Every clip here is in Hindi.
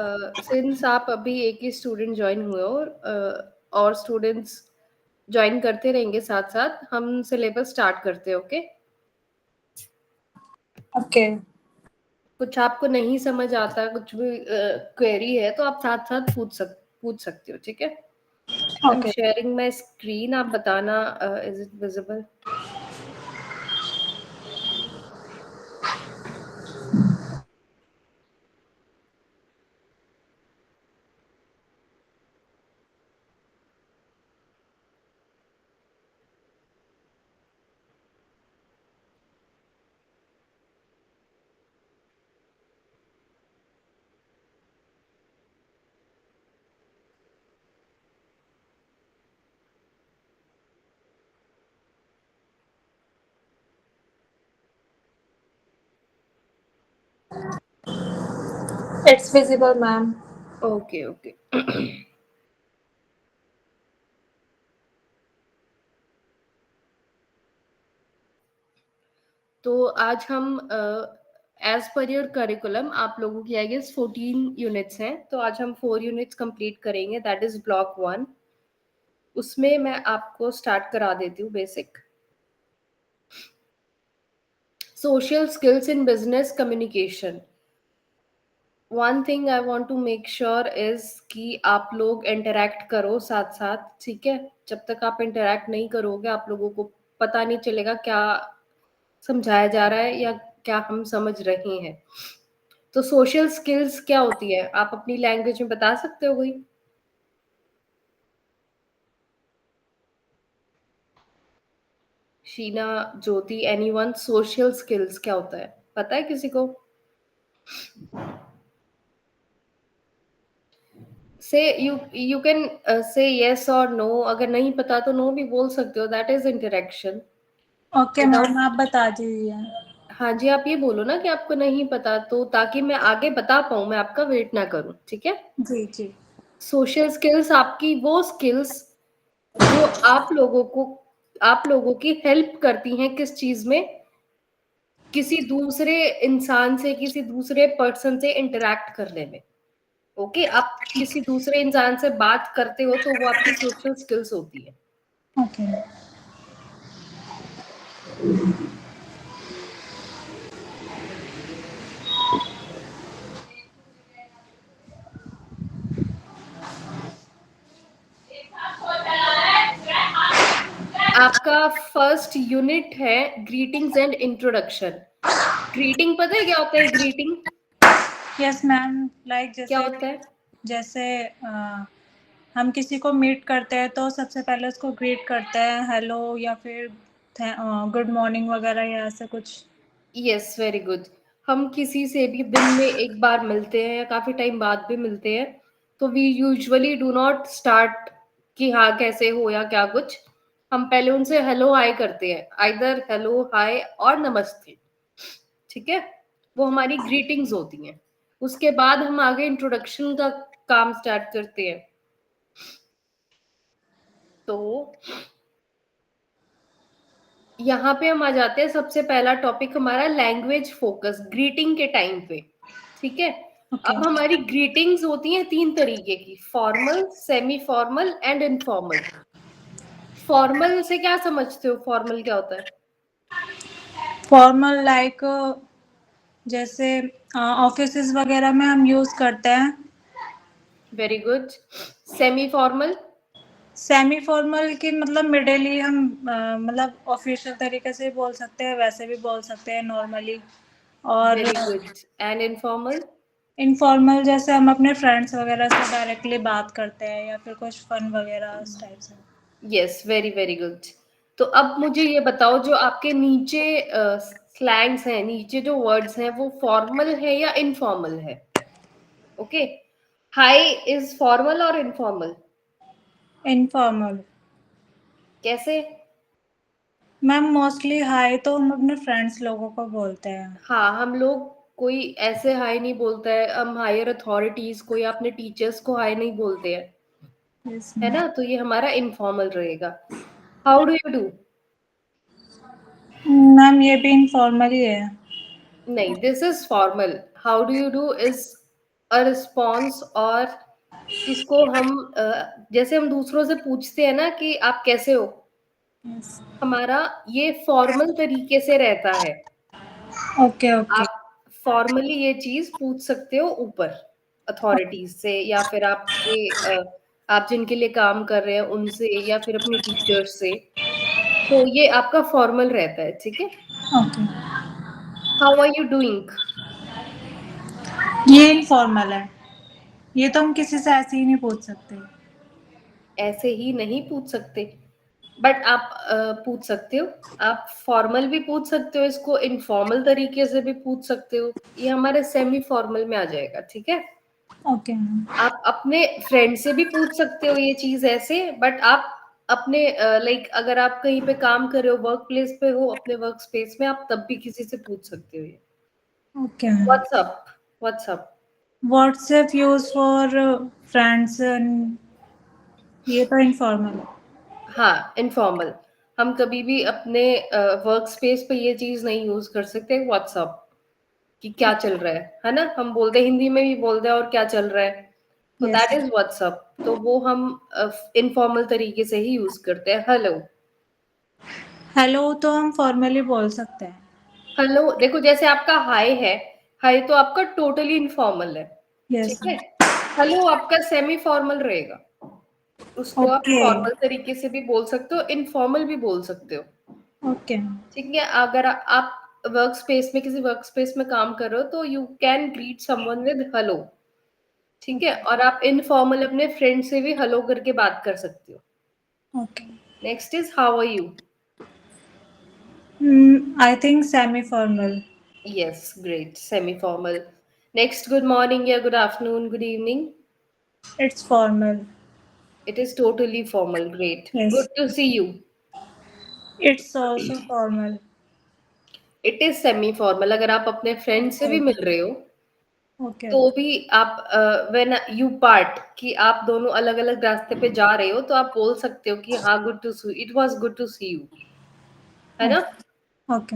सिंस आप अभी एक ही स्टूडेंट ज्वाइन हुए हो और स्टूडेंट्स ज्वाइन करते रहेंगे साथ साथ, हम सिलेबस स्टार्ट करते हैं। ओके, ओके कुछ आपको नहीं समझ आता, कुछ भी क्वेरी है तो आप साथ साथ पूछ सकते हो। ठीक है, I am okay sharing my screen, आप बताना is it visible? It's visible ma'am. Okay okay. तो आज हम एज पर योर करिकुलम आप लोगों की आई गेस 14 यूनिट्स हैं, तो आज हम 4 यूनिट्स कंप्लीट करेंगे, दैट इज ब्लॉक 1। उसमें मैं आपको स्टार्ट करा देती हूँ basic social skills in business communication. One thing I want to make sure is कि आप लोग इंटरेक्ट करो साथ साथ। ठीक है, जब तक आप इंटरेक्ट नहीं करोगे आप लोगों को पता नहीं चलेगा क्या समझाया जा रहा है या क्या हम समझ रहे हैं। तो सोशल स्किल्स क्या होती है, आप अपनी लैंग्वेज में बता सकते हो कोई? शीना, ज्योति, एनीवन, सोशल स्किल्स क्या होता है, पता है किसी को? से यू कैन से यस और नो, अगर नहीं पता तो नो भी बोल सकते हो, that is interaction okay without. Ma'am, आप बता दीजिए। हाँ जी, आप ये बोलो ना कि आपको नहीं पता, तो ताकि मैं आगे बता पाऊं, मैं आपका वेट ना करूं। ठीक है, जी जी। सोशल स्किल्स आपकी वो स्किल्स जो आप लोगों की हेल्प करती हैं किस चीज में, किसी दूसरे इंसान से, किसी दूसरे पर्सन से इंटरेक्ट करने में। ओके, आप किसी दूसरे इंसान से बात करते हो तो वो आपकी सोशल स्किल्स होती है। ओके आपका फर्स्ट यूनिट है ग्रीटिंग्स एंड इंट्रोडक्शन। ग्रीटिंग पता है क्या होता है? ग्रीटिंग यस मैम, लाइक क्या जैसे होता है? जैसे हम किसी को मीट करते हैं तो सबसे पहले उसको ग्रीट करते हैं, हेलो या फिर गुड मॉर्निंग वगैरह या ऐसा कुछ। Yes, very good. हम किसी से भी दिन में एक बार मिलते हैं या काफी टाइम बाद भी मिलते हैं, तो we usually do not start कि हाँ कैसे हो या क्या कुछ। हम पहले उनसे हेलो हाय करते हैं, आइदर हेलो हाय और नमस्ते। ठीक है, वो हमारी ग्रीटिंग्स होती हैं। उसके बाद हम आगे इंट्रोडक्शन का काम स्टार्ट करते हैं। तो यहाँ पे हम आ जाते हैं, सबसे पहला टॉपिक हमारा लैंग्वेज फोकस ग्रीटिंग के टाइम पे। ठीक है, ओके अब हमारी ग्रीटिंग्स होती हैं 3 तरीके की, formal, semi formal and informal. Formal से क्या समझते हो, फॉर्मल क्या होता है? फॉर्मल लाइक जैसे ऑफिसेज वगैरह में हम यूज़ करते हैं। Very good. Semi formal? Semi formal की मतलब मिडिली हम मतलब ऑफिशियल तरीके से भी बोल सकते हैं, वैसे भी बोल सकते हैं नॉर्मली। और very good. And informal? Informal जैसे हम अपने फ्रेंड्स वगैरह से डायरेक्टली बात करते हैं या फिर कुछ फन वगैरह उस टाइप से। Yes, very very good. तो अब मुझे ये बताओ, जो आपके नीचे स्लैंग्स हैं, नीचे जो वर्ड्स हैं, वो फॉर्मल है या इनफॉर्मल है? ओके, हाई इज फॉर्मल और इनफॉर्मल? इनफॉर्मल कैसे? मैम, मोस्टली हाय तो हम अपने फ्रेंड्स लोगों को बोलते हैं। हाँ, हम लोग कोई ऐसे हाई नहीं बोलता है, हम हायर अथॉरिटीज को या अपने टीचर्स को हाई नहीं बोलते हैं, यस है मैम। ना? तो ये हमारा इनफॉर्मल रहेगा। How do you do? Ma'am, ये भी इनफॉर्मल ही है। नहीं, this is formal. How do you do is a response, और इसको हम जैसे हम दूसरों से पूछते हैं ना कि आप कैसे हो, यस। हमारा ये फॉर्मल तरीके से रहता है। Okay, okay. आप फॉर्मली ये चीज पूछ सकते हो ऊपर अथॉरिटीज से, या फिर आपके आप जिनके लिए काम कर रहे हैं उनसे, या फिर अपनी टीचर्स से। तो ये आपका फॉर्मल रहता है, ठीक है। Okay. How are you doing? ये इनफॉर्मल है। ये तो हम किसी से ऐसे ही नहीं पूछ सकते। ऐसे ही नहीं पूछ सकते, बट आप पूछ सकते हो। आप फॉर्मल भी पूछ सकते हो, इसको इनफॉर्मल तरीके से भी पूछ सकते हो। ये हमारे सेमी फॉर्मल में आ जाएगा, ठीक है। Okay ma'am. आप अपने फ्रेंड से भी पूछ सकते हो ये चीज ऐसे, बट आप अपने लाइक अगर आप कहीं पे काम कर रहे हो, वर्क प्लेस पे हो, अपने वर्क स्पेस में, आप तब भी किसी से पूछ सकते हो ये। Okay ma'am. WhatsApp, WhatsApp. WhatsApp use for friends and ये तो इनफॉर्मल है। हाँ, इनफॉर्मल। हम कभी भी अपने वर्क स्पेस पे ये चीज नहीं यूज कर सकते व्हाट्सअप कि क्या चल रहा है ना। हम बोलते हैं, हिंदी में भी बोलते हैं और क्या चल रहा है, तो यस। That is WhatsApp. तो वो हम इनफॉर्मल तरीके से ही यूज करते हैं। हेलो, हेलो तो हम फॉर्मली बोल सकते हैं। हेलो देखो, जैसे आपका हाय है, हाय तो आपका टोटली इनफॉर्मल है, यस। ठीक है। हेलो आपका सेमी फॉर्मल रहेगा, उसको आप ओके, फॉर्मल तरीके से भी बोल सकते हो, इनफॉर्मल भी बोल सकते हो, ओके। ठीक है। अगर आप वर्क स्पेस में, किसी वर्क स्पेस में काम कर रहे हो, तो you can greet someone with hello, ठीक है। और आप इनफॉर्मल अपने फ्रेंड से भी हेलो करके बात कर सकते हो। Okay. Next is how are you? I think semi formal. Yes, great, semi formal. Next, good morning या good afternoon, good evening. It's formal. It is totally formal. Great. Yes. Good to see you. It's also formal. It is semi formal. अगर आप अपने फ्रेंड से ओके, भी मिल रहे हो, ओके, तो भी आप व्हेन यू पार्ट, कि आप दोनों अलग अलग रास्ते पे जा रहे हो, तो आप बोल सकते हो कि हाँ, good to see, it was good to see you, है ना। Okay, okay.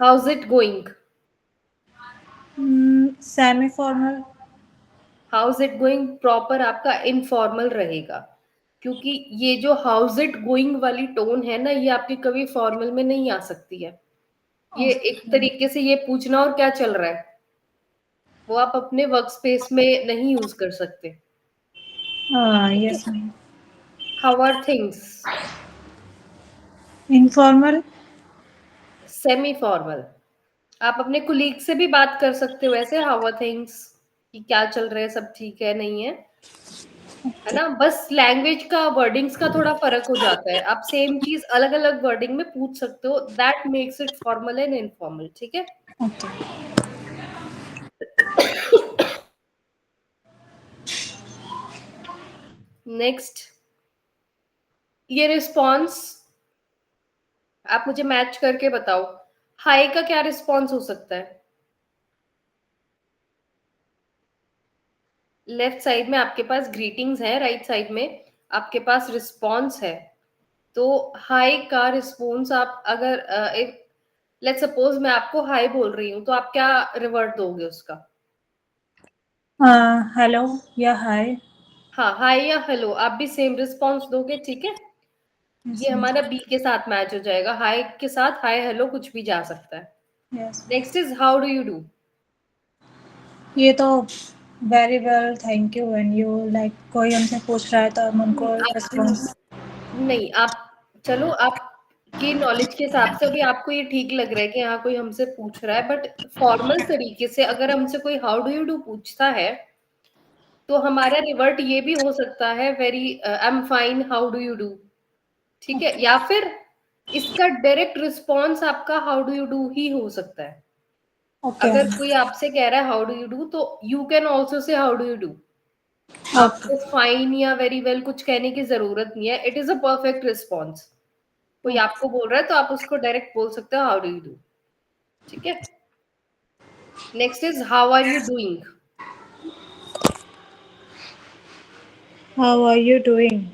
How is it going? Semi formal. How is it going proper आपका इनफॉर्मल रहेगा, क्योंकि ये जो हाउज इट गोइंग वाली टोन है ना, ये आपकी कभी फॉर्मल में नहीं आ सकती है। ये एक ओके। तरीके से ये पूछना और क्या चल रहा है, वो आप अपने वर्क स्पेस में नहीं यूज कर सकते, हाँ, ठीक है। Yes ma'am. How are things? Informal. Semi formal. आप अपने कुलीग से भी बात कर सकते हो ऐसे, हाउ आर थिंग्स, कि क्या चल रहा है, सब ठीक है नहीं है ओके, ना। बस लैंग्वेज का, वर्डिंग्स का थोड़ा फर्क हो जाता है। आप सेम चीज अलग अलग वर्डिंग में पूछ सकते हो, that makes it formal and informal, ठीक है। ओके। नेक्स्ट, ये रिस्पॉन्स आप मुझे मैच करके बताओ। हाय का क्या रिस्पॉन्स हो सकता है? लेफ्ट साइड में आपके पास ग्रीटिंग्स है, राइट साइड में आपके पास रिस्पॉन्स है। तो हाय का रिस्पॉन्स आप अगर लेट्स सपोज मैं आपको हाय बोल रही हूँ, तो आप क्या रिवर्ट दोगे उसका? हेलो या हाय। हाँ, हाय या हेलो, आप भी सेम रिस्पॉन्स दोगे, ठीक है। यस ये मैम। हमारा बी के साथ मैच हो जाएगा, हाय के साथ हाय हेलो कुछ भी जा सकता है। Yes. Next is how do you do. ये तो very well, thank you and you, like कोई हमसे पूछ रहा है तो हम उनको आप रिस्पॉन्स। नहीं, आप चलो, आप की नॉलेज के हिसाब से भी आपको ये ठीक लग रहा है कि हाँ कोई हमसे पूछ रहा है, बट फॉर्मल तरीके से अगर हमसे कोई हाउ डू यू डू पूछता है, तो हमारा रिवर्ट ये भी हो सकता है, very I am fine, how do you do, ठीक है। या फिर इसका डायरेक्ट रिस्पॉन्स आपका how do you do he हो सकता है। ओके, अगर कोई आपसे कह रहा है हाउ डू यू डू, तो you can also say how do you do. Okay, आपको फाइन या वेरी वेल कुछ कहने की जरूरत नहीं है, it is a perfect response. कोई ओके। आपको बोल रहा है तो आप उसको डायरेक्ट बोल सकते हो हाउ डू यू डू, ठीक है। Next is how are you doing. How are you doing?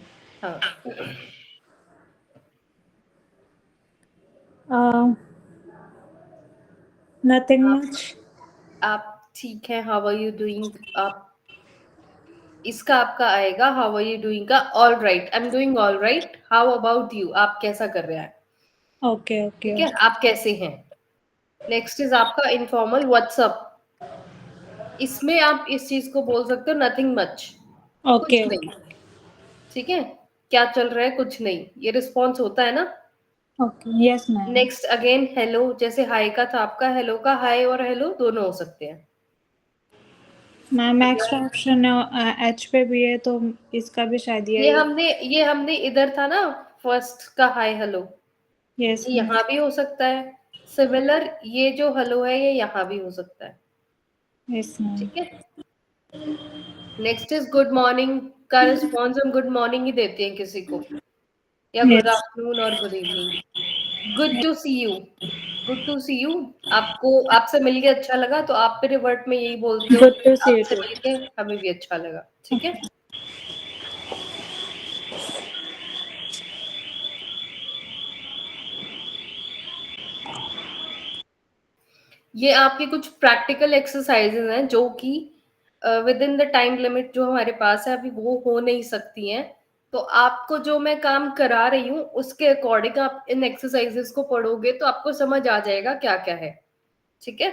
हाँ, नथिंग आप मच। आप ठीक है, हाउ आर यू डूइंग, आप इसका आपका आएगा हाउ आर यू डूइंग का all right, I am doing all right, how about you, आप कैसा कर रहे हैं, ओके ओके ठीक है, आप कैसे हैं। नेक्स्ट इज आपका इनफॉर्मल व्हाट्सअप, इसमें आप इस चीज को बोल सकते हो नथिंग मच, कुछ ओके नहीं, ठीक है, क्या चल रहा है कुछ नहीं, ये रिस्पॉन्स होता है ना। Okay yes ma'am. Next again hello, जैसे हाय का था आपका, हेलो का हाय और हेलो दोनों हो सकते हैं। मैम अगला एक्स्ट्रा ऑप्शन एच पे भी है तो इसका भी शायद ये यही। हमने इधर था ना, फर्स्ट का हाय हेलो, यस ये मैम। यहाँ भी हो सकता है। सिमिलर ये जो हेलो है ये यहाँ भी हो सकता है, यस मैम। ठीक है। नेक्स्ट इज गुड मॉर्निंग, का रिस्पॉन्स हम गुड मॉर्निंग ही देते हैं किसी को, या गुड यस। आफ्टरनून और good evening. Good to see you, good to see you, आपको आपसे मिलके अच्छा लगा तो आप पे रिवर्ट में यही बोलते हो गुड टू सी यू आपसे टू। मिलके हमें भी अच्छा लगा, ठीक है। ये आपके कुछ प्रैक्टिकल एक्सरसाइजेज हैं जो कि with in the time limit जो हमारे पास है अभी वो हो नहीं सकती हैं। तो आपको जो मैं काम करा रही हूँ उसके अकॉर्डिंग आप इन एक्सरसाइजेस को पढ़ोगे तो आपको समझ आ जाएगा क्या क्या है, ठीक है।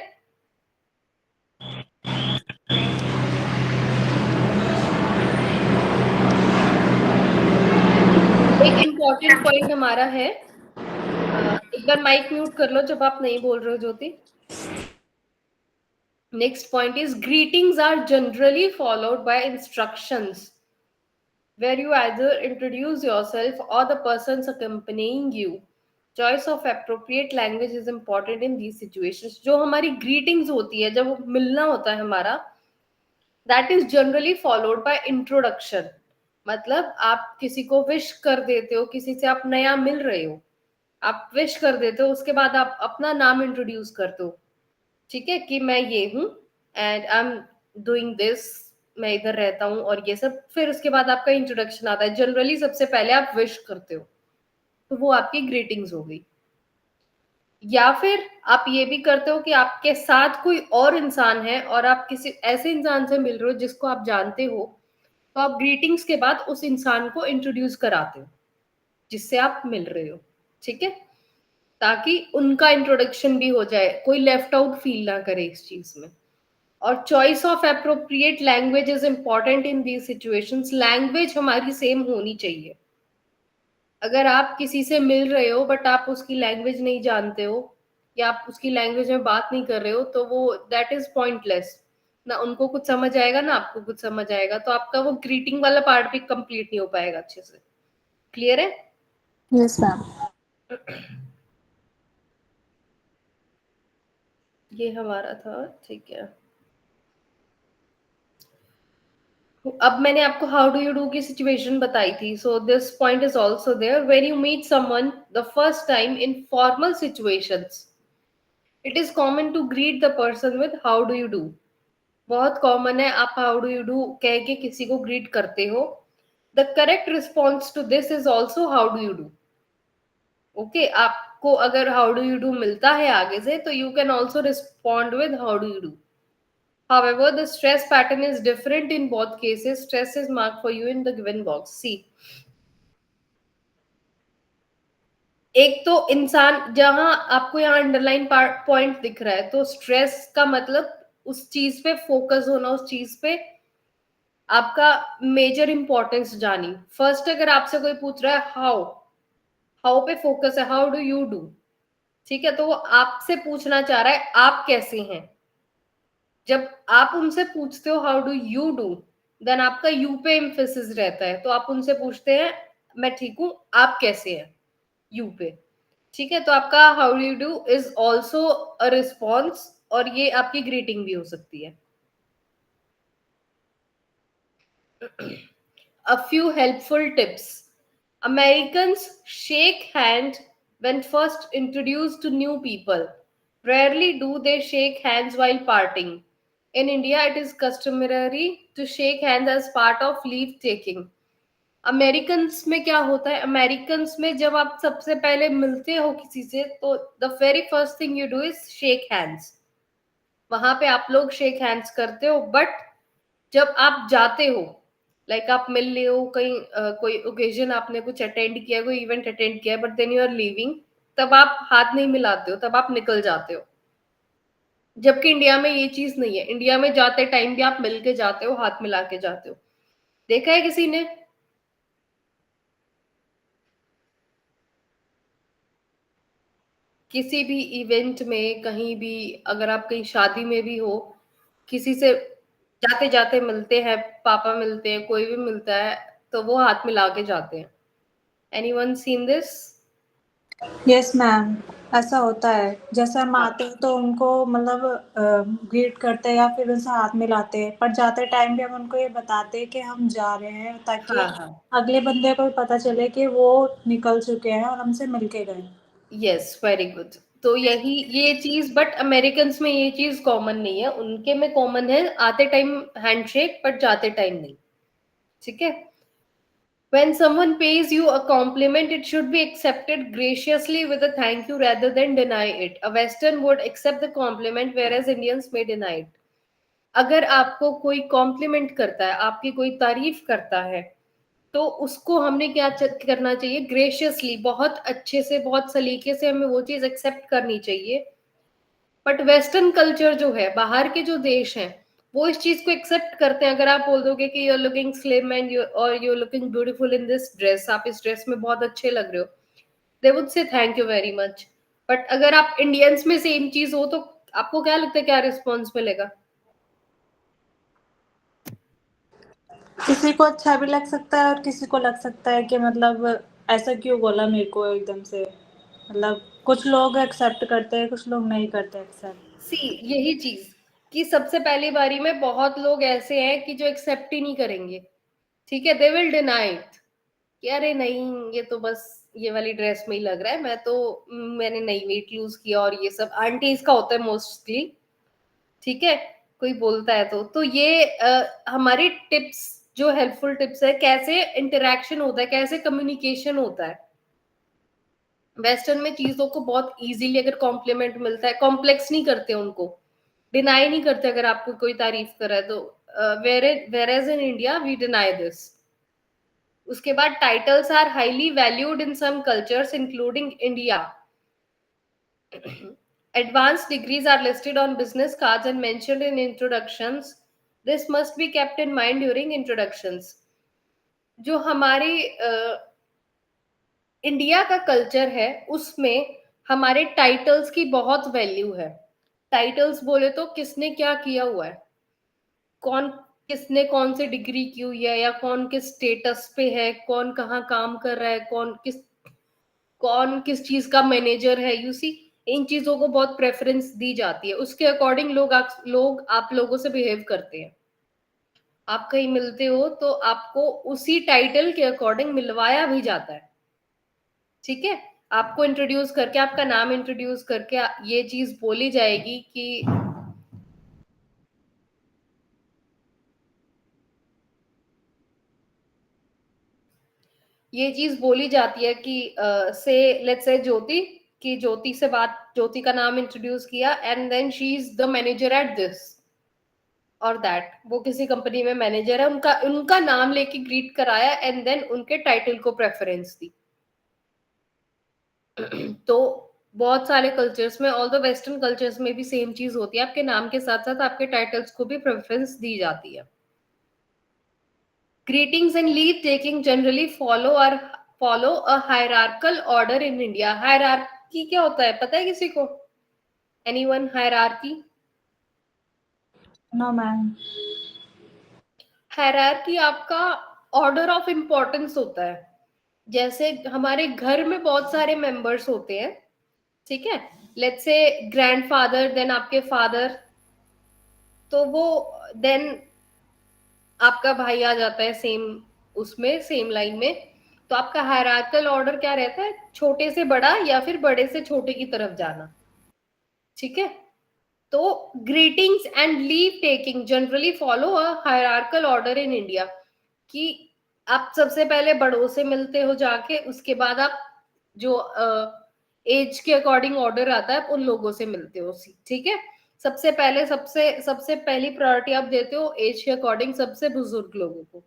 एक इम्पॉर्टेंट पॉइंट हमारा है, एक बार माइक म्यूट कर लो जब आप नहीं बोल रहे हो Jyoti. Next point is greetings are generally followed by instructions where you either introduce yourself or the persons accompanying you. Choice of appropriate language is important in these situations. जो हमारी greetings होती है जब मिलना होता है हमारा, that is generally followed by introduction. मतलब आप किसी को विश कर देते हो, किसी से आप नया मिल रहे हो, आप विश कर देते हो, उसके बाद आप अपना नाम इंट्रोड्यूस करते हो, ठीक है, कि मैं ये हूँ and I am doing this, मैं इधर रहता हूँ और ये सब, फिर उसके बाद आपका इंट्रोडक्शन आता है। जनरली सबसे पहले आप विश करते हो, तो वो आपकी ग्रीटिंग्स हो गई। या फिर आप ये भी करते हो कि आपके साथ कोई और इंसान है और आप किसी ऐसे इंसान से मिल रहे हो जिसको आप जानते हो, तो आप ग्रीटिंग्स के बाद उस इंसान को इंट्रोड्यूस कराते हो जिससे आप मिल रहे हो, ठीक है, ताकि उनका इंट्रोडक्शन भी हो जाए, कोई लेफ्ट आउट फील ना करे इस चीज में। और choice of appropriate language is important in these situations, language हमारी सेम होनी चाहिए। अगर आप किसी से मिल रहे हो बट आप उसकी लैंग्वेज नहीं जानते हो या आप उसकी लैंग्वेज में बात नहीं कर रहे हो तो वो दैट इज पॉइंटलेस, ना उनको कुछ समझ आएगा ना आपको कुछ समझ आएगा, तो आपका वो ग्रीटिंग वाला पार्ट भी कंप्लीट नहीं हो पाएगा अच्छे से। क्लियर है? Yes ma'am. ये हमारा था, ठीक है। अब मैंने आपको हाउ डू यू डू की सिचुएशन बताई थी, so this point is also there, when you meet someone the first time in formal situations, it is common to greet the person with how do you do. बहुत कॉमन है, आप हाउ डू यू डू कह के किसी को ग्रीट करते हो। The correct response to this is also how do you do. Okay, आपको अगर हाउ डू यू डू मिलता है आगे से तो you can also respond with how do you do. However, the stress pattern is different in both cases. Stress is marked for you in the given box. See, एक तो इंसान जहां आपको यहाँ अंडरलाइन पॉइंट दिख रहा है, तो स्ट्रेस का मतलब उस चीज पे फोकस होना, उस चीज पे आपका मेजर इंपॉर्टेंस जानी। फर्स्ट अगर आपसे कोई पूछ रहा है हाउ, हाउ पे फोकस है, हाउ डू यू डू, ठीक है, तो वो आपसे पूछना चाह रहा है आप कैसे हैं। जब आप उनसे पूछते हो how do you do, then आपका यू पे एम्फेसिस रहता है, तो आप उनसे पूछते हैं मैं ठीक हूं आप कैसे हैं, यू पे, ठीक है। तो आपका how do you do is also a response और ये आपकी ग्रीटिंग भी हो सकती है। A few helpful tips. Americans shake hand when first introduced to new people. Rarely do they shake hands while parting. In India, it is customary to shake hands as part of leave taking. Americans में क्या होता है, अमेरिकन्स में जब आप सबसे पहले मिलते हो किसी से तो the very first thing you do is shake hands. वहां पे आप लोग शेक हैंड्स करते हो, बट जब आप जाते हो, लाइक आप मिल रहे हो कहीं, कोई ओकेजन आपने कुछ अटेंड किया, कोई इवेंट अटेंड किया, but then you are leaving, तब आप हाथ नहीं मिलाते हो, तब आप निकल जाते हो। जबकि इंडिया में ये चीज नहीं है, इंडिया में जाते टाइम भी आप मिल के जाते हो, हाथ मिला के जाते हो। देखा है किसी ने? किसी भी इवेंट में, कहीं भी, अगर आप कहीं शादी में भी हो, किसी से जाते जाते मिलते हैं, पापा मिलते हैं, कोई भी मिलता है, तो वो हाथ मिला के जाते हैं। Anyone seen this? Yes ma'am, ऐसा होता है। जैसे हम आते हैं तो उनको मतलब ग्रीट करते हैं या फिर उनसे हाथ मिलाते हैं, पर जाते टाइम भी हम उनको ये बताते हैं कि हम जा रहे हैं, ताकि हाँ हाँ, अगले बंदे को भी पता चले कि वो निकल चुके हैं और हमसे मिल के गए। Yes, very good. तो यही ये चीज, बट अमेरिकन में ये चीज कॉमन नहीं है, उनके में कॉमन है आते टाइम हैंडशेक, बट जाते टाइम नहीं। ठीक है? When someone pays you a compliment, it should be accepted graciously with a thank you rather than deny it. A Western would accept the compliment, whereas Indians may deny it. अगर आपको कोई कॉम्प्लीमेंट करता है, आपकी कोई तारीफ करता है, तो उसको हमने क्या करना चाहिए? ग्रेशियसली, बहुत अच्छे से, बहुत सलीके से हमें वो चीज एक्सेप्ट करनी चाहिए। बट वेस्टर्न कल्चर जो है, बाहर के जो देश हैं, वो इस चीज को एक्सेप्ट करते हैं। अगर आप बोल दोगे कि you are looking slim and you और you are looking beautiful in this dress, आप इस ड्रेस में बहुत अच्छे लग रहे हो, they would say thank you very much. But अगर आप इंडियंस में सेम चीज हो, तो आपको क्या लगता है, क्या रिस्पॉन्स मिलेगा? किसी को अच्छा भी लग सकता है और किसी को लग सकता है कि मतलब ऐसा क्यों बोला मेरे को एकदम से। मतलब कुछ लोग एक्सेप्ट करते हैं, कुछ लोग नहीं करते एक्सेप्ट। सी, यही चीज, कि सबसे पहली बारी में बहुत लोग ऐसे हैं कि जो एक्सेप्ट ही नहीं करेंगे। ठीक है, दे विल डिनाई इट, कि अरे नहीं, ये तो बस ये वाली ड्रेस में ही लग रहा है, मैं तो मैंने नहीं वेट लूज किया, और ये सब आंटीज का होता है मोस्टली। ठीक है? कोई बोलता है तो ये हमारी टिप्स, जो हेल्पफुल टिप्स है, कैसे इंटरेक्शन होता है, कैसे कम्युनिकेशन होता है। वेस्टर्न में चीजों को बहुत इजीली अगर कॉम्प्लीमेंट मिलता है, कॉम्प्लेक्स नहीं करते उनको, डिनाई नहीं करते अगर आपको कोई तारीफ कर रहा है तो। Whereas in India we deny this. उसके बाद titles are highly valued in some cultures including India. Advanced degrees are listed on business cards and mentioned in introductions. This must be kept in mind during introductions. जो हमारे इंडिया का कल्चर है, उसमें हमारे टाइटल्स की बहुत वैल्यू है। टाइटल्स बोले तो किसने क्या किया हुआ है, कौन, किसने कौन सी डिग्री की हुई है, या कौन किस स्टेटस पे है, कौन कहाँ काम कर रहा है, कौन किस चीज का मैनेजर है, यू सी। इन चीजों को बहुत प्रेफरेंस दी जाती है, उसके अकॉर्डिंग लोग आप लोगों से बिहेव करते हैं। आप कहीं मिलते हो तो आपको उसी टाइटल के अकॉर्डिंग मिलवाया भी जाता है। ठीक है? आपको इंट्रोड्यूस करके, आपका नाम इंट्रोड्यूस करके ये चीज बोली जाएगी कि, ये चीज बोली जाती है कि से लेट्स से ज्योति, कि ज्योति से बात, ज्योति का नाम इंट्रोड्यूस किया, and then she is the manager at this और दैट, वो किसी कंपनी में मैनेजर है, उनका उनका नाम लेके ग्रीट कराया, एंड देन उनके टाइटल को प्रेफरेंस दी। तो बहुत सारे कल्चर्स में, ऑल द वेस्टर्न कल्चर्स में भी सेम चीज होती है, आपके नाम के साथ साथ आपके टाइटल्स को भी प्रेफरेंस दी जाती है। Greetings and leave taking generally follow a hierarchical order in India. Hierarchy क्या होता है, पता है किसी को? Anyone? Hierarchy? No ma'am. Hierarchy आपका ऑर्डर ऑफ इम्पोर्टेंस होता है। जैसे हमारे घर में बहुत सारे मेंबर्स होते हैं, ठीक है? लेट्स से ग्रैंडफादर, देन आपके फादर, तो वो देन आपका भाई आ जाता है सेम, उसमें सेम लाइन में। तो आपका हायरार्किकल ऑर्डर क्या रहता है? छोटे से बड़ा या फिर बड़े से छोटे की तरफ जाना। ठीक है? तो greetings and leave taking generally follow a hierarchical order in India, कि आप सबसे पहले बड़ों से मिलते हो जाके, उसके बाद आप जो एज के अकॉर्डिंग ऑर्डर आता है उन लोगों से मिलते हो। ठीक है? सबसे पहले सबसे सबसे पहली प्रायोरिटी आप देते हो एज के अकॉर्डिंग सबसे बुजुर्ग लोगों को।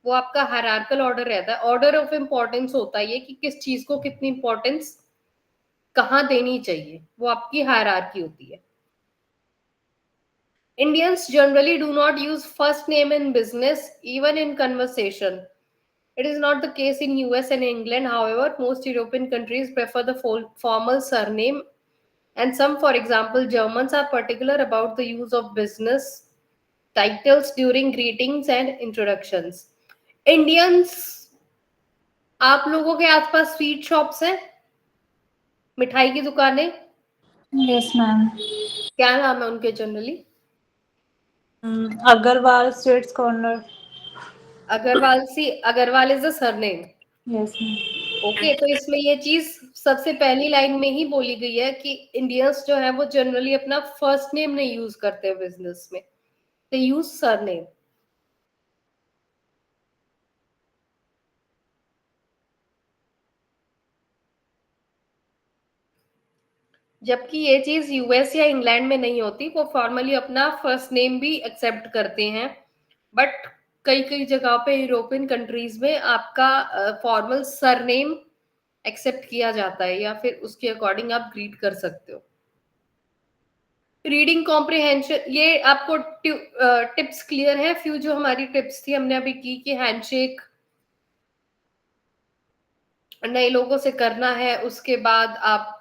वो आपका हायरार्किकल ऑर्डर रहता है। ऑर्डर ऑफ इम्पोर्टेंस होता है ये कि किस चीज को कितनी इंपॉर्टेंस कहाँ देनी चाहिए, वो आपकी हायरार्की होती है। Indians generally do not use first name in business, even in conversation. It is not the case in US and England. However, most European countries prefer the formal surname, and some, for example, Germans, are particular about the use of business titles during greetings and introductions. Indians, आप लोगों के आसपास स्वीट शॉप्स हैं, मिठाई की दुकानें? Yes ma'am. क्या नाम है उनके generally? Agarwal sweets corner. Agarwal is the surname. Yes ma'am. Okay, तो इसमें ये चीज सबसे पहली लाइन में ही बोली गई है कि इंडियंस जो है वो जनरली अपना फर्स्ट नेम नहीं यूज करते बिजनेस में, दे यूज सरनेम। जबकि ये चीज यूएस या इंग्लैंड में नहीं होती, वो फॉर्मली अपना फर्स्ट नेम भी एक्सेप्ट करते हैं। बट कई कई जगह पे यूरोपियन कंट्रीज में आपका फॉर्मल सरनेम एक्सेप्ट किया जाता है, या फिर उसके अकॉर्डिंग आप ग्रीट कर सकते हो। रीडिंग कॉम्प्रिहेंशन, ये आपको टिप्स क्लियर है? फ्यू जो हमारी टिप्स थी हमने अभी की कि हैंडशेक नए लोगों से करना है, उसके बाद आप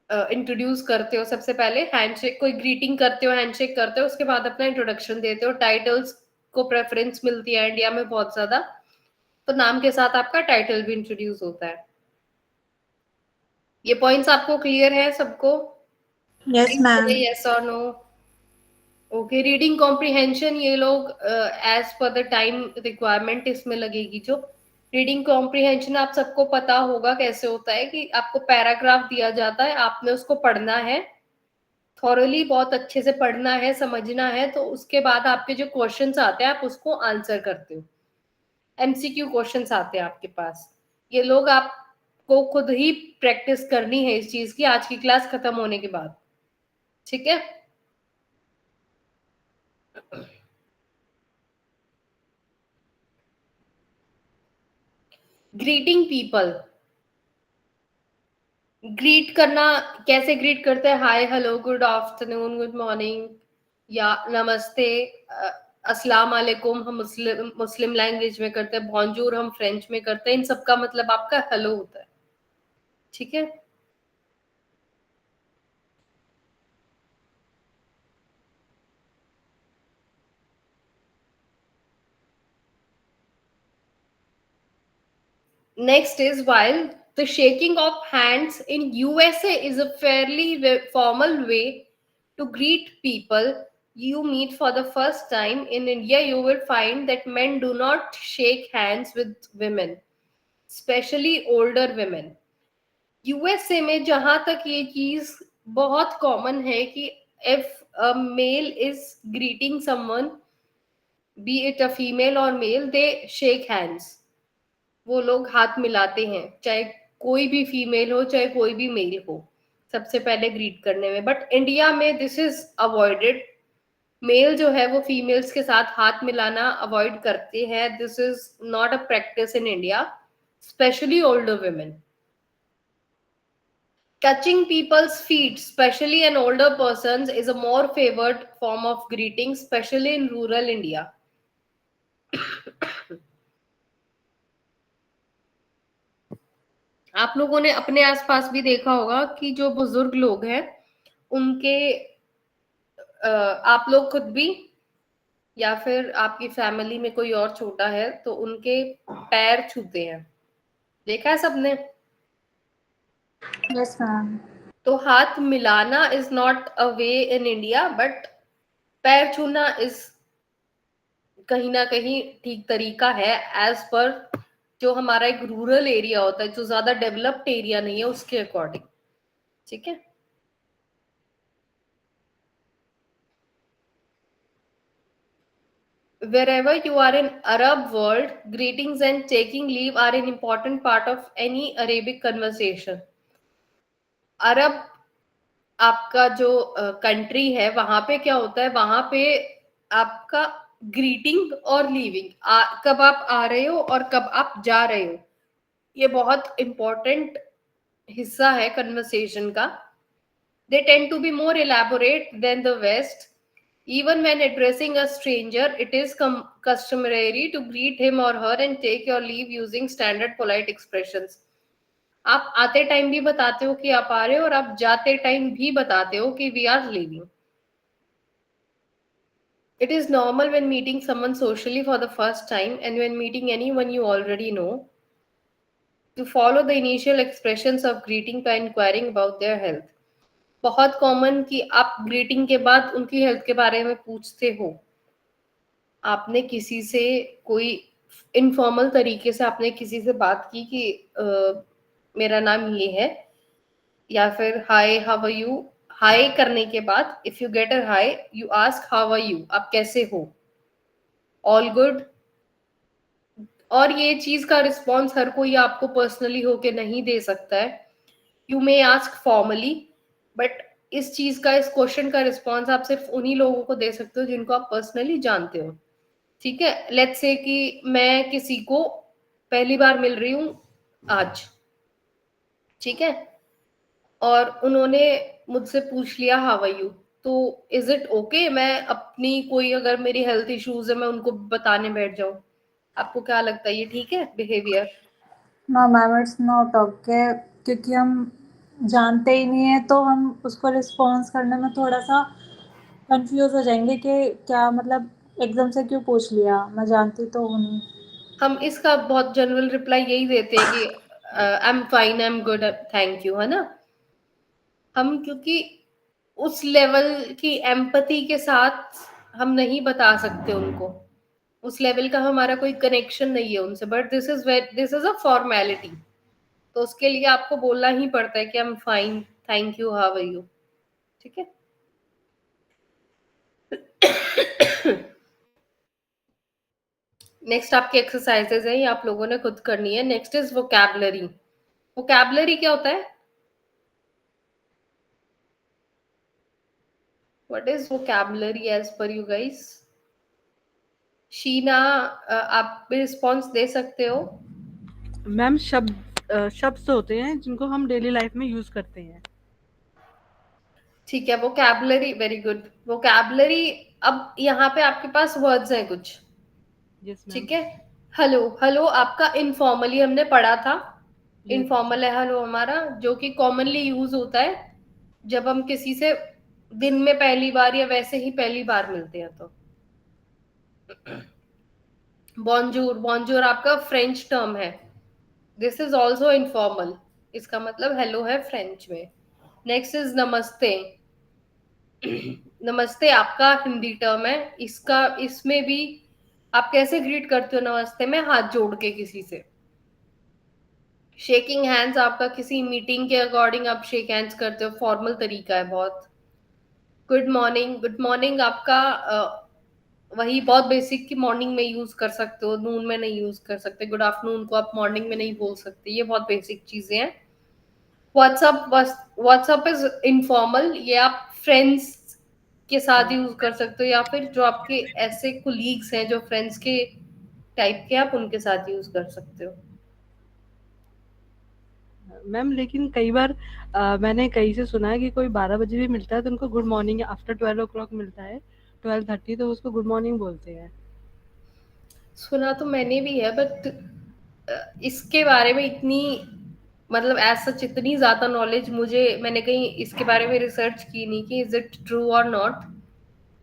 इंट्रोड्यूस करते हो, सबसे पहले हैंडशेक, कोई ग्रीटिंग करते हो, हैंडशेक करते हो, उसके बाद अपना इंट्रोडक्शन देते हो। टाइटल्स को प्रेफरेंस मिलती है इंडिया में बहुत ज्यादा, तो नाम के साथ आपका टाइटल भी इंट्रोड्यूस होता है। ये पॉइंट्स आपको क्लियर है सबको? Yes ma'am. यस और नो? ओके, रीडिंग कॉम्प्रिहेंशन ये लोग as per the time requirement इसमें लगेगी। जो रीडिंग कॉम्प्रिहेंशन आप सबको पता होगा कैसे होता है कि आपको पैराग्राफ दिया जाता है, आपने उसको पढ़ना है थॉरली, बहुत अच्छे से पढ़ना है, समझना है, तो उसके बाद आपके जो क्वेश्चंस आते हैं आप उसको आंसर करते हो। एमसीक्यू क्वेश्चंस आते हैं आपके पास, ये लोग आपको खुद ही प्रैक्टिस करनी है इस चीज की आज की क्लास खत्म होने के बाद। ठीक है? ग्रीटिंग पीपल, ग्रीट करना, कैसे ग्रीट करते हैं? Hi, hello, good afternoon, good morning, या नमस्ते, अस्सलाम वालेकुम हम मुस्लिम मुस्लिम लैंग्वेज में करते हैं, बॉन्जूर हम फ्रेंच में करते हैं। इन सब का मतलब आपका हेलो होता है। ठीक है? Next is, while the shaking of hands in USA is a fairly formal way to greet people you meet for the first time, in India you will find that men do not shake hands with women, especially older women. USA में जहां तक ये चीज बहुत कॉमन है कि if a male is greeting someone, be it a female और मेल, दे शेक हैंड्स, वो लोग हाथ मिलाते हैं, चाहे कोई भी फीमेल हो चाहे कोई भी मेल हो, सबसे पहले ग्रीट करने में। बट इंडिया में दिस इज अवॉइडेड। मेल जो है वो फीमेल्स के साथ हाथ मिलाना अवॉइड करते हैं। This is not a practice in India, specially older women. Touching people's feet, especially an older person's, is a more favored form of greeting, especially in rural India. आप लोगों ने अपने आसपास भी देखा होगा कि जो बुजुर्ग लोग हैं उनके आप लोग खुद भी या फिर आपकी फैमिली में कोई और छोटा है तो उनके पैर छूते हैं, देखा है सबने? Yes ma'am. तो हाथ मिलाना is not a way in India, but पैर छूना इज कहीं ना कहीं ठीक तरीका है, एज पर जो हमारा एक रूरल एरिया होता है, जो ज्यादा डेवलप्ड एरिया नहीं है, उसके अकॉर्डिंग। ठीक है? Wherever you are in Arab world, greetings and taking leave are an important part of any Arabic conversation. अरब आपका जो कंट्री है वहां पे क्या होता है, वहां पे आपका ग्रीटिंग और लीविंग, कब आप आ रहे हो और कब आप जा रहे हो, ये बहुत इंपॉर्टेंट हिस्सा है कन्वर्सेशन का. They tend to be more elaborate than the west. Even when addressing a stranger, it is customary to greet him or her and take your leave using standard polite expressions. आप आते टाइम भी बताते हो कि आप आ रहे हो और आप जाते टाइम भी बताते हो कि we are leaving. It is normal when meeting someone socially for the first time and when meeting anyone you already know to follow the initial expressions of greeting by inquiring about their health. बहुत कॉमन कि आप ग्रीटिंग के बाद उनकी हेल्थ के बारे में पूछते हो. आपने किसी से कोई इनफॉर्मल तरीके से आपने किसी से बात की कि मेरा नाम ये है, या फिर hi how are you. Hi करने के बाद if you get a hi you ask how are you, आप कैसे हो, ऑल गुड. और ये चीज का रिस्पॉन्स हर कोई आपको पर्सनली होके नहीं दे सकता है. You may ask formally, but इस चीज का, इस क्वेश्चन का रिस्पॉन्स आप सिर्फ उन्हीं लोगों को दे सकते हो जिनको आप पर्सनली जानते हो. ठीक है, लेट्स से कि मैं किसी को पहली बार मिल रही हूँ आज, ठीक है, और उन्होंने मुझसे पूछ लिया हाउ आर यू, तो इज इट ओके मैं अपनी कोई, अगर मेरी हेल्थ इश्यूज है मैं उनको बताने बैठ जाऊं? आपको क्या लगता है, ये ठीक है behaviour? No ma'am, it's not okay, क्योंकि हम जानते ही नहीं है तो हम उसको रिस्पॉन्स करने में थोड़ा सा कंफ्यूज हो जाएंगे कि क्या मतलब एकदम से क्यों पूछ लिया, मैं जानती तो हूँ नहीं. हम इसका बहुत जनरल रिप्लाई यही देते हैं कि I am fine, I am good, thank you, है ना. हम क्योंकि उस लेवल की एम्पैथी के साथ हम नहीं बता सकते उनको, उस लेवल का हमारा कोई कनेक्शन नहीं है उनसे, but this is a formality. तो उसके लिए आपको बोलना ही पड़ता है कि I am fine, thank you, how are you. ठीक है. नेक्स्ट आपकी एक्सरसाइजेज है, ये आप लोगों ने खुद करनी है. Next is vocabulary. वोकैबलरी क्या होता है? What is vocabulary as per you guys? Sheena, आप भी रिस्पॉन्स दे सकते हो. मैम शब्द होते हैं जिनको हम डेली लाइफ में यूज करते हैं. ठीक है, वोकैबलरी, वेरी गुड. वोकैबलरी, अब यहाँ पे आपके पास वर्ड्स हैं कुछ. Yes ma'am. ठीक है. हेलो, हेलो आपका इनफॉर्मली हमने पढ़ा था. यस. इनफॉर्मल है हेलो हमारा, जो कि कॉमनली यूज होता है जब हम किसी से दिन में पहली बार या वैसे ही पहली बार मिलते हैं. तो बॉन्जूर, बॉन्जूर आपका फ्रेंच टर्म है. दिस इज ऑल्सो इनफॉर्मल, इसका मतलब हेलो है फ्रेंच में. नेक्स्ट इज नमस्ते. नमस्ते आपका हिंदी टर्म है. इसका, इसमें भी आप कैसे ग्रीट करते हो नमस्ते में? हाथ जोड़ के किसी से. शेकिंग हैंड्स आपका किसी मीटिंग के अकॉर्डिंग आप शेक हैंड्स करते हो, फॉर्मल तरीका है बहुत. गुड मॉर्निंग, गुड मॉर्निंग आपका वही बहुत बेसिक की मॉर्निंग में यूज कर सकते हो, नून में नहीं यूज कर सकते. गुड आफ्टरनून को आप मॉर्निंग में नहीं बोल सकते, ये बहुत बेसिक चीजें हैं. व्हाट्सअप, व्हाट्सअप इज इनफॉर्मल, ये आप फ्रेंड्स के साथ यूज कर सकते हो या फिर जो आपके ऐसे कोलीग्स हैं जो फ्रेंड्स के टाइप के, आप उनके साथ यूज कर सकते हो. मैम लेकिन कई बार मैंने कहीं से सुना है कि कोई 12 बजे भी मिलता है तो उनको गुड मॉर्निंग, आफ्टर 12 o'clock मिलता है 12:30 तो उसको गुड मॉर्निंग बोलते हैं. सुना तो मैंने भी है, बट इसके बारे में इतनी, मतलब एज सच इतनी ज्यादा नॉलेज मुझे, मैंने कहीं इसके बारे में रिसर्च की नहीं कि इज इट ट्रू और नॉट.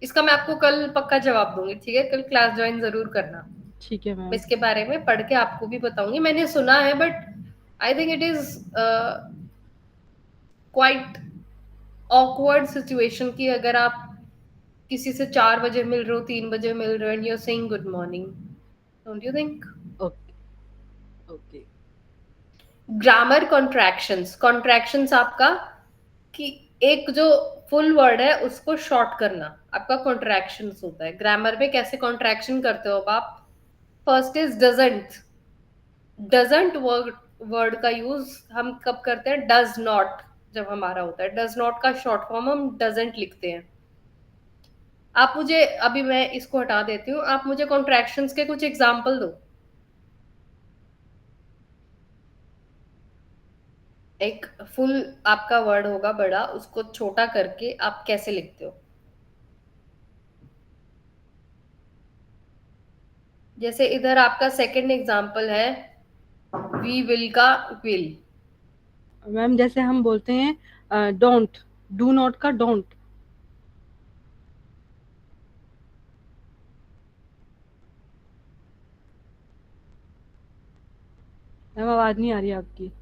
इसका मैं आपको कल पक्का जवाब दूंगी. ठीक है, कल क्लास ज्वाइन जरूर करना. ठीक है मैं मैम. इसके बारे में पढ़ के आपको भी बताऊंगी. मैंने सुना है, but I think it is quite awkward situation कि अगर आप किसी से 4 बजे मिल रहे हो, 3 बजे मिल रहे हो and you are saying good morning. Don't you think? Okay. Okay. Grammar contractions. Contractions आपका कि एक जो फुल वर्ड है उसको शॉर्ट करना आपका कॉन्ट्रैक्शंस होता है. ग्रामर में कैसे कॉन्ट्रैक्शन करते हो अब आप? First is doesn't. Doesn't word, word का यूज हम कब करते हैं? Does not. जब हमारा होता है। डज नॉट का शॉर्ट फॉर्म हम डजंट लिखते हैं। आप मुझे, अभी मैं इसको हटा देती हूँ, आप मुझे कॉन्ट्रैक्शंस के कुछ एग्जाम्पल दो। एक फुल आपका वर्ड होगा बड़ा, उसको छोटा करके आप कैसे लिखते हो? जैसे इधर आपका सेकंड एग्जाम्पल है, वी विल का विल। मैम जैसे हम बोलते हैं डोंट, डू नॉट का डोंट। मैम आवाज नहीं आ रही आपकी।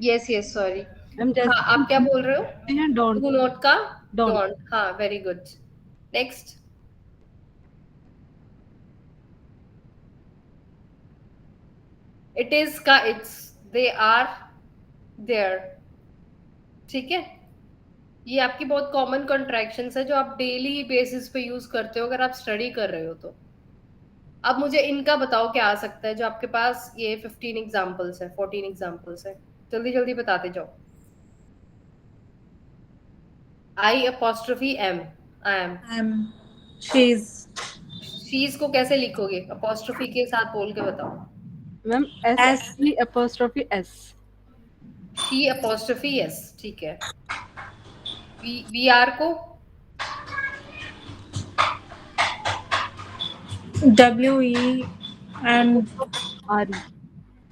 Yes yes, sorry. मैम हाँ, जैसे हम आप क्या बोल रहे हो? बोलते हैं डोंट। डू नॉट का डोंट। डोंट, हाँ, very good. Next, it is का इट्स, दे आर देयर। ठीक है, ये आपकी बहुत कॉमन कॉन्ट्रैक्शंस है जो आप डेली बेसिस पे यूज करते हो अगर आप स्टडी कर रहे हो तो। अब मुझे इनका बताओ क्या आ सकता है, जो आपके पास ये 15 एग्जांपल्स है, 14 एग्जांपल्स है, जल्दी जल्दी बताते जाओ। I apostrophe M, I am. M, she's. She's को कैसे लिखोगे अपोस्ट्रोफी के साथ, बोल के बताओ। Ma'am S S, E apostrophe S. She apostrophe S, ठीक है। वी वी आर को W E N R E.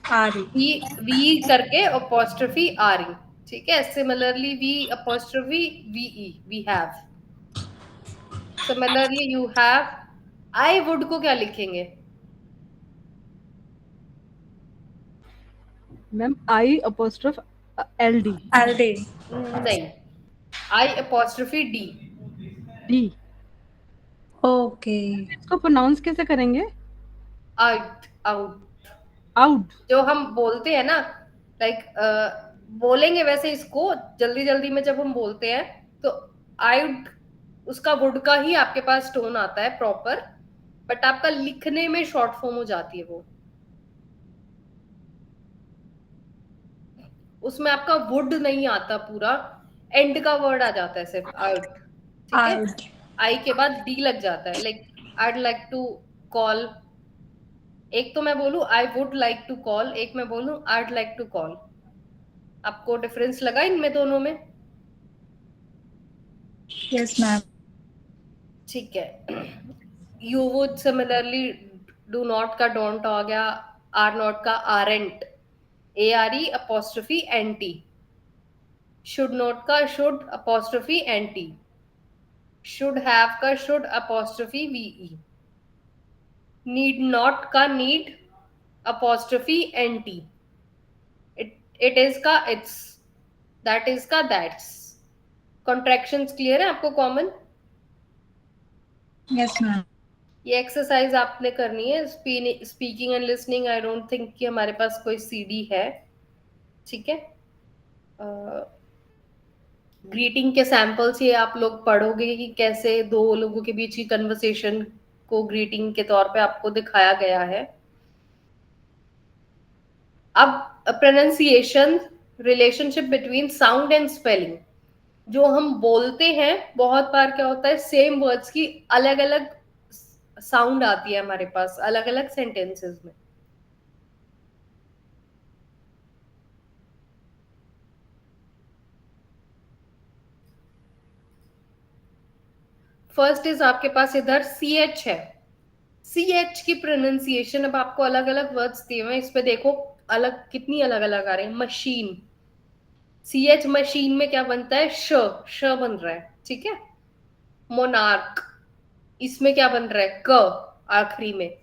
R E. We we करके अपोस्ट्रोफी आर ई, ठीक है। Similarly we apostrophe V E, we have. Similarly you have. I would को क्या लिखेंगे? Ma'am I apostrophe L D. L D. नहीं, आई अपोस्ट्रोफी डी। डी। ओके। इसको प्रोनाउंस कैसे करेंगे? Out out. आउट। जो हम बोलते हैं ना, लाइक बोलेंगे वैसे इसको जल्दी जल्दी में जब हम बोलते हैं तो आउट, उसका वुड का ही आपके पास टोन आता है प्रॉपर, बट आपका लिखने में शॉर्ट फॉर्म हो जाती है वो। उसमें आपका वुड नहीं आता पूरा, एंड का वर्ड आ जाता है सिर्फ आउट। ठीक है, आउट। आई के बाद डी लग जाता है, like I'd like to call. एक तो मैं बोलूं I would like to call, एक मैं बोलूं आईड लाइक टू कॉल। आपको डिफरेंस लगा इनमें दोनों में? Yes ma'am. ठीक है। You would similarly, do not का डोंट आ गया, आर नॉट का aren't, A R E apostrophe N T. Should not का should apostrophe N T. Should have का should apostrophe V E. Need not का need apostrophe N T. It is का इट्स, दैट इज का दैट्स। कॉन्ट्रैक्शंस क्लियर है आपको कॉमन? Yes ma'am. ये एक्सरसाइज आपने करनी है, speaking and listening. I don't think कि हमारे पास कोई सीडी है, ठीक है। ग्रीटिंग के सैंपल्स ये आप लोग पढ़ोगे कि कैसे दो लोगों के बीच की कन्वर्सेशन को ग्रीटिंग के तौर पे आपको दिखाया गया है। अब pronunciation, relationship between sound and spelling. जो हम बोलते हैं बहुत बार क्या होता है, सेम वर्ड्स की अलग अलग साउंड आती है हमारे पास अलग अलग सेंटेंसेस में। फर्स्ट इज आपके पास इधर सी एच है। सी एच की प्रोनाउंसिएशन, अब आपको अलग अलग वर्ड्स दिए हुए हैं, इस पे देखो अलग कितनी अलग अलग आ रही है। मशीन, सी एच मशीन में क्या बनता है, श बन रहा है, ठीक है। मोनार्क, इसमें क्या बन रहा है, क आखिरी में।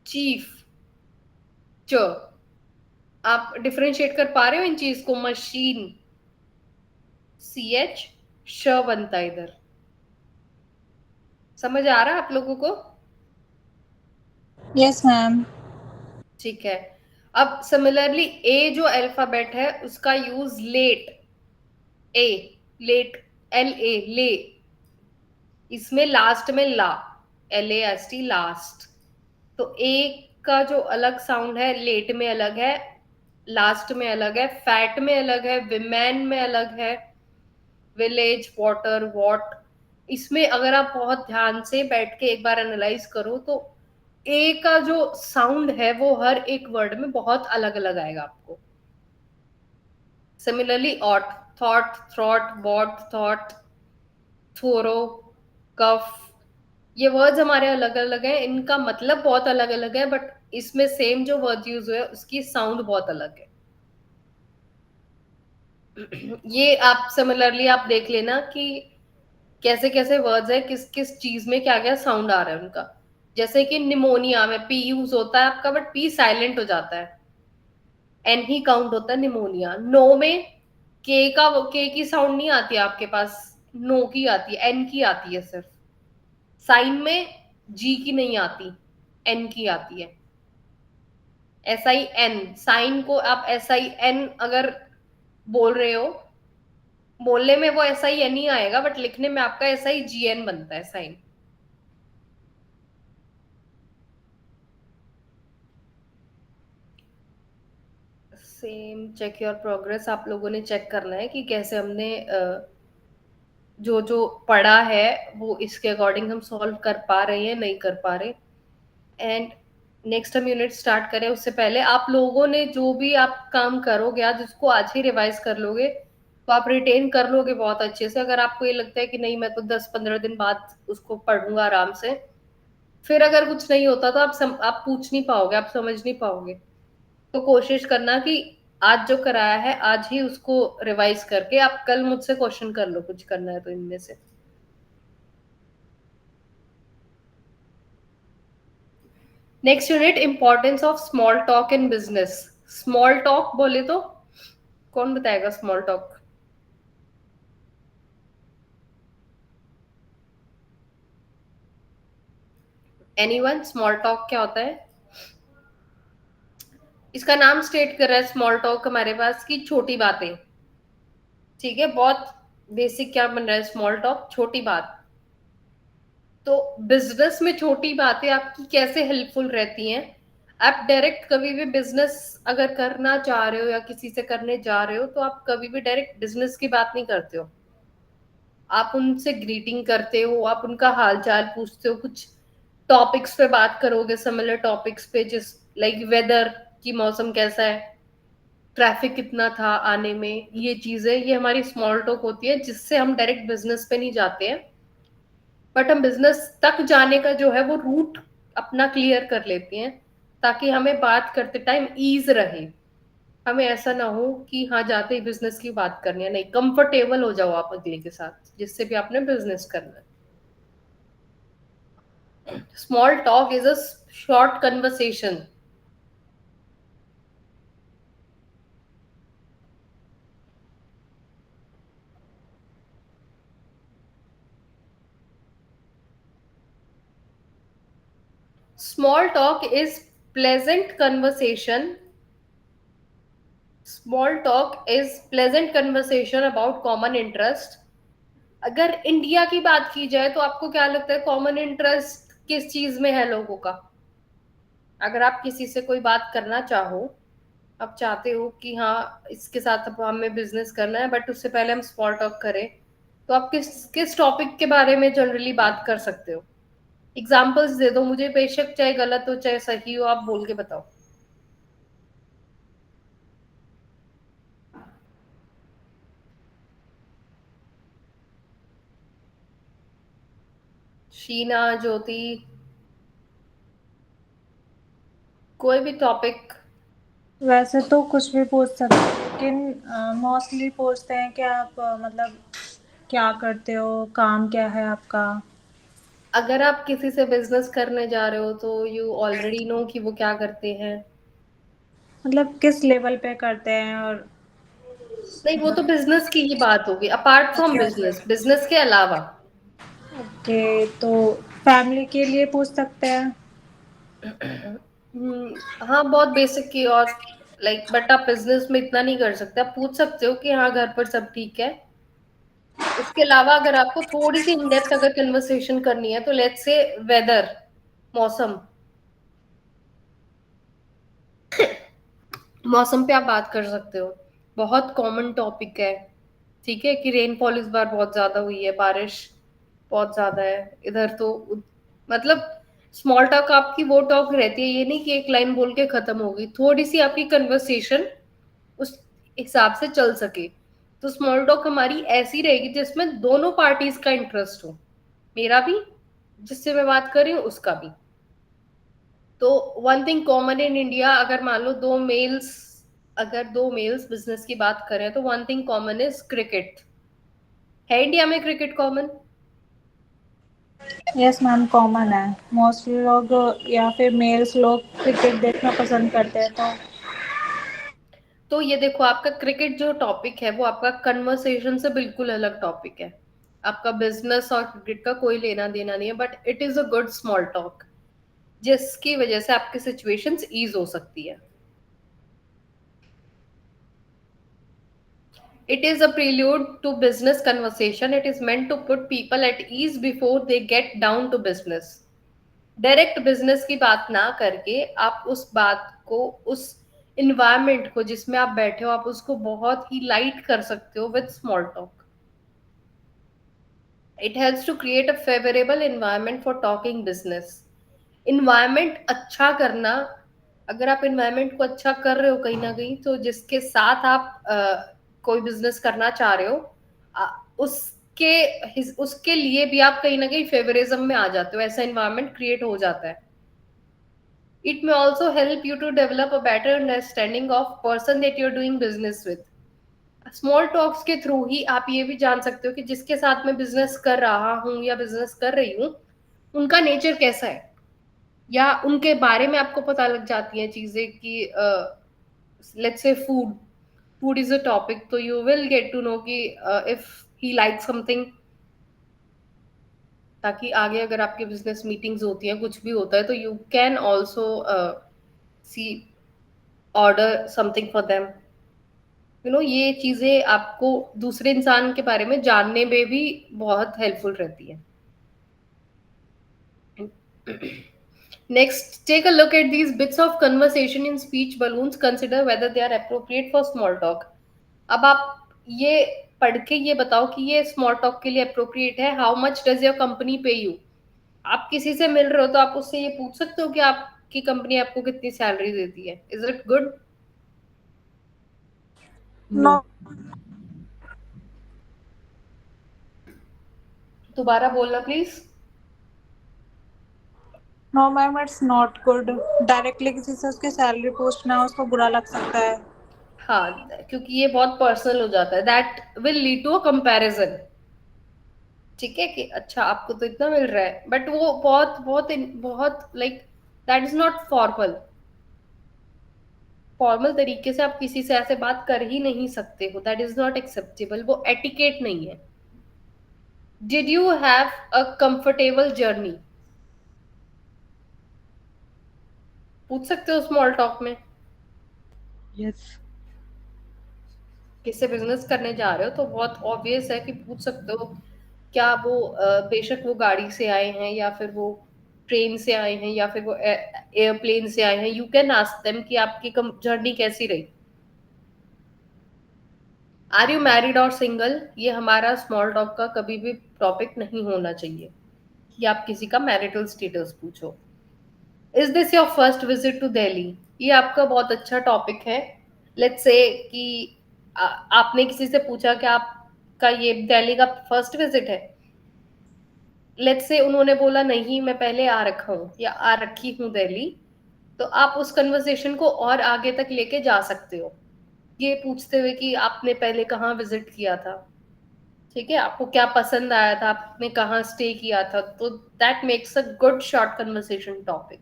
चीफ, च। आप डिफरेंशिएट कर पा रहे हो इन चीज को? मशीन, सी एच, श बनता है इधर। समझ आ रहा है आप लोगों को? Yes ma'am. ठीक है। अब सिमिलरली ए जो अल्फाबेट है उसका use late, A, late, L A, ले। इसमें लास्ट में ला, L A S T, last. तो ए का जो अलग साउंड है लेट में अलग है, लास्ट में अलग है, फैट में अलग है, विमेन में अलग है, विलेज, वाटर, वॉट। इसमें अगर आप बहुत ध्यान से बैठ के एक बार एनालाइज करो तो ए का जो साउंड है वो हर एक वर्ड में बहुत अलग अलग आएगा आपको। Similarly ought, thought, throat, what, thought, thorough, cough, ये वर्ड्स हमारे अलग अलग हैं, इनका मतलब बहुत अलग अलग है, बट इसमें सेम जो वर्ड यूज हुए उसकी साउंड बहुत अलग है। ये आप सिमिलरली आप देख लेना कि कैसे कैसे वर्ड्स है, किस किस चीज में क्या क्या साउंड आ रहा है उनका। जैसे कि निमोनिया में पी यूज होता है आपका, बट पी साइलेंट हो जाता है, एन ही काउंट होता है निमोनिया। नो में के की साउंड नहीं आती है आपके पास, नो की आती है, एन की आती है सिर्फ। साइन में जी की नहीं आती, एन की आती है। एस आई एन, साइन को आप एस आई एन अगर बोल रहे हो, बोलने में वो एस आई एन ही आएगा, बट लिखने में आपका एस आई जी एन बनता है, sign. Same check your progress, आप लोगों ने चेक करना है कि कैसे हमने जो जो पढ़ा है वो इसके अकॉर्डिंग हम सॉल्व कर पा रहे हैं, नहीं कर पा रहे। एंड नेक्स्ट हम यूनिट स्टार्ट करें उससे पहले आप लोगों ने जो भी आप काम करोगे आज, उसको आज ही रिवाइज कर लोगे तो आप रिटेन कर लोगे बहुत अच्छे से। अगर आपको ये लगता है कि नहीं मैं तो 10-15 दिन बाद उसको पढ़ूंगा आराम से, फिर अगर कुछ नहीं होता तो आप पूछ नहीं पाओगे, आप समझ नहीं पाओगे। तो कोशिश करना कि आज जो कराया है आज ही उसको रिवाइज करके आप कल मुझसे क्वेश्चन कर लो, कुछ करना है तो इनमें से। Next unit, importance of small talk in business. Small talk बोले तो कौन बताएगा small talk? Anyone? Small talk क्या होता है? इसका नाम स्टेट कर रहा है स्मॉल टॉक हमारे पास की छोटी बातें। ठीक है, बहुत बेसिक क्या बन रहा है स्मॉल टॉक, छोटी बात। तो बिजनेस में छोटी बातें आपकी कैसे हेल्पफुल रहती हैं? आप डायरेक्ट कभी भी बिजनेस अगर करना चाह रहे हो या किसी से करने जा रहे हो तो आप कभी भी डायरेक्ट बिजनेस की बात नहीं करते हो। आप उनसे ग्रीटिंग करते हो, आप उनका हाल चाल पूछते हो, कुछ टॉपिक्स पे बात करोगे, सिमिलर टॉपिक्स पे, जिस लाइक वेदर की मौसम कैसा है, ट्रैफिक कितना था आने में, ये चीजें, ये हमारी स्मॉल टॉक होती है जिससे हम डायरेक्ट बिजनेस पे नहीं जाते हैं, बट हम बिजनेस तक जाने का जो है वो रूट अपना क्लियर कर लेते हैं, ताकि हमें बात करते टाइम ईज रहे। हमें ऐसा ना हो कि हाँ जाते ही बिजनेस की बात करनी है, नहीं, कंफर्टेबल हो जाओ आप अगले के साथ जिससे भी आपने बिजनेस करना है। Small talk is a short conversation. Small talk is pleasant conversation. Small talk is pleasant conversation about common interest. अगर इंडिया की बात की जाए तो आपको क्या लगता है कॉमन इंटरेस्ट किस चीज में है लोगों का? अगर आप किसी से कोई बात करना चाहो, आप चाहते हो कि हाँ इसके साथ अब हमें बिजनेस करना है, बट उससे पहले हम स्मॉल टॉक करें, तो आप किस किस टॉपिक के बारे में जनरली बात कर सकते हो? एग्जाम्पल्स दे दो मुझे, बेशक चाहे गलत हो चाहे सही हो, आप बोल के बताओ। शीना, ज्योति, कोई भी टॉपिक। वैसे तो कुछ भी पूछ सकते हैं, लेकिन मोस्टली पूछते हैं कि आप मतलब क्या करते हो, काम क्या है आपका। अगर आप किसी से बिजनेस करने जा रहे हो तो यू ऑलरेडी नो कि वो क्या करते हैं। मतलब किस लेवल पे करते हैं और नहीं, वो तो बिजनेस की ही बात होगी, अपार्ट फ्रॉम अच्छा। बिजनेस, बिजनेस के अलावा। ओके, तो फैमिली के लिए पूछ सकते हैं। हाँ, बहुत बेसिक की, और लाइक बट आप बिजनेस में इतना नहीं कर सकते। आप पूछ सकते हो कि हाँ घर पर सब ठीक है। उसके अलावा अगर आपको थोड़ी सी इन डेप्थ अगर कन्वर्सेशन करनी है तो लेट्स से वेदर, मौसम, मौसम पे आप बात कर सकते हो, बहुत कॉमन टॉपिक है, ठीक है, कि रेनफॉल इस बार बहुत ज्यादा हुई है, बारिश बहुत ज्यादा है इधर तो, मतलब स्मॉल टॉक आपकी वो टॉक रहती है, ये नहीं कि एक लाइन बोल के खत्म होगी, थोड़ी सी आपकी कन्वर्सेशन उस हिसाब से चल सके। तो स्मॉल टॉक हमारी ऐसी रहेगी जिसमें दोनों पार्टीज का इंटरेस्ट हो, मेरा भी, जिससे मैं बात कर रही हूँ उसका भी। तो one thing common in India, अगर मान लो दो मेल्स बिजनेस की बात करें तो one thing common is cricket. है इंडिया में cricket common? Yes ma'am, common है। मोस्टली लोग या फिर मेल्स लोग क्रिकेट देखना पसंद करते हैं, तो ये देखो, आपका क्रिकेट जो टॉपिक है वो आपका कन्वर्सेशन से बिल्कुल अलग टॉपिक है, आपका बिजनेस और क्रिकेट का कोई लेना देना नहीं है, but it is a good small talk जिसकी वजह से आपकी सिचुएशंस ईज हो सकती है। It is a prelude to business conversation. It is meant to put people at ease before they get down to business. Direct business की बात ना करके आप उस बात को, उस इन्वायरमेंट को जिसमें आप बैठे हो, आप उसको बहुत ही लाइट कर सकते हो with small talk. It helps to create a favourable environment for talking business. Environment अच्छा करना, अगर आप इन्वायरमेंट को अच्छा कर रहे हो कहीं ना कहीं, तो जिसके साथ आप कोई बिजनेस करना चाह रहे हो, अ, उसके उसके लिए भी आप कहीं ना कहीं फेवरिज्म में आ जाते हो, ऐसा इन्वायरमेंट क्रिएट हो जाता है। It may also help you to develop a better understanding of person that you are doing business with. Small talks के थ्रू ही आप ये भी जान सकते हो कि जिसके साथ मैं बिजनेस कर रहा हूँ या बिजनेस कर रही हूँ, उनका नेचर कैसा है, या उनके बारे में आपको पता लग जाती हैं चीजें कि let's say food is a topic, तो you will get to know कि इफ ही लाइक समथिंग, ताकि आगे अगर आपके बिजनेस मीटिंग्स होती हैं, कुछ भी होता है, तो you can also see order something for them. ये चीजें आपको दूसरे इंसान के बारे में जानने में भी बहुत हेल्पफुल रहती है। Next, take a look at these bits of conversation in speech balloons. Consider whether they are appropriate for small talk. अब आप ये पढ़ के ये बताओ कि ये स्मॉल टॉक के लिए अप्रोप्रिएट है। How much does your company पे यू? आप किसी से मिल रहे हो तो आप उससे ये पूछ सकते हो कि आपकी कंपनी आपको कितनी सैलरी देती है। Is it good? नो। तो दोबारा बोलना please. No ma'am, it's not good. Directly किसी से उसकी सैलरी पूछना उसको बुरा लग सकता है। हाँ, क्योंकि ये बहुत पर्सनल हो जाता है, that will lead to a comparison. ठीक है, कि अच्छा आपको तो इतना मिल रहा है, बट वो बहुत बहुत बहुत like, that is not formal. Formal तरीके से आप किसी से ऐसे बात कर ही नहीं सकते हो, दैट इज नॉट एक्सेप्टेबल, वो एटिकेट नहीं है। Did you have a comfortable journey? पूछ सकते हो स्मॉल टॉक में। यस। किससे बिजनेस करने जा रहे हो तो बहुत ऑब्वियस है कि पूछ सकते हो, क्या वो बेशक वो गाड़ी से आए हैं या फिर वो ट्रेन से आए हैं या फिर वो एयरप्लेन से आए हैं, यू कैन आस्क देम कि आपकी जर्नी कैसी रही। आर यू मैरिड और सिंगल? ये हमारा स्मॉल टॉक का कभी भी टॉपिक नहीं होना चाहिए कि आप किसी का मैरिटल स्टेटस पूछो। Is this your first visit to Delhi? ये आपका बहुत अच्छा टॉपिक है। लेट्स से कि आपने किसी से पूछा कि आपका ये दिल्ली का फर्स्ट विजिट है। लेट्स से उन्होंने बोला नहीं, मैं पहले आ रखा हूँ या आ रखी हूँ दिल्ली, तो आप उस कन्वर्सेशन को और आगे तक लेके जा सकते हो, ये पूछते हुए कि आपने पहले कहाँ विजिट किया था, ठीक है, आपको क्या पसंद आया था, आपने कहाँ स्टे किया था, तो that makes a good short conversation topic.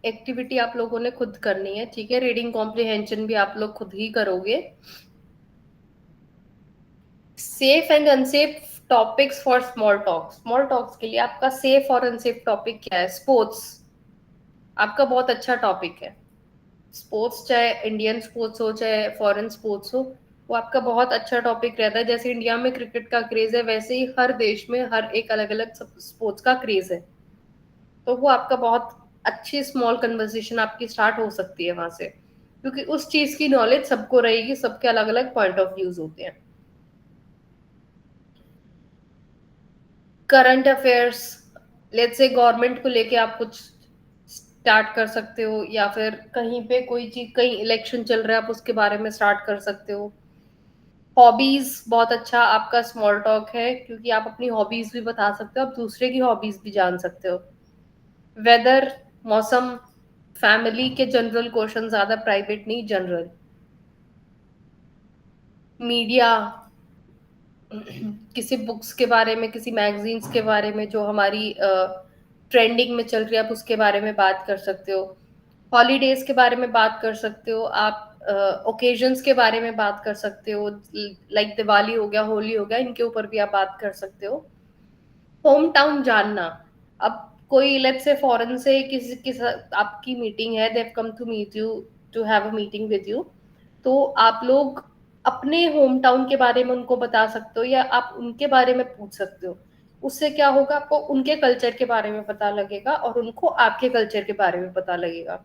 Activity आप लोगों ने खुद करनी है, ठीक है, रीडिंग कॉम्प्रिहेंशन भी आप लोग खुद ही करोगे। Safe and unsafe topics for small talks. Small talks के लिए आपका सेफ और अनसेफ टॉपिक क्या है? स्पोर्ट्स आपका बहुत अच्छा टॉपिक है, स्पोर्ट्स, चाहे इंडियन स्पोर्ट्स हो चाहे फॉरेन स्पोर्ट्स हो, वो आपका बहुत अच्छा टॉपिक रहता है। जैसे इंडिया में क्रिकेट का क्रेज है, वैसे ही हर देश में हर एक अलग अलग स्पोर्ट्स का क्रेज है। तो वो आपका बहुत अच्छी स्मॉल कन्वर्सेशन आपकी स्टार्ट हो सकती है वहां से, क्योंकि उस चीज की नॉलेज सबको रहेगी, सबके अलग अलग पॉइंट ऑफ व्यूज होते हैं। Current affairs, let's say government को लेके आप कुछ स्टार्ट कर सकते हो, या फिर कहीं पे कोई चीज, कहीं इलेक्शन चल रहा है, आप उसके बारे में स्टार्ट कर सकते हो। हॉबीज बहुत अच्छा आपका स्मॉल टॉक है, क्योंकि आप अपनी हॉबीज भी बता सकते हो, आप दूसरे की हॉबीज भी जान सकते हो। वेदर, मौसम, फैमिली के जनरल क्वेश्चन, ज्यादा प्राइवेट नहीं, जनरल। मीडिया, किसी बुक्स के बारे में, किसी मैगजीन्स के बारे में जो हमारी ट्रेंडिंग में चल रही है, आप उसके बारे में बात कर सकते हो। हॉलीडेज के बारे में बात कर सकते हो आप, ओकेजन्स के बारे में बात कर सकते हो, लाइक दिवाली हो गया, होली हो गया, इनके ऊपर भी आप बात कर सकते हो। होम टाउन जानना, अब कोई लेट्स से फॉरेन से किसी के साथ आपकी मीटिंग है, they come to meet you, to have a meeting with you, तो आप लोग अपने होम टाउन के बारे में उनको बता सकते हो, या आप उनके बारे में पूछ सकते हो। उससे क्या होगा, आपको उनके कल्चर के बारे में पता लगेगा और उनको आपके कल्चर के बारे में पता लगेगा।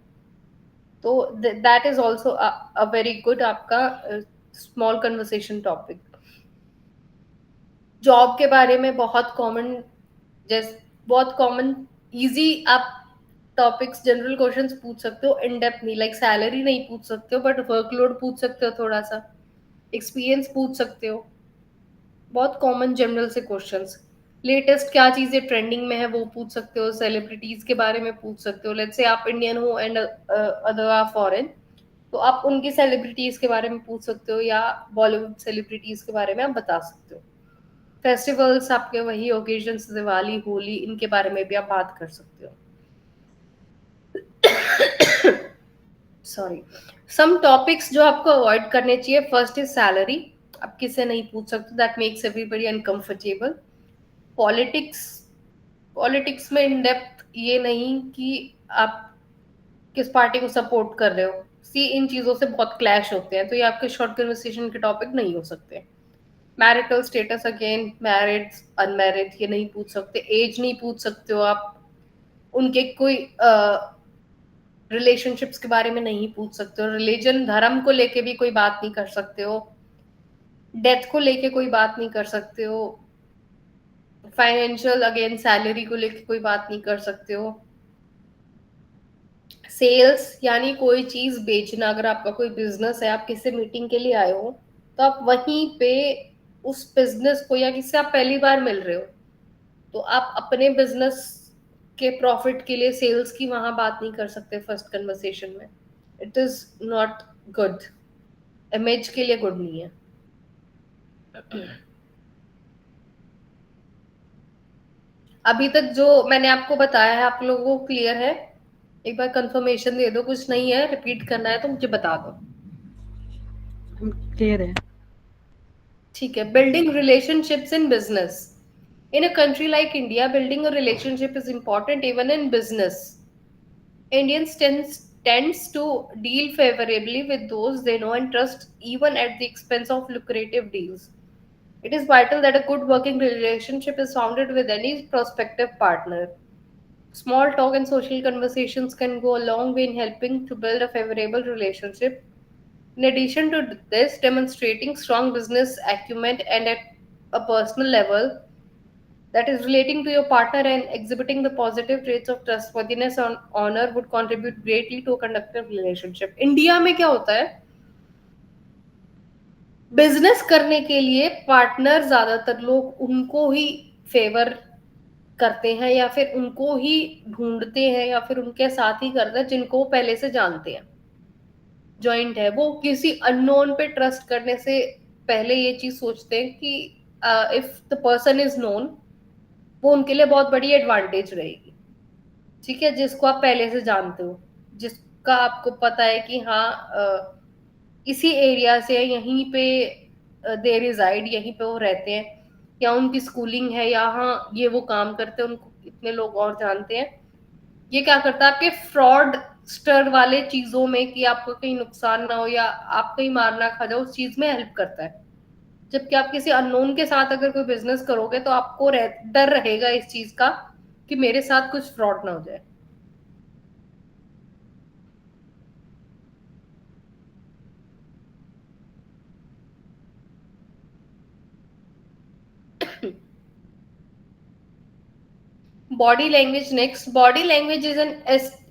तो that is also a very good आपका स्मॉल कन्वर्सेशन टॉपिक। जॉब के बारे में बहुत कॉमन, जैसे बहुत कॉमन इजी आप टॉपिक्स, जनरल क्वेश्चंस पूछ सकते हो, इन डेप्थ नहीं, लाइक सैलरी नहीं पूछ सकते हो, बट वर्कलोड पूछ सकते हो, थोड़ा सा एक्सपीरियंस पूछ सकते हो। बहुत कॉमन जनरल से क्वेश्चंस। लेटेस्ट क्या चीजें ट्रेंडिंग में है वो पूछ सकते हो, सेलिब्रिटीज के बारे में पूछ सकते हो। लेट्स से आप इंडियन हो एंड अदर आर फॉरेन, तो आप उनकी सेलिब्रिटीज के बारे में पूछ सकते हो, या बॉलीवुड सेलिब्रिटीज के बारे में आप बता सकते हो। फेस्टिवल्स आपके वही ओकेजन्स, दिवाली, होली, इनके बारे में भी आप बात कर सकते हो। सॉरी, सम टॉपिक्स जो आपको अवॉइड करने चाहिए, फर्स्ट इज सैलरी, आप किससे नहीं पूछ सकते, that makes everybody uncomfortable. Politics, politics में इन डेप्थ ये नहीं कि आप किस पार्टी को सपोर्ट कर रहे हो, सी इन चीजों से बहुत क्लैश होते हैं, तो ये आपके शॉर्ट कन्वर्सेशन के टॉपिक नहीं हो सकते। Marital status, again married unmarried ये नहीं पूछ सकते। एज नहीं पूछ सकते हो आप, उनके कोई रिलेशनशिप्स के बारे में नहीं पूछ सकते हो। रिलीजन, धर्म को लेके भी कोई बात नहीं कर सकते हो। डेथ को लेके कोई बात नहीं कर सकते हो। फाइनेंशियल, अगेन सैलरी को लेके कोई बात नहीं कर सकते हो। सेल्स, यानी कोई चीज बेचना, अगर आपका कोई बिजनेस है, आप किसी मीटिंग के लिए आए हो, तो आप वहीं पे उस बिजनेस को, या किससे आप पहली बार मिल रहे हो, तो आप अपने बिजनेस के प्रॉफिट के लिए सेल्स की वहां बात नहीं कर सकते फर्स्ट कन्वर्सेशन में। It is not good, image के लिए गुड नहीं है। अभी तक जो मैंने आपको बताया है, आप लोगों को क्लियर है? एक बार कंफर्मेशन दे दो, कुछ नहीं है, रिपीट करना है तो मुझे बता दो। क्लियर है। ठीक है। Building relationships in business, in a country like India, building a relationship is important even in business. Indians tends to deal favorably with those they know and trust, even at the expense of lucrative deals. It is vital that a good working relationship is founded with any prospective partner. Small talk and social conversations can go a long way in helping to build a favorable relationship. In addition to this, demonstrating strong business acumen and at a personal level, that is relating to your partner and exhibiting the positive traits of trustworthiness and honor, would contribute greatly to a conductive relationship. India में क्या होता है, बिजनेस करने के लिए पार्टनर ज्यादातर लोग उनको ही फेवर करते हैं, या फिर उनको ही ढूंढते हैं, या फिर उनके साथ ही करते हैं जिनको वो पहले से जानते हैं, जॉइंट है। वो किसी अननोन पे ट्रस्ट करने से पहले ये चीज सोचते हैं कि if the person is known, वो उनके लिए बहुत बड़ी एडवांटेज रहेगी। ठीक है, जिसको आप पहले से जानते हो, जिसका आपको पता है कि हाँ इसी एरिया से, यहीं पे दे रिजाइड, यहीं पे वो रहते हैं, या उनकी स्कूलिंग है, या हाँ ये वो काम करते हैं, उनको इतने लोग और जानते हैं। ये क्या करता है, आपके फ्रॉड स्टर वाले चीजों में कि आपको कहीं नुकसान ना हो या आप कहीं मार ना खा जाओ, उस चीज में हेल्प करता है। जबकि आप किसी अननोन के साथ अगर कोई बिजनेस करोगे तो आपको डर रहेगा इस चीज का कि मेरे साथ कुछ फ्रॉड ना हो जाए। Body language next. Body language is an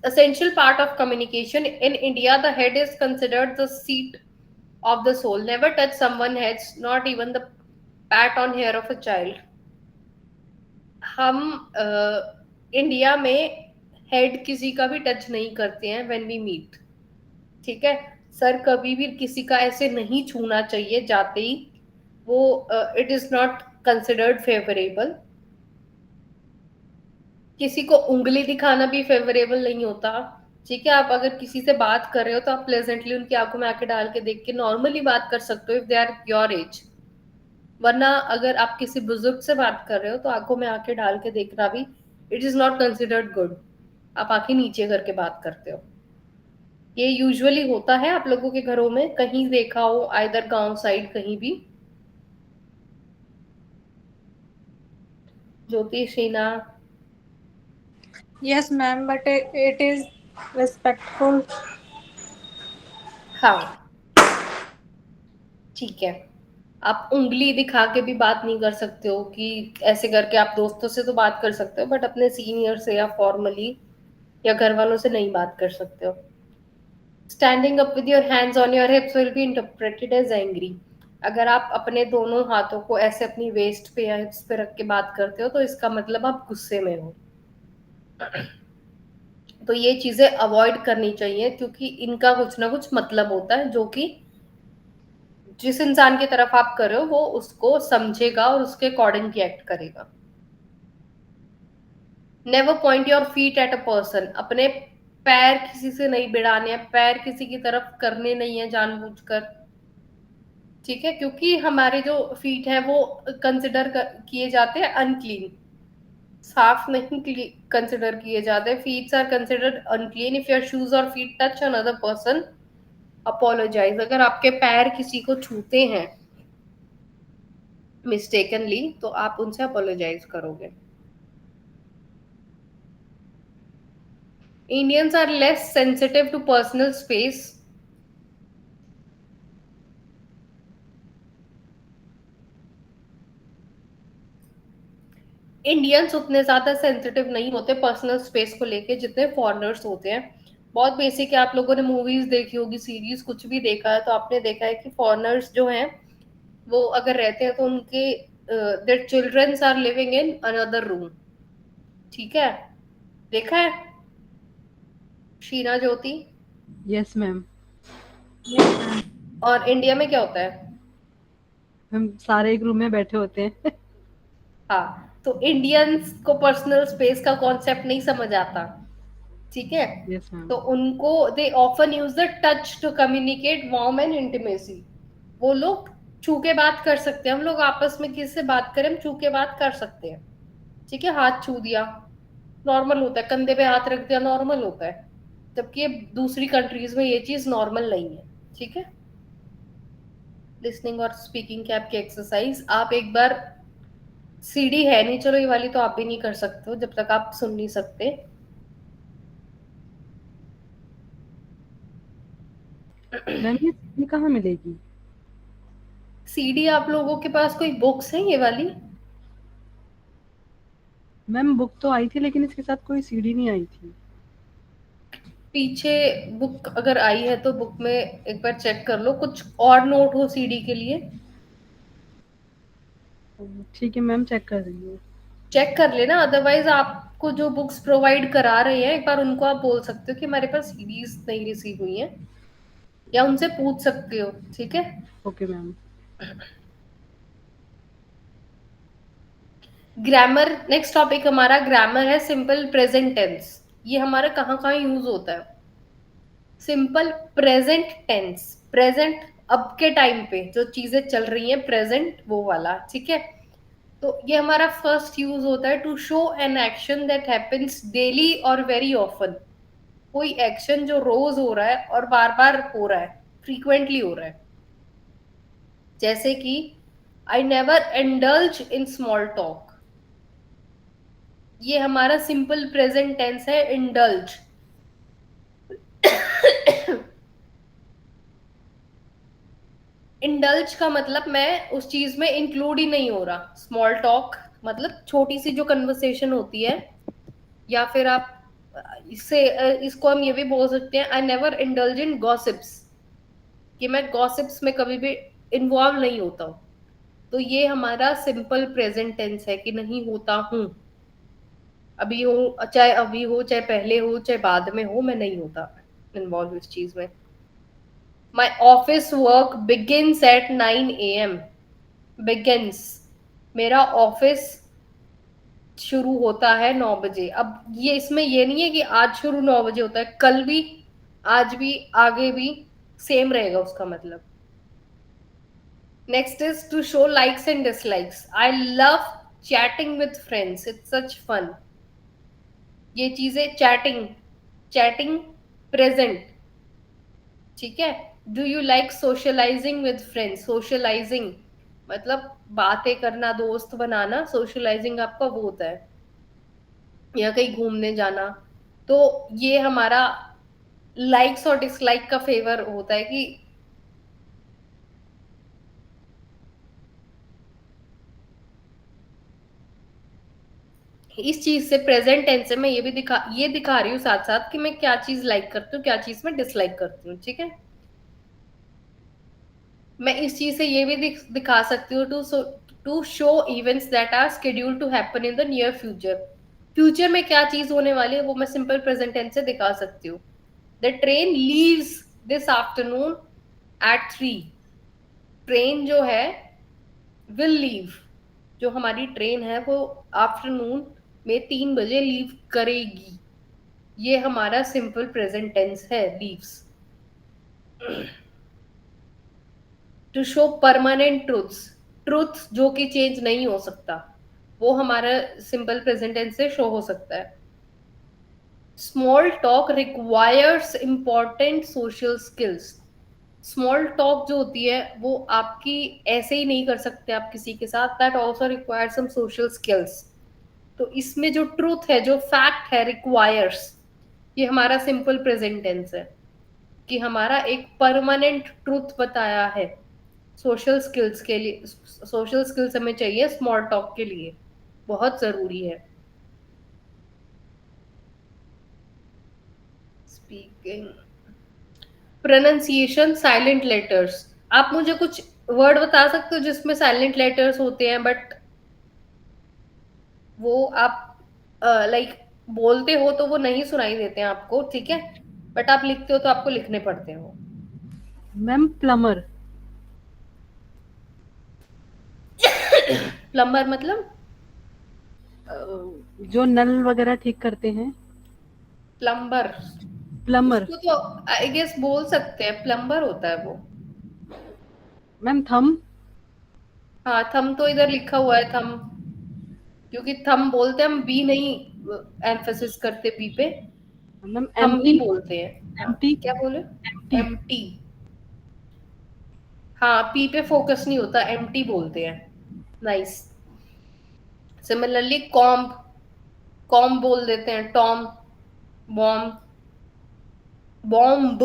essential part of communication. In India, the head is considered the seat of the soul. Never touch someone's head, not even the pat on hair of a child. हम इंडिया में हेड किसी का भी टच नहीं करते हैं व्हेन वी मीट। ठीक है, सर कभी भी किसी का ऐसे नहीं छूना चाहिए जाते ही, वो it is not considered favourable. किसी को उंगली दिखाना भी फेवरेबल नहीं होता। ठीक है, आप अगर किसी से बात कर रहे हो तो आप प्लेजेंटली उनकी आंखों में आंखें डाल के देख के नॉर्मली बात कर सकते हो if they are your age. वरना अगर आप किसी बुजुर्ग से बात कर रहे हो तो आंखों में आंखें डाल के देखना भी it is not considered good. आप आंखें नीचे करके बात करते हो। ये यूजुअली होता है आप लोगों के घरों में, कहीं देखा हो आइदर गांव साइड कहीं भी। ज्योति Sheena. Yes, ma'am, but it is respectful. हाँ ठीक है, आप उंगली दिखा के भी बात नहीं कर सकते हो कि ऐसे करके। आप दोस्तों से तो बात कर सकते हो बट अपने सीनियर से या फॉर्मली या घर वालों से नहीं बात कर सकते हो। Standing up with your hands on your hips will be interpreted as angry. अगर आप अपने दोनों हाथों को ऐसे अपनी वेस्ट पे या हिप्स पे रख के बात करते हो तो इसका मतलब आप गुस्से में हो। तो ये चीजें अवॉइड करनी चाहिए क्योंकि इनका कुछ ना कुछ मतलब होता है जो कि जिस इंसान की तरफ आप कर रहे हो वो उसको समझेगा और उसके अकॉर्डिंग रिएक्ट करेगा। Never point your feet at a person. अपने पैर किसी से नहीं भिड़ाने हैं, पैर किसी की तरफ करने नहीं है जानबूझकर। ठीक है, क्योंकि हमारे जो फीट है वो कंसिडर किए जाते हैं अनक्लीन, साफ नहीं कंसिडर किए जाते। Feets are considered unclean if your shoes और feet touch another person, apologize. अगर आपके पैर किसी को छूते हैं मिस्टेकनली तो आप उनसे अपोलोजाइज करोगे। Indians are less sensitive to personal space. Indians उतने ज्यादा सेंसिटिव नहीं होते पर्सनल स्पेस को लेके जितने फॉरेनर्स होते हैं। बहुत बेसिक है, आप लोगों ने मूवीज देखी होगी, सीरीज कुछ भी देखा है तो आपने देखा है कि फॉरेनर्स जो हैं वो अगर रहते हैं तो उनके their childrens are living in another room. ठीक है, देखा है Sheena Jyoti? Yes ma'am. Yes, ma'am. और इंडिया में क्या होता है? हम सारे एक रूम में बैठे होते हैं। हाँ, तो इंडियंस को पर्सनल स्पेस का कॉन्सेप्ट नहीं समझ आता। ठीक है, यस मैम। तो उनको they often use the touch to communicate warm and intimacy. वो लोग छू के बात कर सकते हैं। हम लोग आपस में किसी से बात करें हम छू के बात कर सकते हैं। ठीक है, हाथ छू दिया नॉर्मल होता है, कंधे पे हाथ रख दिया नॉर्मल होता है। जबकि ये दूसरी कंट्रीज में ये चीज नॉर्मल नहीं है। ठीक है, लिसनिंग और स्पीकिंग की आपकी एक्सरसाइज, आप एक बार सीडी है नहीं, चलो ये वाली तो आप भी नहीं कर सकते हो जब तक आप सुन नहीं सकते। मैम ये सीढ़ी कहाँ मिलेगी? सीडी आप लोगों के पास कोई बुक्स है ये वाली? मैम बुक तो आई थी लेकिन इसके साथ कोई सीढ़ी नहीं आई थी। पीछे बुक अगर आई है तो बुक में एक बार चेक कर लो, कुछ और नोट हो सीडी के लिए। ठीक है मैम, चेक कर रही हूँ। चेक कर लेना, अदरवाइज आपको जो बुक्स प्रोवाइड करा रहे हैं एक बार उनको आप बोल सकते हो कि हमारे पास सीडीज नहीं रिसीव हुई हैं, या उनसे पूछ सकते हो। ठीक है, okay ma'am. Grammar next topic हमारा ग्रामर है। सिंपल प्रेजेंट टेंस, ये हमारा कहाँ कहाँ यूज होता है? सिंपल प्रेजेंट टेंस, प्रेजेंट अब के टाइम पे जो चीजें चल रही हैं प्रेजेंट वो वाला। ठीक है, तो ये हमारा फर्स्ट यूज होता है to show an action that happens daily और वेरी ऑफन। कोई एक्शन जो रोज हो रहा है और बार बार हो रहा है, फ्रीक्वेंटली हो रहा है। जैसे कि I never indulge in small talk, ये हमारा सिंपल प्रेजेंट टेंस है, इंडल्ज। इंडल्ज का मतलब मैं उस चीज में इंक्लूड ही नहीं हो रहा। स्मॉल टॉक मतलब छोटी सी जो कन्वर्सेशन होती है, या फिर आप इसको हम ये भी बोल सकते हैं, I never indulge in gossips, कि मैं गॉसिप्स में कभी भी इन्वॉल्व नहीं होता हूँ। तो ये हमारा सिंपल प्रेजेंट टेंस है कि नहीं होता हूँ। अभी हो चाहे अभी हो, चाहे पहले हो, चाहे बाद में हो, मैं नहीं होता इन्वॉल्व इस चीज में। My office work begins at 9 AM। Begins, मेरा ऑफिस शुरू होता है 9 बजे। अब ये इसमें ये नहीं है कि आज शुरू 9 बजे होता है, कल भी, आज भी, आगे भी सेम रहेगा उसका मतलब। Next is to show likes and dislikes. I love chatting with friends, it's such fun. ये चीजें चैटिंग, चैटिंग प्रेजेंट, ठीक है। Do you like socialising with friends, socialising मतलब बातें करना, दोस्त बनाना। सोशलाइजिंग आपका वो होता है या कहीं घूमने जाना। तो ये हमारा लाइक्स और डिसलाइक का फेवर होता है कि इस चीज से प्रेजेंट टेंस से मैं ये दिखा रही हूँ साथ साथ कि मैं क्या चीज लाइक करती हूँ, क्या चीज मैं डिसलाइक करती हूँ, ठीक है। मैं इस चीज से ये भी दिखा सकती हूँ to show events that are scheduled to happen in the near future. Future में क्या चीज होने वाली है वो मैं सिंपल प्रेजेंट टेंस से दिखा सकती हूँ। The train leaves this afternoon at 3। Train जो है विल लीव, जो हमारी ट्रेन है वो आफ्टरनून में 3 बजे लीव करेगी। ये हमारा सिंपल प्रेजेंट टेंस है, leaves. To show permanent truths, truth जो कि चेंज नहीं हो सकता, वो हमारा सिंपल प्रेजेंट टेंस से शो हो सकता है। Small talk requires important social skills. Small talk जो होती है वो आपकी ऐसे ही नहीं कर सकते आप किसी के साथ, that also require some social skills. तो इसमें जो ट्रूथ है, जो फैक्ट है, रिक्वायर्स, ये हमारा सिंपल प्रेजेंट टेंस है कि हमारा एक परमानेंट ट्रूथ बताया है। सोशल स्किल्स के लिए, सोशल स्किल्स हमें चाहिए स्मॉल टॉक के लिए, बहुत जरूरी है। Speaking, pronunciation, silent letters. आप मुझे कुछ वर्ड बता सकते हो जिसमें साइलेंट लेटर्स होते हैं, बट वो आप लाइक बोलते हो तो वो नहीं सुनाई देते हैं आपको, ठीक है, बट आप लिखते हो तो आपको लिखने पड़ते हैं वो। Ma'am plumber. प्लम्बर मतलब जो नल वगैरह ठीक करते हैं। Plumber, plumber. उसको तो आई गेस बोल सकते हैं, प्लम्बर होता है वो। मैम थम। हाँ, थम तो इधर लिखा हुआ है, थम, क्योंकि थम बोलते हैं हम, बी नहीं एम्फेसिस करते बी पे, मैम हम ही एम्प्टी। बोलते हैं। एम्प्टी। क्या बोले? एम्प्टी। एम्प्टी। हाँ, पी पे फोकस नहीं होता, एम्प्टी बोलते हैं। नाइस। सिमिलरली कॉम्ब, कॉम्ब बोल देते हैं, टॉम, बॉम्ब, बॉम्ब,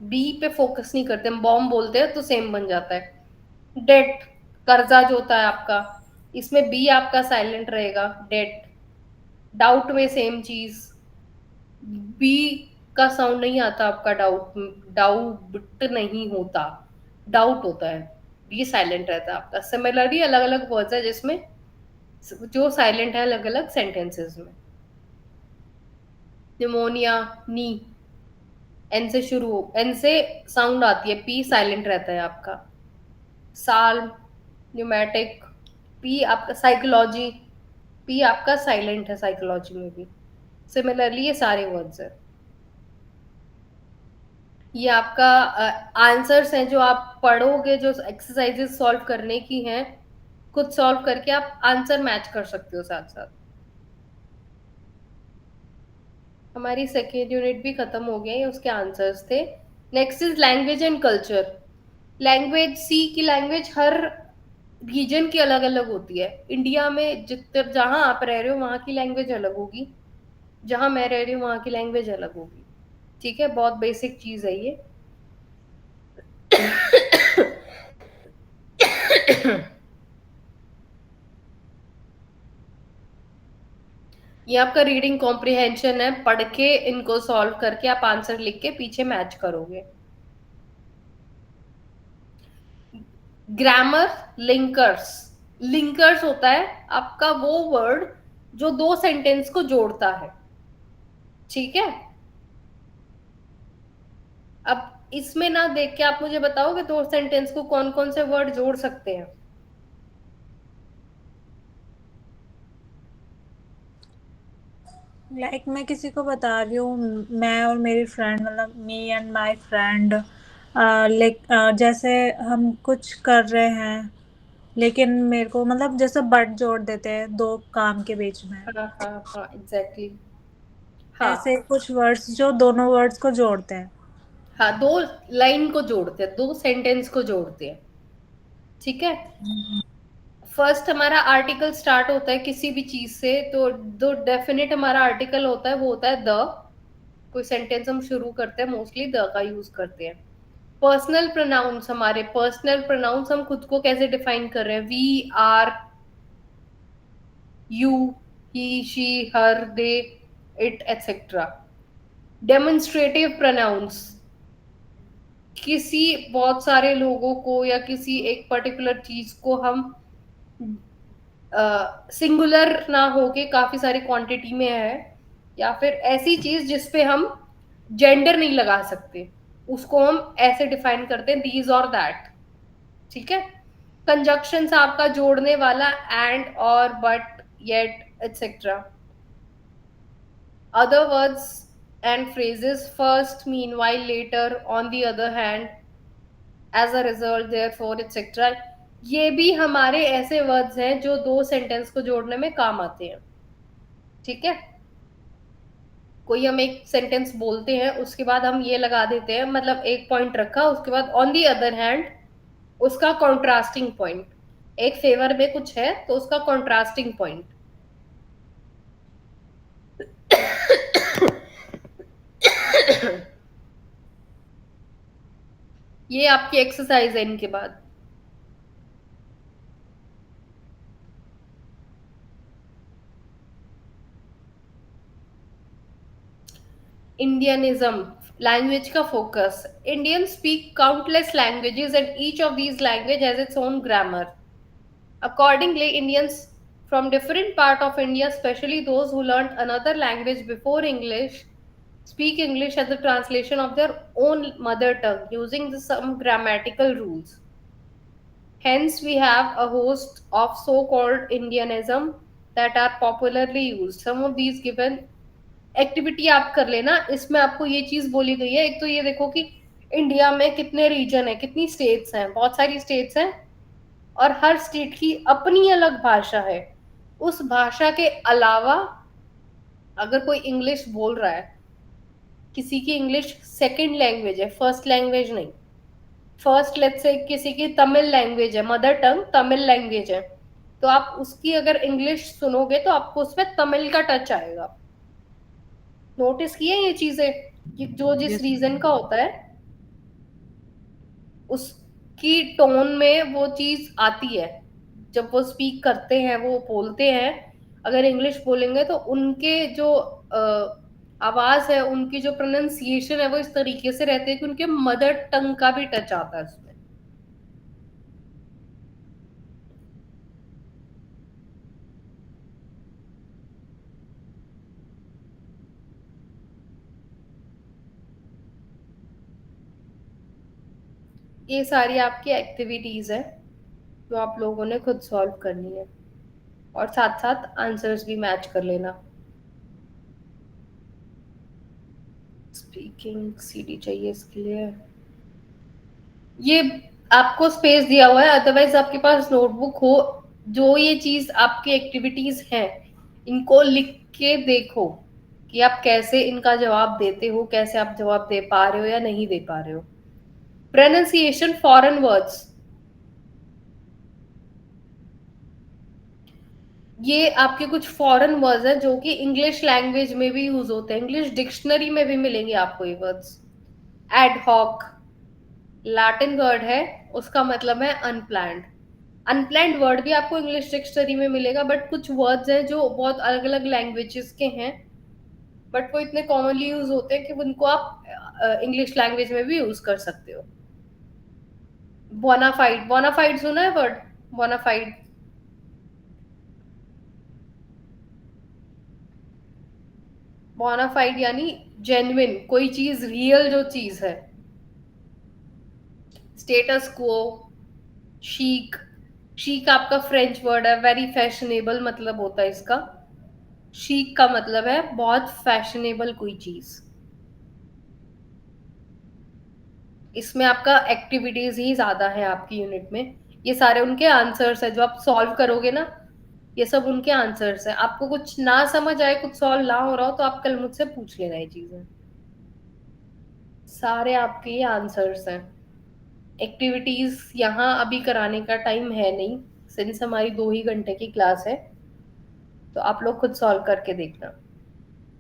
बी पे फोकस नहीं करते, हम बॉम्ब बोलते हैं तो सेम बन जाता है। डेट, कर्जा जो होता है आपका, इसमें बी आपका साइलेंट रहेगा, डेट। डाउट में सेम चीज, बी का साउंड नहीं आता आपका, डाउट, डाउट नहीं होता, डाउट होता है, बी साइलेंट रहता है आपका। सिमिलरली अलग अलग वर्ड्स है जिसमें जो साइलेंट है अलग अलग सेंटेंसेस में। निमोनिया, नी, एन से शुरू हो, एन से साउंड आती है, पी साइलेंट रहता है आपका। साल, न्यूमेटिक, पी आपका। साइकोलॉजी, पी आपका साइलेंट है साइकोलॉजी में भी। सिमिलरली ये सारे वर्ड्स है। ये आपका आंसर्स हैं जो आप पढ़ोगे, जो एक्सरसाइजेस सॉल्व करने की हैं, खुद सॉल्व करके आप आंसर मैच कर सकते हो साथ साथ। हमारी सेकेंड यूनिट भी खत्म हो गया, ये उसके आंसर्स थे। Next is language and culture. Language, सी की लैंग्वेज हर रीजन की अलग अलग होती है। इंडिया में जहां आप रह रहे हो वहां की लैंग्वेज अलग होगी, जहां मैं रह रही हूँ वहां की लैंग्वेज अलग होगी। ठीक है, बहुत बेसिक चीज है ये। ये आपका रीडिंग कॉम्प्रिहेंशन है, पढ़ के इनको सॉल्व करके आप आंसर लिख के पीछे मैच करोगे। Grammar, linkers. लिंकर्स होता है आपका वो वर्ड जो दो सेंटेंस को जोड़ता है। ठीक है, अब इसमें ना देख के आप मुझे बताओगे दो सेंटेंस को कौन कौन से वर्ड जोड़ सकते हैं? लाइक मैं किसी को बता रही हूँ, मैं और मेरी फ्रेंड, मतलब me and my friend, like जैसे हम कुछ कर रहे हैं, लेकिन मेरे को मतलब जैसे बट जोड़ देते हैं दो काम के बीच में, हाँ हाँ हाँ, एग्जैक्टली। ऐसे हाँ कुछ वर्ड्स जो दोनों वर्ड्स को जोड़ते हैं। हाँ, दो लाइन को जोड़ते हैं, दो सेंटेंस को जोड़ते हैं। ठीक है, फर्स्ट हमारा आर्टिकल स्टार्ट होता है किसी भी चीज से, तो दो डेफिनेट हमारा आर्टिकल होता है, वो होता है द। कोई सेंटेंस हम शुरू करते हैं मोस्टली द का यूज करते हैं। पर्सनल प्रोनाउंस, हमारे पर्सनल प्रोनाउंस हम खुद को कैसे डिफाइन कर रहे हैं? We, are, you, he, she, her, they, it, etcetera. Demonstrative pronouns, किसी बहुत सारे लोगों को या किसी एक पर्टिकुलर चीज को हम सिंगुलर ना होके काफी सारी क्वांटिटी में है, या फिर ऐसी चीज जिसपे हम जेंडर नहीं लगा सकते, उसको हम ऐसे डिफाइन करते हैं दीज और दैट। ठीक है, कंजक्शन आपका जोड़ने वाला एंड, और, but, yet, etcetera. Other words and phrases, first, meanwhile, later, on the other hand, as a result, therefore, etc. ये भी हमारे ऐसे वर्ड्स हैं जो दो सेंटेंस को जोड़ने में काम आते हैं। ठीक है, कोई हम एक सेंटेंस बोलते हैं, उसके बाद हम ये लगा देते हैं, मतलब एक पॉइंट रखा, उसके बाद ऑन दी अदर हैंड उसका कॉन्ट्रास्टिंग पॉइंट, एक फेवर में कुछ है तो उसका कॉन्ट्रास्टिंग पॉइंट। ये आपकी एक्सरसाइज है इनके बाद। इंडियनिज्म, लैंग्वेज का focus. Indians speak countless languages and each of these language has its own grammar. Accordingly, Indians from different part of India, especially those who learned another language before English, speak English as a translation of their own mother tongue using some grammatical rules. Hence, we have a host of so-called Indianism that are popularly used. Some of these given activity आप कर लेना, इसमें आपको ये चीज बोली गई है। एक तो ये देखो कि इंडिया में कितने रीजन है, कितनी स्टेट्स हैं, बहुत सारी स्टेट्स हैं, और हर स्टेट की अपनी अलग भाषा है। उस भाषा के अलावा अगर कोई इंग्लिश बोल रहा है, किसी की इंग्लिश सेकंड लैंग्वेज है, फर्स्ट लैंग्वेज नहीं। फर्स्ट लेट्स से किसी की तमिल लैंग्वेज है, मदर टंग तमिल लैंग्वेज है, तो आप उसकी अगर इंग्लिश सुनोगे तो आपको उसमें तमिल का टच आएगा। नोटिस किए ये चीजें कि जो जिस Yes, रीजन का होता है उसकी टोन में वो चीज आती है। जब वो स्पीक करते हैं, वो बोलते हैं, अगर इंग्लिश बोलेंगे तो उनके जो आवाज है, उनकी जो प्रोनाउंसिएशन है, वो इस तरीके से रहते हैं कि उनके मदर टंग का भी टच आता है उसमें। ये सारी आपकी एक्टिविटीज है जो आप लोगों ने खुद सॉल्व करनी है, और साथ साथ आंसर्स भी मैच कर लेना। स्पीकिंग सीडी चाहिए इसके लिए, ये आपको स्पेस दिया हुआ है, अदरवाइज आपके पास नोटबुक हो, जो ये चीज आपकी एक्टिविटीज हैं इनको लिख के देखो। कि आप कैसे इनका जवाब देते हो, कैसे आप जवाब दे पा रहे हो या नहीं दे पा रहे हो। प्रोनाउंसिएशन फॉरेन वर्ड्स, ये आपके कुछ फॉरेन वर्ड्स हैं जो कि इंग्लिश लैंग्वेज में भी यूज होते हैं, इंग्लिश डिक्शनरी में भी मिलेंगे आपको ये वर्ड्स। एडहॉक लैटिन वर्ड है, उसका मतलब है अनप्लान्ड। अनप्लान्ड वर्ड भी आपको इंग्लिश डिक्शनरी में मिलेगा, बट कुछ वर्ड्स हैं जो बहुत अलग अलग लैंग्वेजेस के हैं, बट वो इतने कॉमनली यूज होते हैं कि उनको आप इंग्लिश लैंग्वेज में भी यूज कर सकते हो। बोनाफाइड, बोनाफाइड सुना है वर्ड? बोनाफाइड, बोनाफाइड यानी जेन्युइन, कोई चीज रियल जो चीज है। स्टेटस क्वो, शीक, शीक आपका फ्रेंच वर्ड है, वेरी फैशनेबल मतलब होता है इसका। शीक का मतलब है बहुत फैशनेबल कोई चीज। इसमें आपका एक्टिविटीज ही ज्यादा है आपकी यूनिट में। ये सारे उनके आंसर्स है जो आप सॉल्व करोगे ना, ये सब उनके आंसर्स है। आपको कुछ ना समझ आए, कुछ सॉल्व ना हो रहा हो, तो आप कल मुझसे पूछ लेना ये चीजें, सारे आपके ये आंसर्स हैं। एक्टिविटीज यहाँ अभी कराने का टाइम है नहीं, सिंस हमारी 2 ही घंटे की क्लास है, तो आप लोग खुद सॉल्व करके देखना।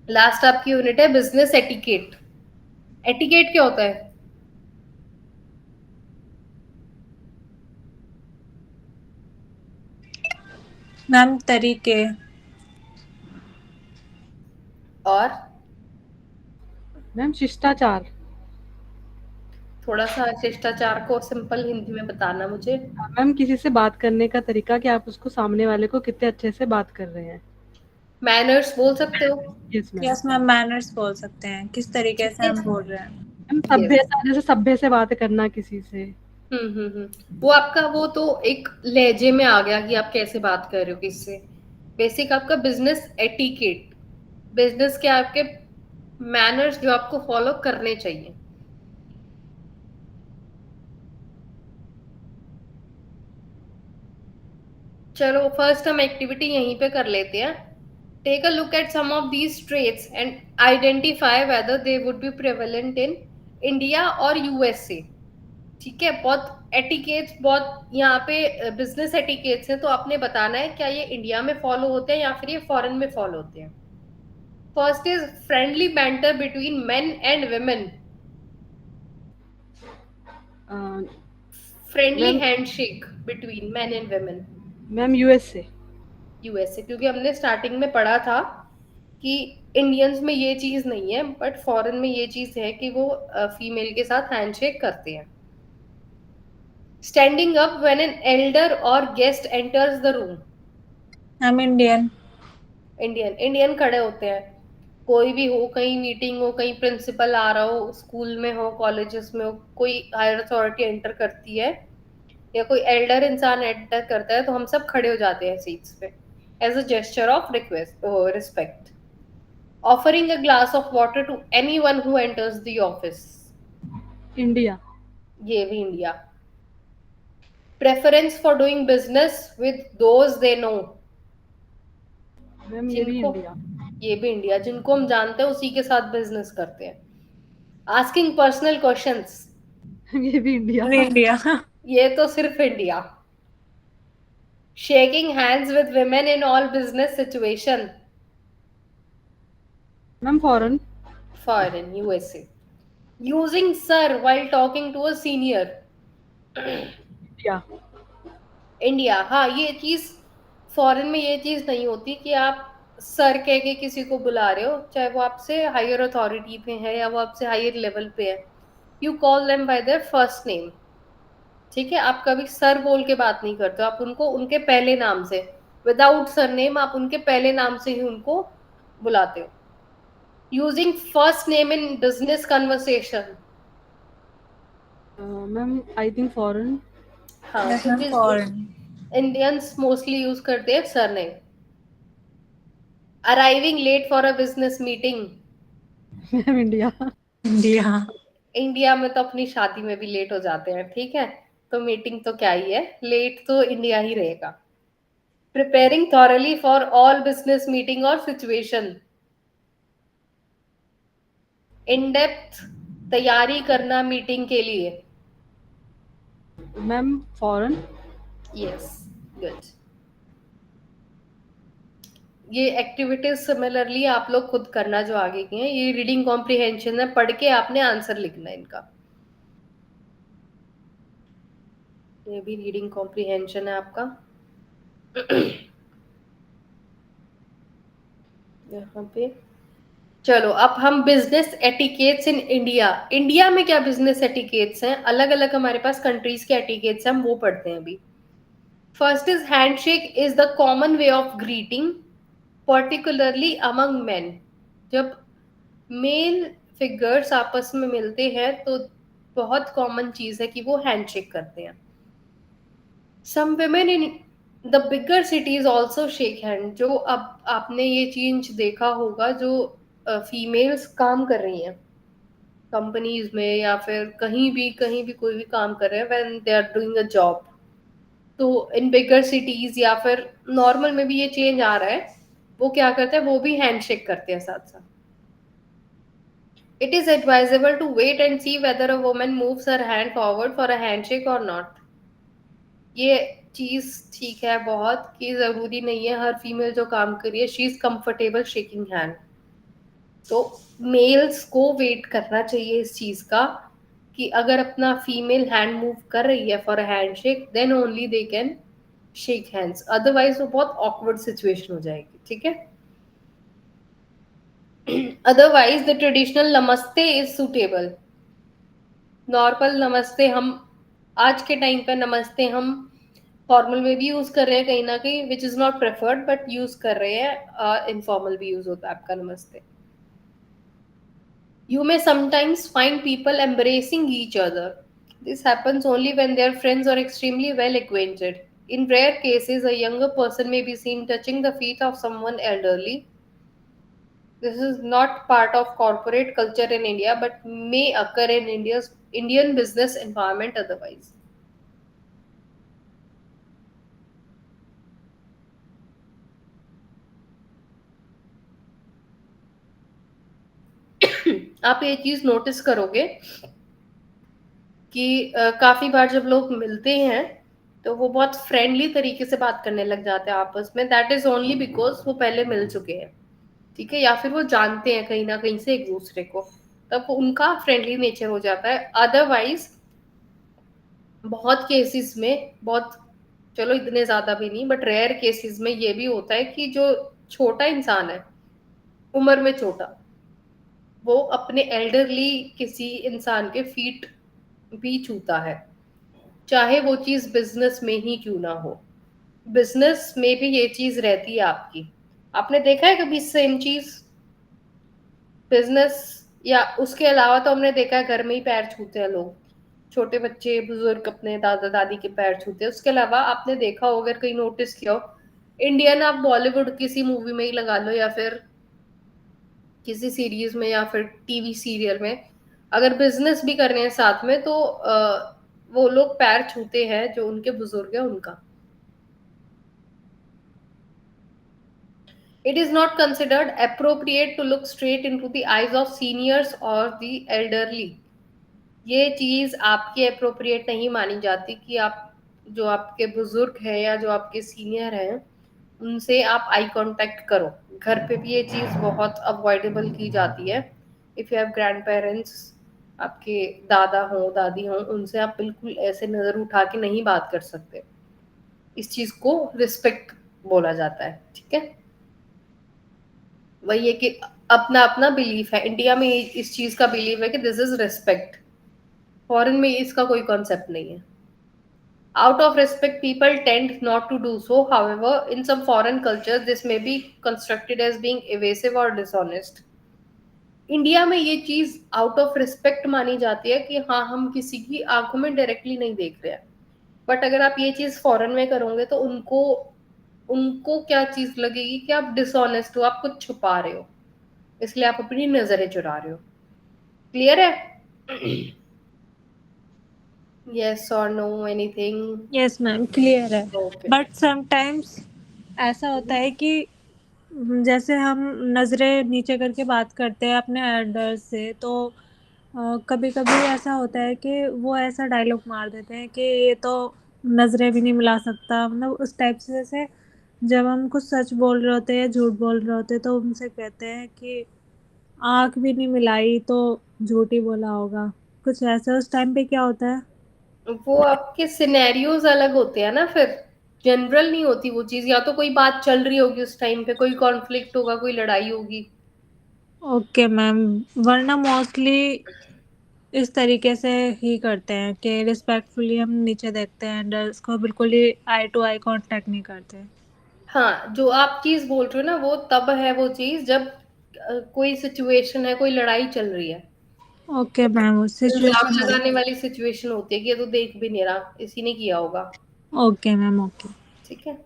लास्ट आपकी यूनिट है बिजनेस एटिकेट। एटिकेट क्या होता है? मैम तरीके। और मैम शिष्टाचार। थोड़ा सा शिष्टाचार को सिंपल हिंदी में बताना मुझे। मैम किसी से बात करने का तरीका, कि आप उसको सामने वाले को कितने अच्छे से बात कर रहे हैं। मैनर्स बोल सकते हो। Yes ma'am. Yes ma'am, manners बोल सकते हैं, किस तरीके ठीक से है। हम बोल रहे हैं। Ma'am yes. सभ्यता, जैसे सभ्य से बात करना किसी से। वो आपका वो तो एक लहजे में आ गया कि आप कैसे बात कर रहे हो किससे। बेसिक आपका बिजनेस एटिकेट, बिजनेस के आपके मैनर्स जो आपको फॉलो करने चाहिए। चलो फर्स्ट हम एक्टिविटी यहीं पे कर लेते हैं। Take a look at some of these traits and identify whether they would be prevalent in India और यूएसए। ठीक है, बहुत एटिकेट्स, बहुत यहाँ पे बिजनेस एटिकेट्स हैं, तो आपने बताना है क्या ये इंडिया में फॉलो होते हैं या फिर ये फॉरेन में फॉलो होते हैं। First is friendly banter between main and women. Friendly ma'am handshake between main and women. Ma'am USA. USA, क्योंकि हमने स्टार्टिंग में पढ़ा था कि इंडियंस में ये चीज नहीं है, बट फॉरेन में ये चीज है कि वो फीमेल के साथ हैंडशेक करते हैं। Standing up when an elder और गेस्ट एंटर्स द रूम। हम इंडियन। इंडियन, इंडियन खड़े होते हैं। कोई भी हो, कहीं मीटिंग हो, कहीं प्रिंसिपल आ रहा हो, स्कूल में हो, कॉलेजेस में हो, कोई हायर अथॉरिटी एंटर करती है या कोई एल्डर इंसान एंटर करता है, तो हम सब खड़े हो जाते हैं सीट्स पे as a gesture of request respect. Offering a glass of water to anyone who enters the office. India. ये भी India. Preference for doing business with those they know. Ma'am ये भी जिनको, इंडिया। ये भी इंडिया, जिनको हम जानते हैं उसी के साथ बिजनेस करते हैं। आस्किंग पर्सनल क्वेश्चंस, ये भी इंडिया। हम इंडिया। ये तो सिर्फ India. Shaking hands with women in all business situation. Ma'am foreign. Foreign, USA. Using sir while talking to a senior. India. India, हाँ ये चीज फॉरेन में ये चीज नहीं होती कि आप सर कह के किसी को बुला रहे हो, चाहे वो आपसे हायर अथॉरिटी पे है या वो आपसे हायर लेवल पे है। You call them by there first name. ठीक है, आप कभी सर बोल के बात नहीं करते हो, आप उनको उनके पहले नाम से, विदाउट सरनेम, आप उनके पहले नाम से ही उनको बुलाते हो। Using first name in business conversation. Ma'am I think foreign. हाँ, यस मैम, क्योंकि फॉरेन। इंडियंस मोस्टली यूज करते हैं surname. Arriving late for a business meeting. Ma'am India. India. India में तो अपनी शादी में भी लेट हो जाते हैं, ठीक है, तो मीटिंग तो क्या ही है, लेट तो इंडिया ही रहेगा। Preparing thoroughly for all business meeting और सिचुएशन। इन डेप्थ तैयारी करना मीटिंग के लिए। Ma'am foreign. Yes, good. ये एक्टिविटीज सिमिलरली आप लोग खुद करना जो आगे की हैं। ये रीडिंग कॉम्प्रिहेंशन है, पढ़ के आपने आंसर लिखना है इनका। ये भी रीडिंग कॉम्प्रिहेंशन है आपका। यहाँ पे चलो, अब हम business etiquettes in India. India में क्या बिजनेस एटिकेट्स हैं, अलग अलग हमारे पास कंट्रीज के एटिकेट्स हैं, हम वो पढ़ते हैं अभी। First is handshake is the common way of greeting particularly among main. जब मेल फिगर्स आपस में मिलते हैं तो बहुत कॉमन चीज है कि वो हैंडशेक करते हैं। सम women in the bigger cities also shake hand. जो अब आपने ये चेंज देखा होगा, जो फीमेल्स काम कर रही हैं कंपनीज में या फिर कहीं भी कोई भी काम कर रहे हैं, when they are doing a job, तो इन बिगर सिटीज या फिर नॉर्मल में भी ये चेंज आ रहा है। वो क्या करते हैं, वो भी हैंडशेक करते हैं साथ साथ। It is advisable to wait and see whether a woman moves her hand forward for a handshake or not. ये चीज ठीक है बहुत, कि जरूरी नहीं है हर फीमेल जो काम कर रही है she is comfortable shaking hand. तो मेल्स को वेट करना चाहिए इस चीज का, कि अगर अपना फीमेल हैंड मूव कर रही है for a handshake, then only they can shake hands, otherwise वो बहुत ऑकवर्ड सिचुएशन हो जाएगी। ठीक है। Otherwise the traditional namaste is suitable. Normal namaste हम आज के टाइम पे नमस्ते हम फॉर्मल में भी यूज कर रहे हैं कहीं ना कहीं, which is not preferred, but use कर रहे हैं। इनफॉर्मल भी यूज होता है आपका नमस्ते। You may sometimes find people embracing each other. This happens only when they are friends or extremely well acquainted. In rare cases, a younger person may be seen touching the feet of someone elderly. This is not part of corporate culture in India, but may occur in India's Indian business environment otherwise. आप ये चीज नोटिस करोगे कि काफी बार जब लोग मिलते हैं तो वो बहुत फ्रेंडली तरीके से बात करने लग जाते हैं आपस में। दैट इज ओनली बिकॉज वो पहले मिल चुके हैं, ठीक है, या फिर वो जानते हैं कहीं ना कहीं से एक दूसरे को, तब उनका फ्रेंडली नेचर हो जाता है। अदरवाइज बहुत केसेस में, बहुत, चलो इतने ज्यादा भी नहीं, बट रेयर केसेस में ये भी होता है कि जो छोटा इंसान है, उम्र में छोटा, वो अपने एल्डरली किसी इंसान के फीट भी छूता है, चाहे वो चीज बिजनेस में ही क्यों ना हो। बिजनेस में भी ये चीज रहती है आपकी। आपने देखा है कभी सेम चीज बिजनेस, या उसके अलावा तो हमने देखा है घर में ही पैर छूते हैं लोग, छोटे बच्चे बुजुर्ग अपने दादा दादी के पैर छूते हैं। उसके अलावा आपने देखा हो, अगर कहीं नोटिस किया हो, इंडियन आप बॉलीवुड किसी मूवी में ही लगा लो या फिर किसी सीरीज में या फिर टीवी सीरियल में, अगर बिजनेस भी कर रहे हैं साथ में तो वो लोग पैर छूते हैं जो उनके बुजुर्ग है उनका। It is not considered appropriate to look straight into the eyes of seniors or the elderly. ये चीज आपकी अप्रोप्रिएट नहीं मानी जाती कि आप जो आपके बुजुर्ग है या जो आपके सीनियर हैं उनसे आप आई कांटेक्ट करो। घर पे भी ये चीज बहुत अवॉइडेबल की जाती है। If you have grand parents, आपके दादा हो दादी हो, उनसे आप बिल्कुल ऐसे नजर उठा के नहीं बात कर सकते। इस चीज को रिस्पेक्ट बोला जाता है। ठीक है, वही है कि अपना अपना बिलीफ है। इंडिया में इस चीज का बिलीव है कि दिस इज रिस्पेक्ट, फॉरेन में इसका कोई कॉन्सेप्ट नहीं है। Out of respect, people tend not to do so. However, in some foreign cultures, this may be constructed as being evasive or dishonest. India में ये चीज आउट ऑफ रिस्पेक्ट मानी जाती है कि हाँ, हम किसी की आंखों में डायरेक्टली नहीं देख रहे हैं। बट अगर आप ये चीज फॉरेन में करोगे तो उनको उनको क्या चीज लगेगी कि आप डिसऑनेस्ट हो, आप कुछ छुपा रहे हो, इसलिए आप अपनी नजरें चुरा रहे हो। क्लियर है? यस और no, anything? Yes ma'am, clear है। ओके। बट समटाइम्स ऐसा होता है कि जैसे हम नज़रें नीचे करके बात करते हैं अपने एल्डर्स से, तो कभी-कभी ऐसा होता है कि वो ऐसा डायलॉग मार देते हैं कि ये तो नज़रें भी नहीं मिला सकता, मतलब उस टाइप से। जैसे जब हम कुछ सच बोल रहे होते हैं, झूठ बोल रहे होते हैं, तो उनसे कहते हैं कि आँख भी नहीं मिलाई तो झूठ ही बोला होगा। कुछ ऐसा उस टाइम पे क्या होता है? वो आपके सिनेरियोज अलग होते हैं ना, फिर जनरल नहीं होती वो चीज। या तो कोई बात चल रही होगी उस टाइम पे, कोई कॉन्फ्लिक्ट होगा, कोई लड़ाई होगी। ओके मैम, वरना मोस्टली इस तरीके से ही करते हैं कि रिस्पेक्टफुली हम नीचे देखते हैं, एल्डर्स को बिल्कुल ही आई टू आई कांटेक्ट नहीं करते। हाँ, जो आप चीज बोल रहे हो ना, वो तब है वो चीज जब कोई सिचुएशन है, कोई लड़ाई चल रही है। ओके मैम, इल्जाम सिचुएशन। लगाने वाली सिचुएशन होती है कि ये तो देख भी नहीं रहा, इसी ने किया होगा। Okay ma'am, okay. ठीक है।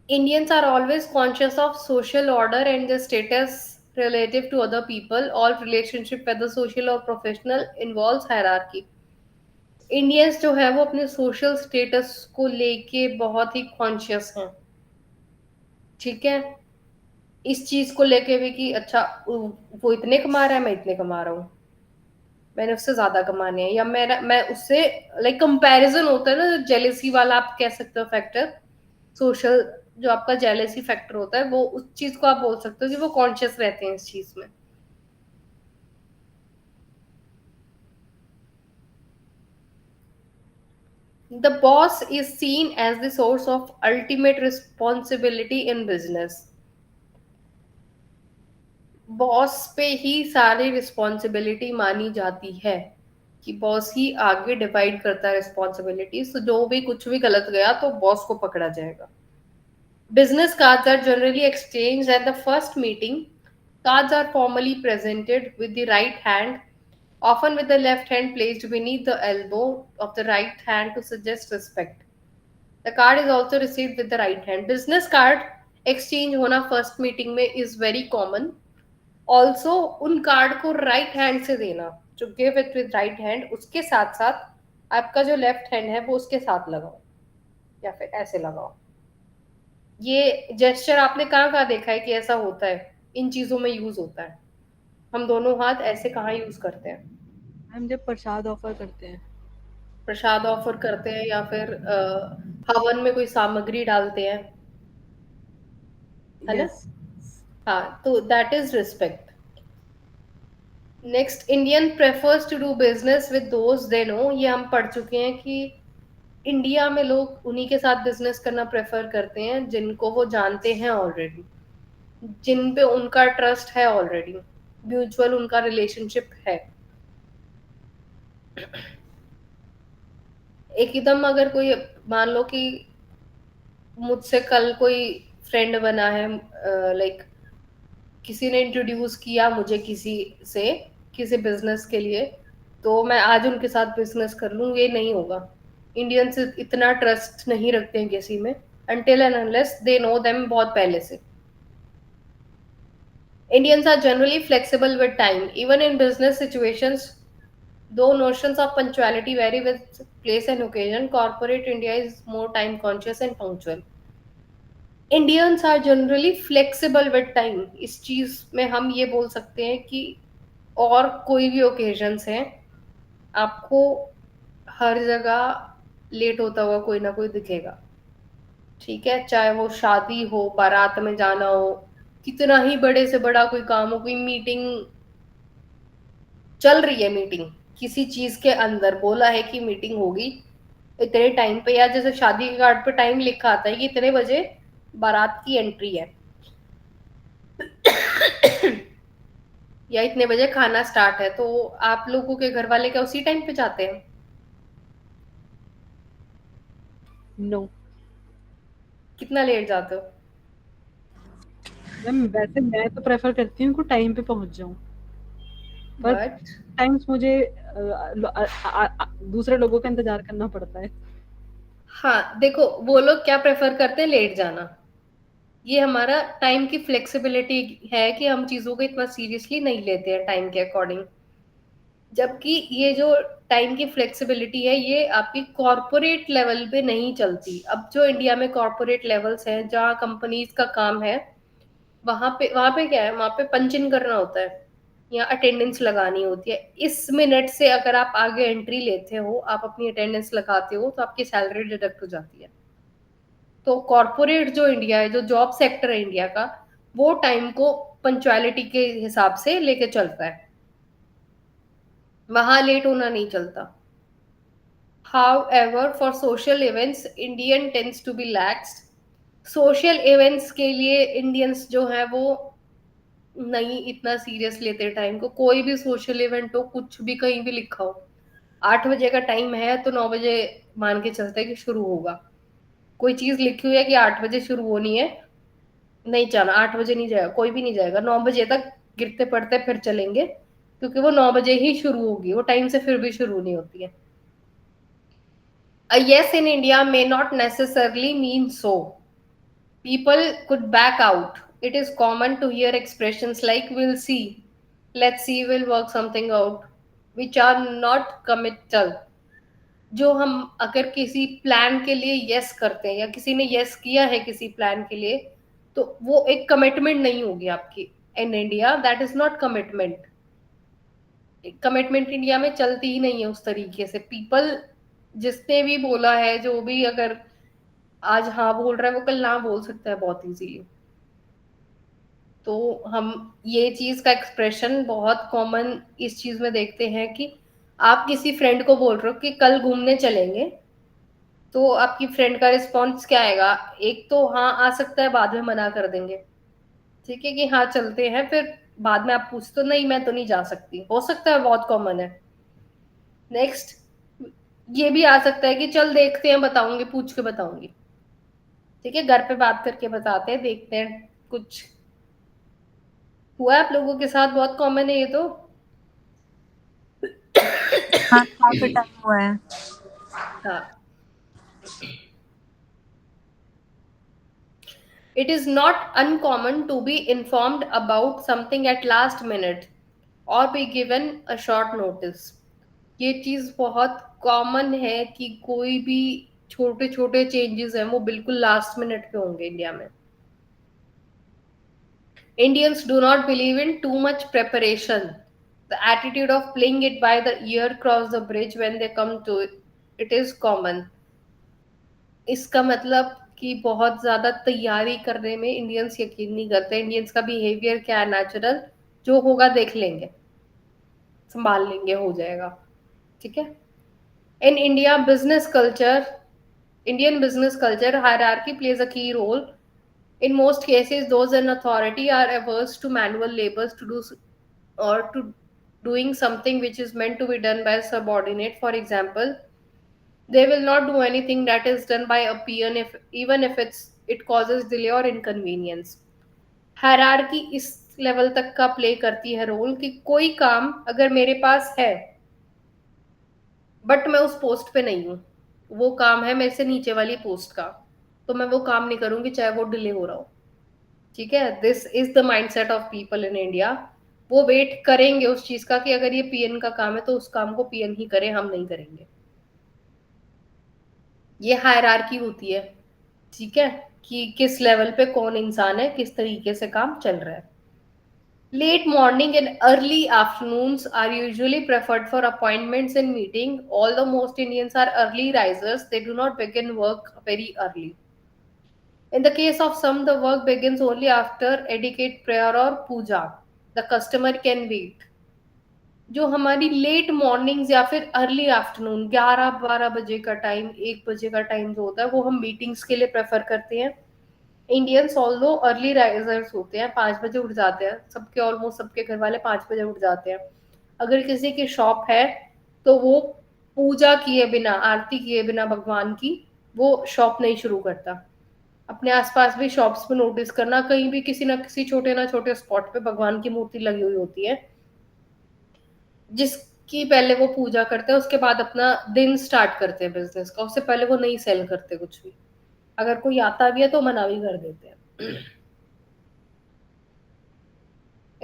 Indians are always conscious of social order and their status relative to other people. All relationship, whether social or professional, involves hierarchy. Indians जो है वो अपने सोशल स्टेटस को लेके बहुत ही कॉन्शियस हैं। ठीक है। इस चीज को लेके भी कि अच्छा, वो इतने कमा रहा है, मैं इतने कमा रहा हूँ, मैंने उससे ज्यादा कमाने हैं, या मैं उससे, लाइक कंपैरिजन होता है ना, जो जेलेसी वाला आप कह सकते हो फैक्टर, सोशल, जो आपका जेलेसी फैक्टर होता है, वो उस चीज को आप बोल सकते हो कि वो कॉन्शियस रहते हैं इस चीज में। The boss is seen as the source of ultimate responsibility in business. Boss पे ही सारी रिस्पॉन्सिबिलिटी मानी जाती है, कि बॉस ही आगे डिवाइड करता है रिस्पॉन्सिबिलिटी। तो जो भी कुछ भी गलत गया तो बॉस को पकड़ा जाएगा। Business cards are generally exchanged at the first meeting. Cards are formally presented with the right hand, often with the left hand placed beneath the elbow of the right hand to suggest respect. The card is also received with the right hand. Business card exchange होना first meeting में is very common. Also उन कार्ड को right hand से देना, जो give it with right hand, उसके साथ साथ आपका जो left hand है वो उसके साथ लगाओ, या फिर ऐसे लगाओ। ये जेस्चर आपने कहाँ कहाँ देखा है कि ऐसा होता है? इन चीजों में यूज होता है। हम दोनों हाथ ऐसे कहाँ यूज करते हैं? हम जब प्रसाद ऑफर करते हैं। प्रसाद ऑफर करते हैं, या फिर हवन में कोई सामग्री डालते हैं, है ना? यस। हाँ, तो that is respect. Next, Indian prefers to do business with those they know. ये हम पढ़ चुके हैं कि इंडिया में लोग उन्हीं के साथ बिजनेस करना प्रेफर करते हैं जिनको वो जानते हैं ऑलरेडी, जिन पे उनका ट्रस्ट है ऑलरेडी, म्यूचुअल उनका रिलेशनशिप है। एकदम अगर कोई, मान लो कि मुझसे कल कोई फ्रेंड बना है, लाइक किसी ने इंट्रोड्यूस किया मुझे किसी से, किसी बिजनेस के लिए, तो मैं आज उनके साथ बिजनेस कर लूँ, ये नहीं होगा। इंडियंस इतना ट्रस्ट नहीं रखते हैं किसी में, until and unless they know them बहुत पहले से। Indians are generally flexible with time, even in business situations. Though notions of punctuality vary with place and occasion, corporate India is more time conscious and punctual. Indians are generally flexible with time। इस चीज में हम ये बोल सकते हैं कि और कोई भी ओकेजन्स हैं, आपको हर जगह लेट होता हुआ कोई ना कोई दिखेगा। ठीक है, चाहे वो शादी हो, बारात में जाना हो, कितना ही बड़े से बड़ा कोई काम हो, कोई मीटिंग चल रही है, मीटिंग किसी चीज के अंदर बोला है कि मीटिंग होगी इतने टाइम पे, या जैसे शादी के कार्ड पे टाइम लिखा आता है कि इतने बजे बारात की एंट्री है या इतने बजे खाना स्टार्ट है, तो आप लोगों के घर वाले क्या उसी टाइम पे जाते हैं? नो। कितना लेट जाते हो? मैम वैसे मैं तो प्रेफर करती हूँ कि टाइम पे पहुंच जाऊँ, पर बट टाइम्स मुझे दूसरे लोगों का इंतजार करना पड़ता है। हाँ, देखो वो लोग क्या प्रेफर करते हैं, लेट जाना। ये हमारा टाइम की फ्लेक्सिबिलिटी है कि हम चीजों को इतना सीरियसली नहीं लेते हैं टाइम के अकॉर्डिंग। जबकि ये जो टाइम की फ्लेक्सिबिलिटी है ये आपकी कॉरपोरेट लेवल पे नहीं चलती। अब जो इंडिया में कॉरपोरेट लेवल्स हैं जहाँ कंपनीज का काम है, वहां पे क्या है, वहां पे पंच इन करना होता है या अटेंडेंस लगानी होती है। इस मिनट से अगर आप आगे एंट्री लेते हो, आप अपनी अटेंडेंस लगाते हो, तो आपकी सैलरी डिडक्ट हो जाती है। तो कॉरपोरेट जो इंडिया है, जो जॉब सेक्टर है इंडिया का, वो टाइम को पंचुअलिटी के हिसाब से लेके चलता है, वहां लेट होना नहीं चलता। However, for social events, Indian tends to be laxed. Social events के लिए इंडियंस जो है वो नहीं इतना सीरियस लेते टाइम को। कोई भी सोशल इवेंट हो, कुछ भी कहीं भी लिखा हो, 8 बजे का टाइम है तो 9 बजे मान के चलते हैं कि शुरू होगा। कोई चीज लिखी हुई है कि 8 बजे शुरू होनी है, नहीं जाना, 8 बजे नहीं जाएगा, कोई भी नहीं जाएगा, 9 बजे तक गिरते पड़ते फिर चलेंगे, क्योंकि वो 9 बजे ही शुरू होगी, वो टाइम से फिर भी शुरू नहीं होती है। A yes in India may not necessarily mean so. People could back out. It is common to hear expressions like we'll see, let's see, we'll work something out, which are not committal. जो हम अगर किसी प्लान के लिए यस करते हैं या किसी ने यस किया है किसी प्लान के लिए, तो वो एक कमिटमेंट नहीं होगी आपकी। In India that is not commitment. Commitment India में चलती ही नहीं है उस तरीके से। पीपल जिसने भी बोला है, जो भी अगर आज हाँ बोल रहा है, वो कल ना बोल सकता है बहुत इजीली। तो हम ये चीज का एक्सप्रेशन बहुत कॉमन इस चीज में देखते हैं कि आप किसी फ्रेंड को बोल रहे हो कि कल घूमने चलेंगे, तो आपकी फ्रेंड का रिस्पॉन्स क्या आएगा? एक तो हाँ आ सकता है, बाद में मना कर देंगे, ठीक है कि हाँ चलते हैं, फिर बाद में आप पूछते हो नहीं मैं तो नहीं जा सकती, हो सकता है, बहुत कॉमन है। नेक्स्ट ये भी आ सकता है कि चल देखते हैं, बताऊंगी, पूछ के बताऊंगी, ठीक है, घर पे बात करके बताते हैं, देखते हैं। कुछ हुआ है आप लोगों के साथ? बहुत कॉमन है ये तो। हाँ, काफ़ी टाइम हुआ है। हाँ, it is not uncommon to be informed about something at last minute or be given a short notice. ये चीज बहुत कॉमन है कि कोई भी छोटे छोटे चेंजेस हैं वो बिल्कुल लास्ट मिनट पे होंगे इंडिया में। Indians do not believe in too much preparation. The attitude of playing it by the ear cross the bridge when they come to it. It is common. इसका मतलब कि बहुत ज्यादा तैयारी करने में इंडियंस यकीन नहीं करते। इंडियंस का बिहेवियर क्या है? नेचुरल, जो होगा देख लेंगे, संभाल लेंगे, हो जाएगा, ठीक है। In India business culture, Indian business culture, hierarchy plays a key role. In most cases, those in authority are averse to manual labors to do or to doing something which is meant to be done by a subordinate. For example, they will not do anything that is done by a peon if even if it causes delay or inconvenience. Hierarchy इस लेवल तक का प्ले करती है रोल कि कोई काम अगर मेरे पास है बट मैं उस पोस्ट पे नहीं हूँ, वो काम है मेरे से नीचे वाली पोस्ट का, तो मैं वो काम नहीं करूंगी चाहे वो डिले हो रहा हो, ठीक है। This is the mindset of people in India. वो वेट करेंगे उस चीज का कि अगर ये पीएन का काम है तो उस काम को पीएन ही करे, हम नहीं करेंगे। ये हायरार्की होती है, ठीक है, कि किस लेवल पे कौन इंसान है, किस तरीके से काम चल रहा है। Late morning and early afternoons are usually preferred for appointments and meeting. Although most Indians are early risers, they do not begin work very early. In the case of some, the work begins only after etiquette prayer or puja. The customer can wait. जो हमारी लेट मॉर्निंग्स या फिर अर्ली आफ्टरनून 11-12 बजे का टाइम, 1 बजे का टाइम जो होता है, वो हम मीटिंग्स के लिए प्रेफर करते हैं। इंडियंस ऑल्दो अर्ली राइजर्स होते हैं, 5 बजे उठ जाते हैं, सबके ऑलमोस्ट सबके घर वाले 5 बजे उठ जाते हैं। अगर किसी की शॉप है तो वो पूजा किए बिना, आरती किए बिना भगवान की, वो शॉप नहीं शुरू करता। अपने आसपास भी शॉप्स पे नोटिस करना, कहीं भी किसी ना किसी छोटे ना छोटे स्पॉट पे भगवान की मूर्ति लगी हुई होती है, जिसकी पहले वो पूजा करते हैं, उसके बाद अपना दिन स्टार्ट करते हैं बिजनेस का। उससे पहले वो नहीं सेल करते कुछ भी। अगर कोई आता भी है तो मना भी कर देते हैं।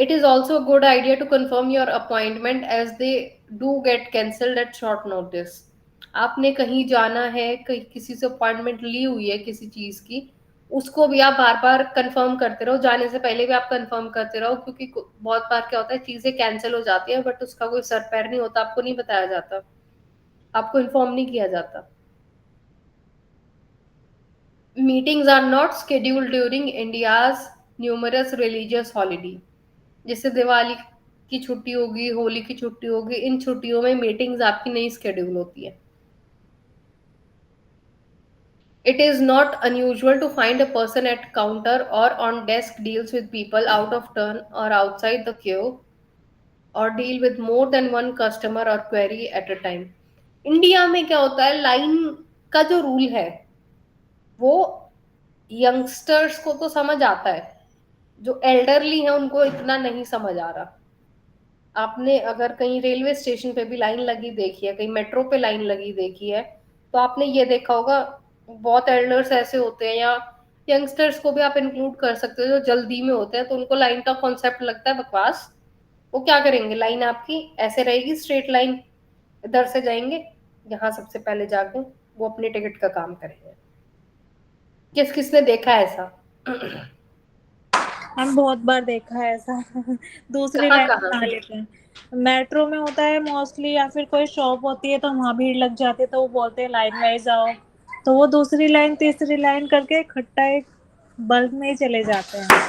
It is also a good idea to confirm your appointment as they do get cancelled at short notice. आपने कहीं जाना है, कहीं किसी से अपॉइंटमेंट ली हुई है किसी चीज की, उसको भी आप बार बार कंफर्म करते रहो, जाने से पहले भी आप कंफर्म करते रहो, क्योंकि बहुत बार क्या होता है चीजें कैंसिल हो जाती है बट उसका कोई सर पैर नहीं होता, आपको नहीं बताया जाता, आपको इन्फॉर्म नहीं किया जाता. Meetings are not scheduled during India's numerous religious holiday. जैसे दिवाली की छुट्टी होगी, होली की छुट्टी होगी, इन छुट्टियों में मीटिंग्स आपकी नहीं स्केड्यूल होती है. It is not unusual to find a person at counter or on desk deals with people out of turn or outside the queue or deal with more than one customer or query at a time. India में क्या होता है, लाइन का जो रूल है वो यंगस्टर्स को तो समझ आता है, जो एल्डरली है उनको इतना नहीं समझ आ रहा. आपने अगर कहीं रेलवे स्टेशन पे भी लाइन लगी देखी है, कहीं मेट्रो पे लाइन लगी देखी है, तो आपने ये देखा होगा बहुत एल्डर्स ऐसे होते हैं, या यंगस्टर्स को भी आप इंक्लूड कर सकते हो जो जल्दी में होते हैं, तो उनको लाइन का कॉन्सेप्ट लगता है बकवास. वो क्या करेंगे, लाइन आपकी ऐसे रहेगी स्ट्रेट लाइन, इधर से जाएंगे, यहाँ सबसे पहले जाके वो अपने टिकट का काम करेंगे. किस किसने देखा है ऐसा? हम बहुत बार देखा है ऐसा दूसरी कहाँ लाइन कहाँ? बना लेते हैं. मेट्रो में होता है मोस्टली, या फिर कोई शॉप होती है तो वहां भीड़ लग जाती है तो वो बोलते हैं लाइन वाइज आओ, तो वो दूसरी लाइन तीसरी लाइन करके इकट्ठा एक बल्क में ही चले जाते हैं.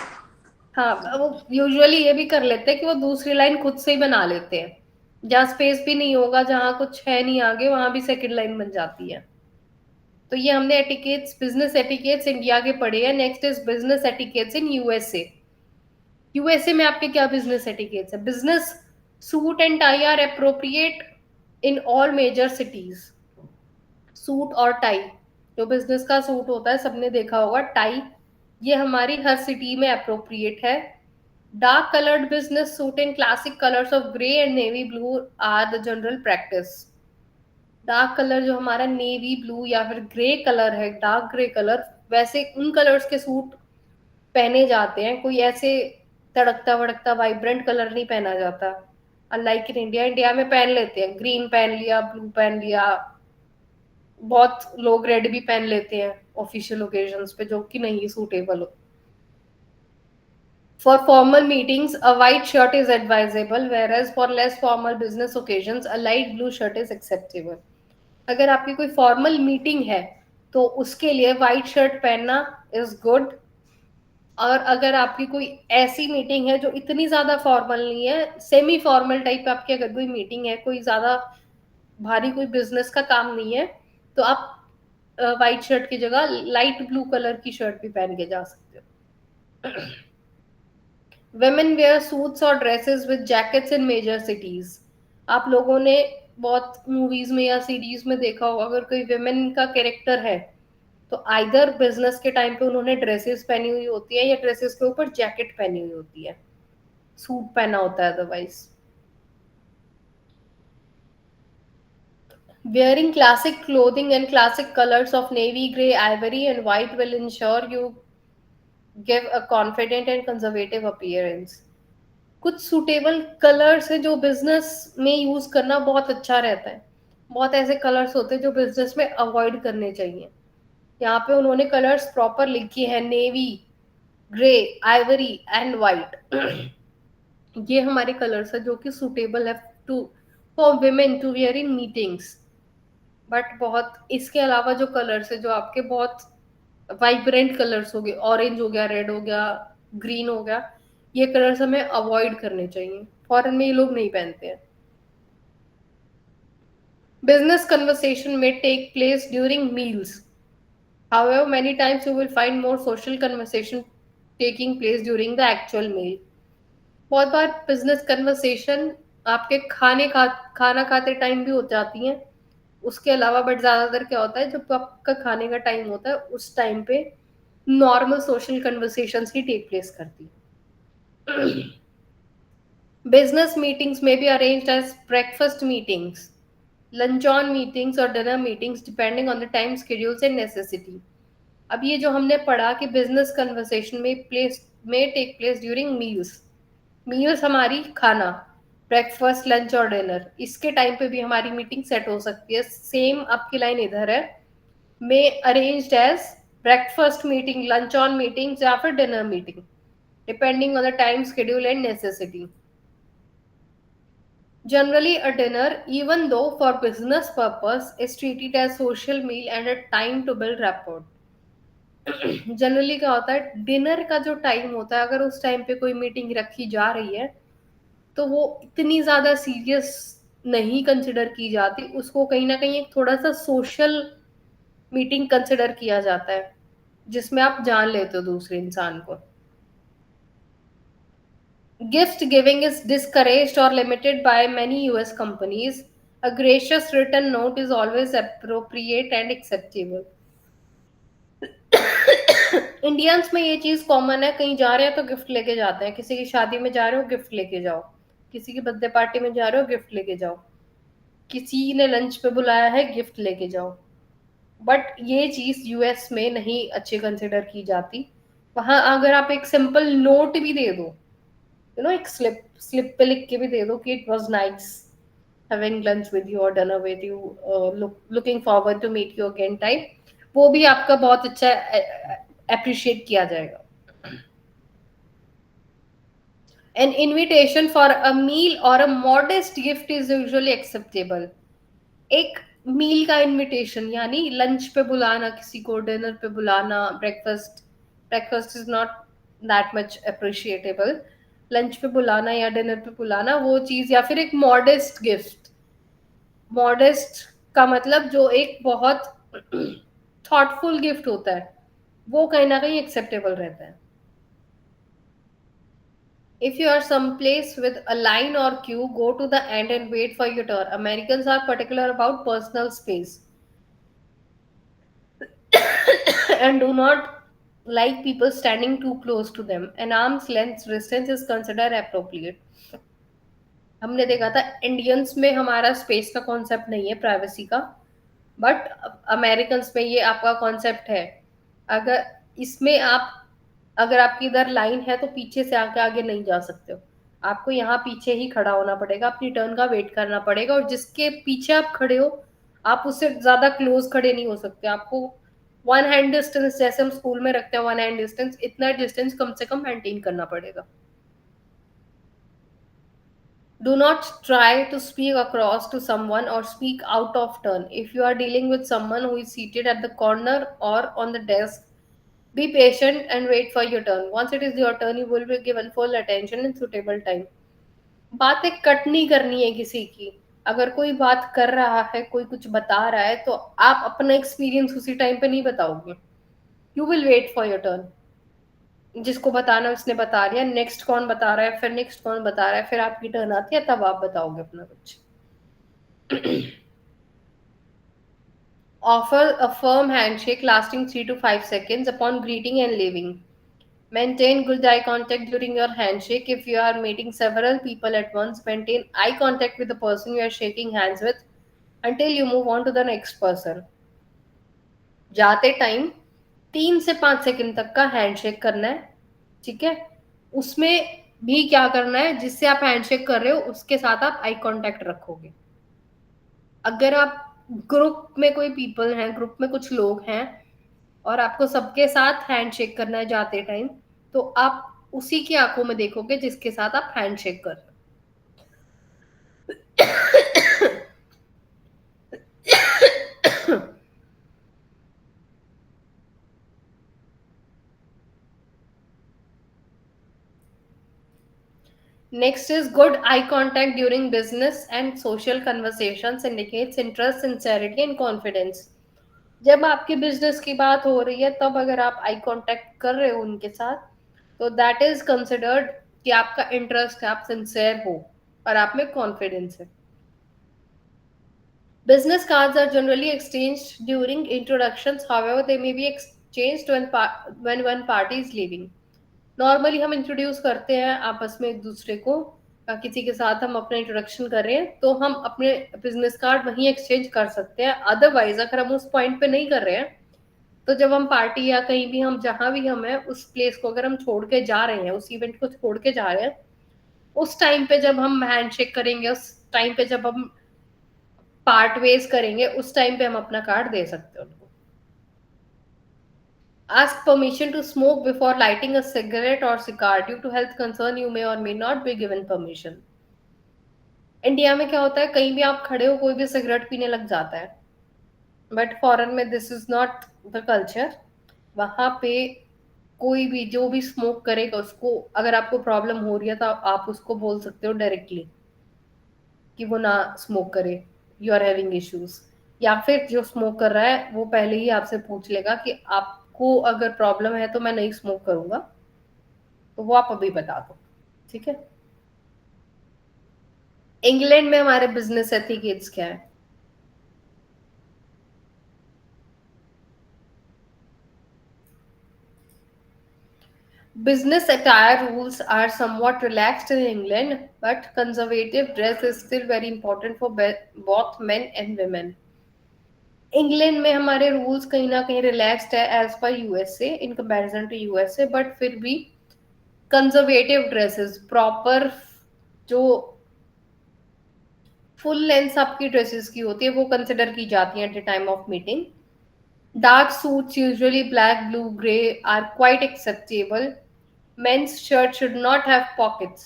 हाँ, वो यूजुअली ये भी कर लेते हैं कि वो दूसरी लाइन खुद से ही बना लेते हैं, जहाँ स्पेस भी नहीं होगा, जहाँ कुछ है नहीं आगे, वहां भी सेकंड लाइन बन जाती है. तो ये हमने एटिकेट्स, बिजनेस एटिकेट्स इंडिया के पढ़े हैं. Next is business etiquettes in USA. USA में आपके क्या बिजनेस एटिकेट्स है? Business suit and tie are appropriate in all major cities. Suit और टाई, जो बिजनेस का सूट होता है सबने देखा होगा, टाई ये हमारी हर सिटी में अप्रोप्रिएट है. Dark coloured business suit in classic colours of grey and navy blue are the general practice. Dark colour जो हमारा नेवी ब्लू या फिर ग्रे कलर है, डार्क ग्रे कलर, वैसे उन कलर्स के सूट पहने जाते हैं. कोई ऐसे तड़कता भड़कता वाइब्रेंट कलर नहीं पहना जाता. अनलाइक इन इंडिया, इंडिया में पहन लेते हैं, ग्रीन पहन लिया, ब्लू पहन लिया, बहुत लोग रेड भी पहन लेते हैं ऑफिशियल ओकेजन्स पे, जो कि नहीं सूटेबल हो. For formal meetings, a white shirt is advisable, whereas for less formal business occasions, a light blue shirt is acceptable. अगर आपकी कोई फॉर्मल मीटिंग है तो उसके लिए व्हाइट शर्ट पहनना इज गुड. और अगर आपकी कोई ऐसी मीटिंग है जो इतनी ज्यादा फॉर्मल नहीं है, सेमी फॉर्मल टाइप आपकी अगर कोई मीटिंग है, कोई ज्यादा भारी कोई बिजनेस का काम नहीं है, तो आप व्हाइट शर्ट की जगह लाइट ब्लू कलर की शर्ट भी पहन के जा सकते हो. Women wear suits or dresses with jackets in major cities. आप लोगों ने बहुत मूवीज में या सीरीज में देखा होगा, अगर कोई विमेन का कैरेक्टर है तो आइदर बिजनेस के टाइम पे उन्होंने ड्रेसेस पहनी हुई होती है या ड्रेसेस के ऊपर जैकेट पहनी हुई होती है, सूट पहना होता है otherwise. Wearing classic clothing and classic colors of navy, grey, ivory, and white will ensure you give a confident and conservative appearance. कुछ सुटेबल कलर्स है जो बिजनेस में यूज करना बहुत अच्छा रहता है. बहुत ऐसे कलर्स होते हैं जो बिजनेस में अवॉइड करने चाहिए. यहाँ पे उन्होंने कलर्स प्रॉपर लिखे हैं, navy, grey, ivory and white. ये हमारे कलर्स है जो कि सुटेबल है to for women to wear in meetings. But बहुत इसके अलावा जो कलर्स है जो आपके बहुत वाइब्रेंट कलर्स हो गए, ऑरेंज हो गया, रेड हो गया, ग्रीन हो गया, ये कलर्स हमें अवॉइड करने चाहिए. फॉरेन में ये लोग नहीं पहनते हैं. बिजनेस कन्वर्सेशन में take place during meals. However, many times you will find more social conversation taking place during the actual meal. बहुत बार बिजनेस कन्वर्सेशन आपके खाना खाते टाइम भी हो जाती हैं, उसके अलावा, बट ज्यादातर क्या होता है जब आपका खाने का टाइम होता है उस टाइम पे नॉर्मल सोशल कन्वर्सेशंस ही टेक प्लेस करती है. Business meetings may be arranged as breakfast meetings, luncheon meetings or dinner meetings depending on the time schedules and necessity. अब ये जो हमने पढ़ा कि बिजनेस कन्वर्सेशन में take place during meals, meals हमारी खाना, ब्रेकफास्ट, लंच और डिनर, इसके टाइम पे भी हमारी मीटिंग सेट हो सकती है। सेम आपकी लाइन इधर है, may arranged as breakfast meeting, lunch on meetings या फिर dinner meeting, depending on the time schedule and necessity. Generally, a dinner, even though for business purpose, is treated as social meal and a time to build rapport. Generally क्या होता है, डिनर का जो टाइम होता है, अगर उस टाइम पे कोई मीटिंग रखी जा रही है तो वो इतनी ज्यादा सीरियस नहीं कंसिडर की जाती, उसको कहीं ना कहीं एक थोड़ा सा सोशल मीटिंग कंसिडर किया जाता है, जिसमें आप जान लेते हो दूसरे इंसान को। Gift giving is discouraged or limited by many US companies. A gracious written note is always appropriate and acceptable. Indians में ये चीज कॉमन है, कहीं जा रहे हैं तो गिफ्ट लेके जाते हैं, किसी की शादी में जा रहे हो गिफ्ट लेके जाओ, किसी की बर्थडे पार्टी में जा रहे हो गिफ्ट लेके जाओ, किसी ने लंच पे बुलाया है गिफ्ट लेके जाओ। बट ये चीज यूएस में नहीं अच्छी कंसिडर की जाती। वहां अगर आप एक सिंपल नोट भी दे दो, एक स्लिप स्लिप पे लिख के भी दे दो कि it was nice having lunch with you और dinner with you, looking forward to meet you again time, वो भी आपका बहुत अच्छा अप्रिशिएट किया जाएगा। An invitation for a meal or a modest gift is usually acceptable. एक मील का इनविटेशन यानी लंच पे बुलाना किसी को, डिनर पे बुलाना, breakfast is not that much appreciable, lunch पे बुलाना या डिनर पे बुलाना वो चीज, या फिर एक मॉडेस्ट गिफ्ट, मॉडेस्ट का मतलब जो एक बहुत थॉटफुल गिफ्ट होता है, वो कहीं ना कहीं एक्सेप्टेबल रहता है। If you are someplace with a line or queue, go to the end and wait for your turn. Americans are particular about personal space and do not like people standing too close to them. An arm's length distance is considered appropriate. हमने देखा था इंडियंस में हमारा स्पेस का कॉन्सेप्ट नहीं है, प्राइवेसी का, बट अमेरिकन्स में ये आपका कॉन्सेप्ट है। अगर इसमें आप, अगर आपकी इधर लाइन है तो पीछे से आके आगे नहीं जा सकते हो, आपको यहाँ पीछे ही खड़ा होना पड़ेगा, अपनी टर्न का वेट करना पड़ेगा, और जिसके पीछे आप खड़े हो आप उससे ज्यादा क्लोज खड़े नहीं हो सकते। आपको वन हैंड डिस्टेंस, जैसे हम स्कूल में रखते हैं वन हैंड डिस्टेंस, इतना डिस्टेंस कम से कम मेंटेन करना पड़ेगा। Do not try to speak across to someone or speak out of turn. If you are dealing with someone who is seated at the corner or on the desk, be patient and wait for your turn. Once it is your turn, you will be given full attention in suitable time. बातें कट नहीं करनी है किसी की। अगर कोई बात कर रहा है, कोई कुछ बता रहा है, तो आप अपना एक्सपीरियंस उसी टाइम पे नहीं बताओगे। You will wait for your turn. जिसको बताना है उसने बता दिया, नेक्स्ट कौन बता रहा है, फिर नेक्स्ट कौन बता रहा है, फिर आपकी टर्न आती है, तब आप बताओगे अपना कुछ। Offer a firm handshake lasting 3 to 5 seconds upon greeting and leaving. Maintain good eye contact during your handshake. If you are meeting several people at once, maintain eye contact with the person you are shaking hands with until you move on to the next person. जाते टाइम 3 से 5 सेकंड तक का हैंडशेक करना है, ठीक है। उसमें भी क्या करना है, जिससे आप हैंडशेक कर रहे हो उसके साथ आप आई कांटेक्ट रखोगे। अगर आप ग्रुप में कोई पीपल हैं, ग्रुप में कुछ लोग हैं और आपको सबके साथ हैंडशेक करना है जाते टाइम, तो आप उसी की आंखों में देखोगे जिसके साथ आप हैंडशेक कर रहे हो। Next is good eye contact during business and social conversations indicates interest, sincerity and confidence. जब आपके बिजनेस की बात हो रही है तब अगर आप आई कांटेक्ट कर रहे हो उनके साथ, तो दैट इज कंसिडर्ड कि आपका इंटरेस्ट है, आप सिंसियर हो और आप में कॉन्फिडेंस है। Business cards are generally exchanged during introductions, however, they may be exchanged when one party is leaving. Normally हम इंट्रोड्यूस करते हैं आपस में एक दूसरे को, किसी के साथ हम अपना इंट्रोडक्शन कर रहे हैं तो हम अपने बिजनेस कार्ड वहीं एक्सचेंज कर सकते हैं। अदरवाइज अगर हम उस पॉइंट पे नहीं कर रहे हैं, तो जब हम पार्टी या कहीं भी हम जहां भी हम हैं उस प्लेस को अगर हम छोड़ के जा रहे हैं, उस इवेंट को छोड़ के जा रहे हैं, उस टाइम पे जब हम हैंडशेक करेंगे, उस टाइम पे जब हम पार्ट वेज करेंगे, उस टाइम पे हम अपना कार्ड दे सकते हैं उनको. Ask permission to smoke before lighting a cigarette or cigar. Due to health concern, you may or may not be given permission. India में क्या होता है, कहीं भी आप खड़े हो कोई भी सिगरेट पीने लग जाता है, बट फॉरेन में this is not the culture. वहां पे कोई भी जो भी स्मोक करेगा उसको, अगर आपको प्रॉब्लम हो रही है तो आप उसको बोल सकते हो डायरेक्टली कि वो ना स्मोक करे, यू आर हैविंग इश्यूज. या फिर जो स्मोक कर रहा है वो पहले ही आपसे पूछ लेगा कि आपको अगर प्रॉब्लम है तो मैं नहीं स्मोक करूंगा, तो वो आप अभी बता दो. ठीक है. इंग्लैंड में हमारे बिजनेस एथिकेट्स क्या है? Business attire rules are somewhat relaxed in England, but conservative dress is still very important for both men and women. England में हमारे रूल्स कहीं ना कहीं रिलैक्स्ड है as per USA, in comparison to USA, but फिर भी कंजर्वेटिव ड्रेसेस, प्रॉपर जो फुल लेंथ आपकी ड्रेसेस की होती है वो कंसिडर की जाती है at the time of meeting. Dark suits, usually black, blue, grey, are quite acceptable. Men's shirt should not have pockets.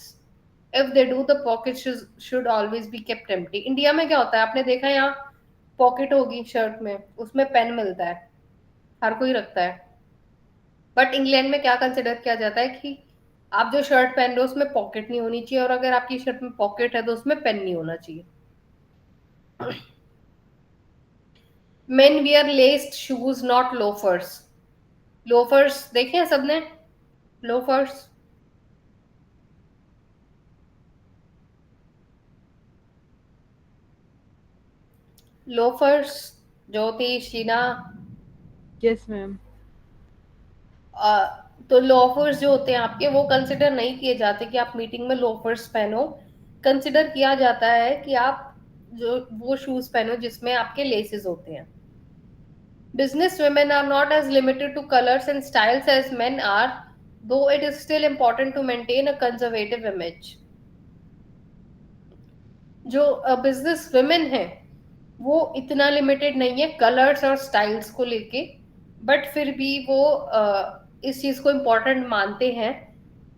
If they do, the pockets should always be kept empty. India में क्या होता है, आपने देखा है यहाँ पॉकेट होगी शर्ट में, उसमें पेन मिलता है, हर कोई रखता है. बट इंग्लैंड में क्या कंसिडर किया जाता है कि आप जो शर्ट पहन रहे हो उसमें पॉकेट नहीं होनी चाहिए, और अगर आपकी शर्ट में पॉकेट है तो उसमें पेन नहीं होना चाहिए. Men wear laced shoes, not loafers. Loafers देखे हैं सबने? Loafers, loafers, Jyoti, Sheena. Yes ma'am. तो लोफर्स जो होते हैं आपके वो कंसिडर नहीं किए जाते कि आप मीटिंग में लोफर्स पहनो. कंसिडर किया जाता है कि आप जो वो शूज पहनो जिसमें आपके लेसेस होते हैं. Business women are not as limited to colors and styles as men are, though it is still important to maintain a conservative image. जो बिजनेस women है वो इतना लिमिटेड नहीं है कलर्स और स्टाइल्स को लेके, बट फिर भी वो इस चीज को इम्पोर्टेंट मानते हैं,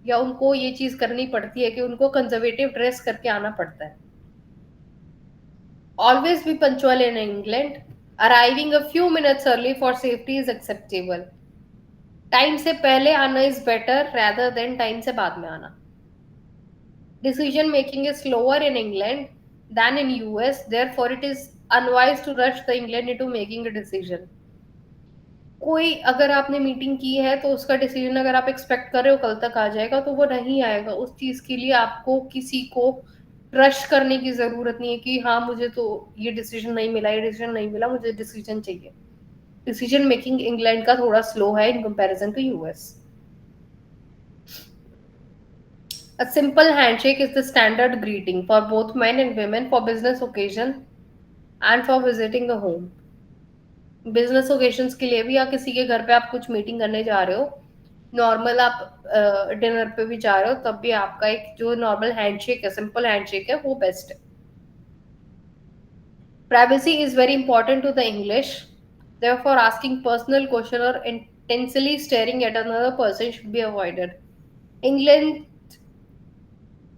या उनको ये चीज करनी पड़ती है कि उनको कंजर्वेटिव ड्रेस करके आना पड़ता है. Always be punctual in England. Arriving a few minutes early for safety is acceptable. Time से पहले आना is better rather than time से बाद में आना. Decision making is slower in England than in US, therefore it is unwise to rush the England into making a decision. कोई अगर आपने मीटिंग की है तो उसका डिसीजन अगर आप एक्सपेक्ट कर रहे हो कल तक आ जाएगा तो वो नहीं आएगा. उस चीज के लिए आपको किसी को रश करने की जरूरत नहीं है कि हाँ मुझे तो ये डिसीजन नहीं मिला, ये डिसीजन नहीं मिला, मुझे डिसीजन चाहिए. डिसीजन मेकिंग इंग्लैंड का थोड़ा स्लो है in comparison to US. A simple handshake is the standard greeting for both men and women for business occasion and for visiting a home. Business occasions के लिए भी, या किसी के घर पे आप कुछ मीटिंग करने जा रहे हो, नॉर्मल आप डिनर पे भी जा रहे हो, तब भी आपका एक जो नॉर्मल हैंडशेक है, सिंपल हैंडशेक है, वो बेस्ट है. Privacy is very important to the English, therefore asking personal question or intensely staring at another person should be avoided. England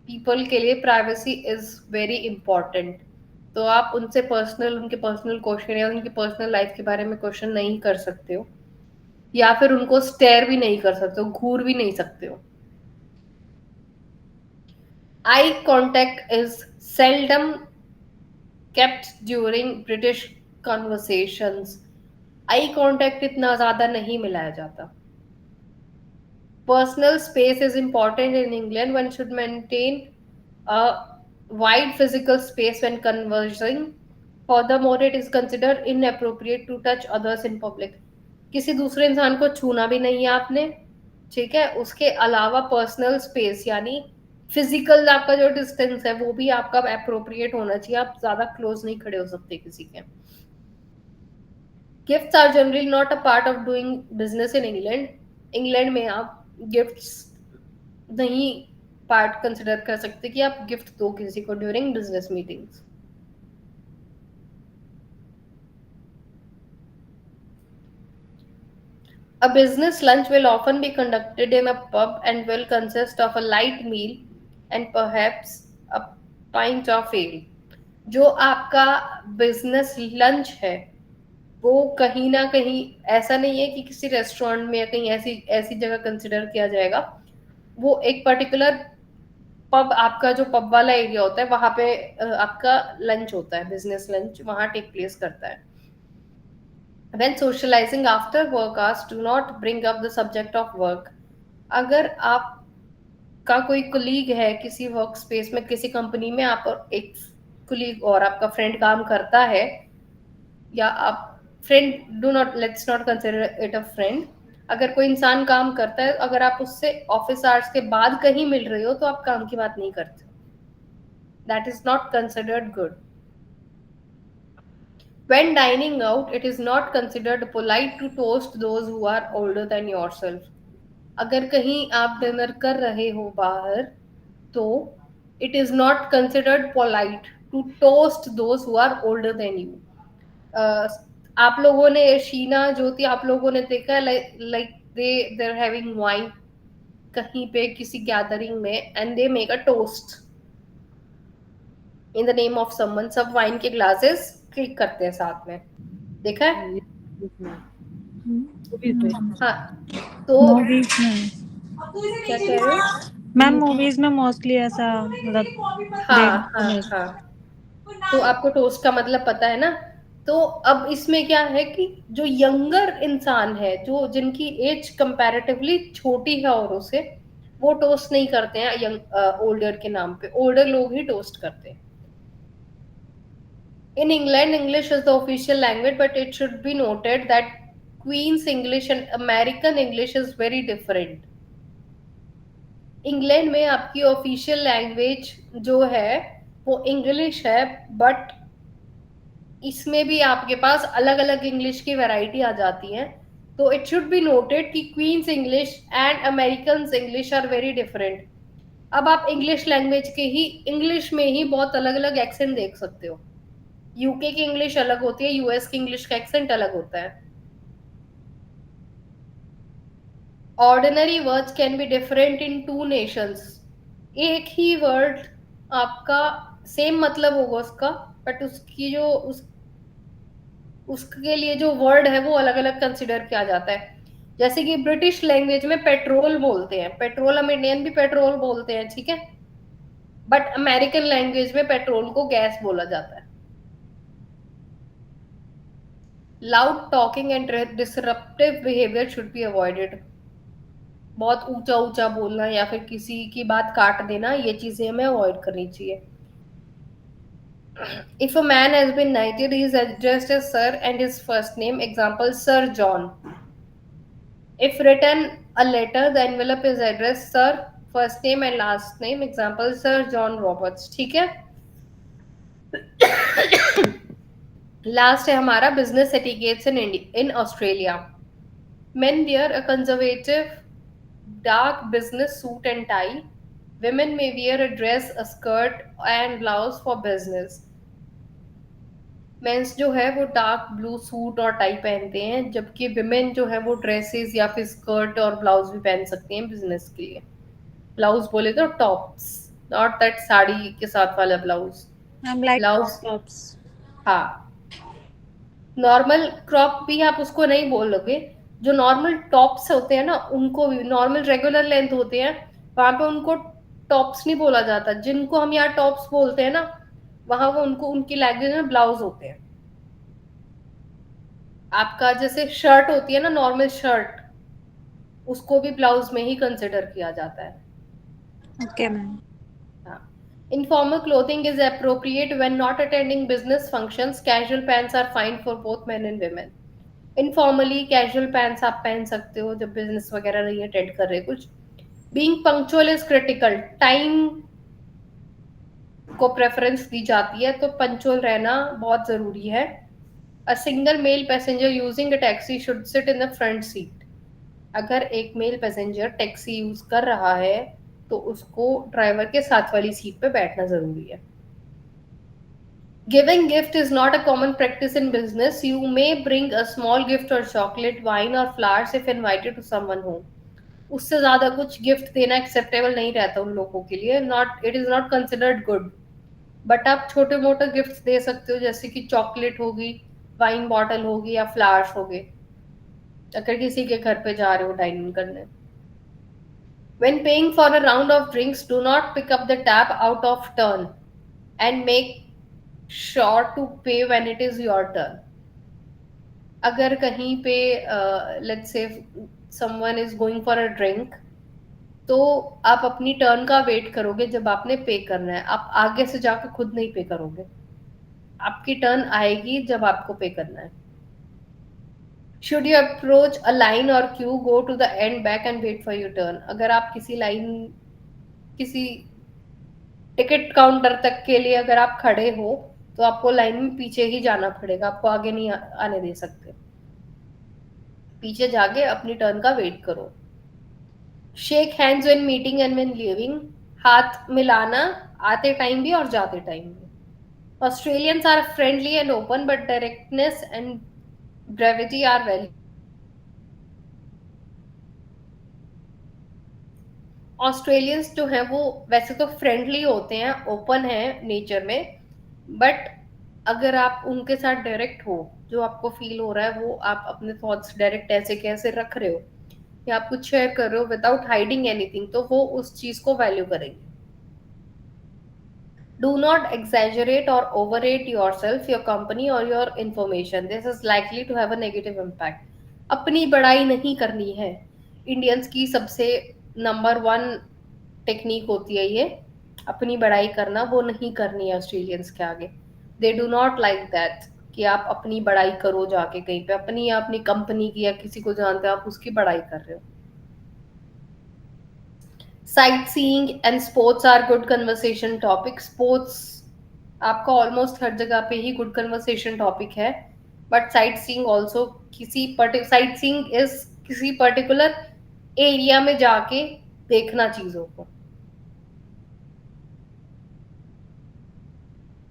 people के लिए प्राइवेसी इज वेरी इंपॉर्टेंट, तो आप उनसे पर्सनल, उनके पर्सनल क्वेश्चन या उनकी पर्सनल लाइफ के बारे में क्वेश्चन नहीं कर सकते हो, या फिर उनको स्टेयर भी नहीं कर सकते हो, घूर भी नहीं सकते हो. Eye contact is seldom kept during British conversations. Eye contact इतना ज्यादा नहीं मिलाया जाता. Personal space is important in England. One should maintain a wide physical space when conversing. Furthermore, it is considered inappropriate to touch others in public. किसी दूसरे इंसान को छूना भी नहीं है आपने, ठीक है. उसके अलावा पर्सनल स्पेस यानी फिजिकल आपका जो डिस्टेंस है वो भी आपका अप्रोप्रिएट होना चाहिए. आप ज्यादा क्लोज नहीं खड़े हो सकते किसी के. Gifts are generally not a part of doing business in England. England में आप गिफ्ट्स नहीं पार्ट कंसिडर कर सकते कि आप गिफ्ट दो किसी को during business meetings. A business lunch will often be conducted in a pub and will consist of a light meal and perhaps a pint of ale. जो आपका बिजनेस लंच है वो कहीं ना कहीं ऐसा नहीं है कि किसी रेस्टोरेंट में या कहीं ऐसी ऐसी जगह कंसिडर किया जाएगा। वो एक पर्टिकुलर पब, आपका जो पब वाला एरिया होता है वहां पे आपका लंच होता है, बिजनेस लंच वहां टेक प्लेस करता है। When socializing after work hours, do not bring up the subject of work. अगर आपका कोई कुलीग है किसी वर्क स्पेस में, किसी कंपनी में, आप और एक कुलीग और आपका फ्रेंड काम करता है, या आप friend, do not, let's not consider it a friend, अगर कोई इंसान काम करता है, अगर आप उससे ऑफिस आवर्स के बाद कहीं मिल रहे हो तो आप काम की बात नहीं करते, that is not considered good. When dining out, it is not considered polite to toast those who are older than yourself. अगर कहीं आप डिनर कर रहे हो बाहर तो it is not considered polite to toast those who are older than you. आप लोगों ने, शीना, ज्योति, आप लोगों ने देखा है लाइक देर हैविंग वाइन कहीं पे किसी गैदरिंग में and they make a toast in the name of someone, सब वाइन के ग्लासेस क्लिक करते हैं साथ में, देखा है? हाँ, तो मूवीज में क्या कह रहे हो? मैम, मूवीज में मोस्टली ऐसा मतलब हाँ देखने को हाँ मिलता है। हाँ, तो आपको टोस्ट का मतलब पता है ना? तो अब इसमें क्या है कि जो यंगर इंसान है, जो जिनकी एज कंपैरेटिवली छोटी है और उसे, वो टोस्ट नहीं करते हैं यंग ओल्डर के नाम पे, ओल्डर लोग ही टोस्ट करते हैं। In England, English is the official language, but it should be noted that Queen's English and American English is very different. England में आपकी ऑफिशियल लैंग्वेज जो है वो इंग्लिश है, बट इसमें भी आपके पास अलग अलग इंग्लिश की वैरायटी आ जाती है। तो इट शुड बी नोटेड कि Queen's English and American English are very different. अब आप इंग्लिश लैंग्वेज के ही, इंग्लिश में ही बहुत अलग अलग एक्सेंट देख सकते हो। यूके की इंग्लिश अलग होती है, यूएस की इंग्लिश का एक्सेंट अलग होता है। Ordinary words can be different in two nations. एक ही वर्ड आपका सेम मतलब होगा उसका, बट उसकी जो उसके लिए जो वर्ड है वो अलग अलग कंसिडर किया जाता है। जैसे कि ब्रिटिश लैंग्वेज में पेट्रोल बोलते हैं, पेट्रोल हम इंडियन भी पेट्रोल बोलते हैं, ठीक है, बट अमेरिकन लैंग्वेज में पेट्रोल को गैस बोला जाता है। Loud talking and disruptive behaviour should be avoided. बहुत ऊंचा ऊंचा बोलना या फिर किसी की बात काट देना, ये चीजें हमें अवॉइड करनी चाहिए। If a man has been knighted, he is addressed as Sir and his first name, example Sir John. If written a letter, the envelope is addressed Sir, first name and last name, example Sir John Roberts, ठीक है? लास्ट है हमारा business etiquettes in Australia. Men wear a conservative dark business suit and tie. Women may wear a dress, a skirt and blouse for business. Men's जो है वो डार्क ब्लू सूट और टाई पहनते हैं, जबकि विमेन जो है वो ड्रेसेस या फिर स्कर्ट और ब्लाउज भी पहन सकती हैं बिजनेस के लिए। ब्लाउज बोले तो टॉप्स, नॉट दैट साड़ी के साथ वाला blouse. Ma'am like blouse, tops. हाँ, नॉर्मल क्रॉप भी आप उसको नहीं बोलोगे, जो नॉर्मल टॉप्स होते हैं ना उनको भी, नॉर्मल रेगुलर लेंथ होते हैं वहां पे उनको टॉप्स नहीं बोला जाता। जिनको हम यहाँ टॉप्स बोलते हैं ना, वहां वो उनको उनकी लैंग्वेज में ब्लाउज होते हैं। आपका जैसे शर्ट होती है ना, नॉर्मल शर्ट, उसको भी ब्लाउज में ही कंसिडर किया जाता है। Okay ma'am. Informal clothing is appropriate when not attending business functions. Casual pants are fine for both men and women. Informally casual pants आप पहन सकते हो जब business वगैरह नहीं attend कर रहे कुछ। Being punctual is critical. Time को preference दी जाती है, तो punctual रहना बहुत जरूरी है। A single male passenger using a taxi should sit in the front seat. अगर एक मेल पैसेंजर टैक्सी यूज कर रहा है तो उसको ड्राइवर के साथ वाली सीट पे बैठना जरूरी है. Giving gift is not a common practice in business. You may bring a small gift or chocolate, wine or flowers if invited to someone home. उससे ज्यादा कुछ गिफ्ट देना एक्सेप्टेबल नहीं रहता उन लोगों के लिए. Not it is not considered good. But आप छोटे मोटे गिफ्ट दे सकते हो, जैसे कि चॉकलेट होगी, वाइन बॉटल होगी या फ्लावर्स हो गए, अगर किसी के घर पे जा रहे हो डाइनिंग करने. When paying for a round of drinks, do not pick up the tab out of turn and make sure to pay when it is your turn. अगर कहीं पे let's say someone is going for a drink, तो आप अपनी टर्न का वेट करोगे जब आपने पे करना है. आप आगे से जाकर खुद नहीं पे करोगे. आपकी टर्न आएगी जब आपको पे करना है. Should you approach a line और queue, go to the end back and wait for your turn. अगर आप किसी टिकट काउंटर तक के लिए अगर आप खड़े हो, तो आपको लाइन में पीछे ही जाना पड़ेगा. आपको आगे नहीं आने दे सकते. पीछे जाके अपनी टर्न का वेट करो. Shake hands when meeting and when leaving. हाथ मिलाना आते टाइम भी और जाते टाइम भी. Australians are friendly and open, but directness and brevity are value. Australians जो है वो वैसे तो फ्रेंडली होते हैं, ओपन है नेचर में, बट अगर आप उनके साथ डायरेक्ट हो, जो आपको फील हो रहा है वो आप अपने थॉट्स डायरेक्ट ऐसे कैसे रख रहे हो या आप कुछ शेयर कर रहे हो विदाउट हाइडिंग एनीथिंग, तो वो उस चीज को वैल्यू करेंगे. Do not exaggerate or overrate yourself, your company or your information. This is likely to have a negative impact. अपनी बड़ाई नहीं करनी है. इंडियंस की सबसे नंबर वन टेक्निक होती है ये, अपनी बड़ाई करना. वो नहीं करनी है ऑस्ट्रेलियंस के आगे. They do not like that कि आप अपनी बड़ाई करो जाके कहीं पे, अपनी या अपनी कंपनी की या किसी को जानते हो आप उसकी बड़ाई कर रहे हो. Sightseeing and sports are good conversation topic. Sports आपका ऑलमोस्ट हर जगह पे ही गुड कन्वर्सेशन टॉपिक है, but sightseeing also sightseeing is किसी पर्टिकुलर एरिया में जाके देखना चीजों को.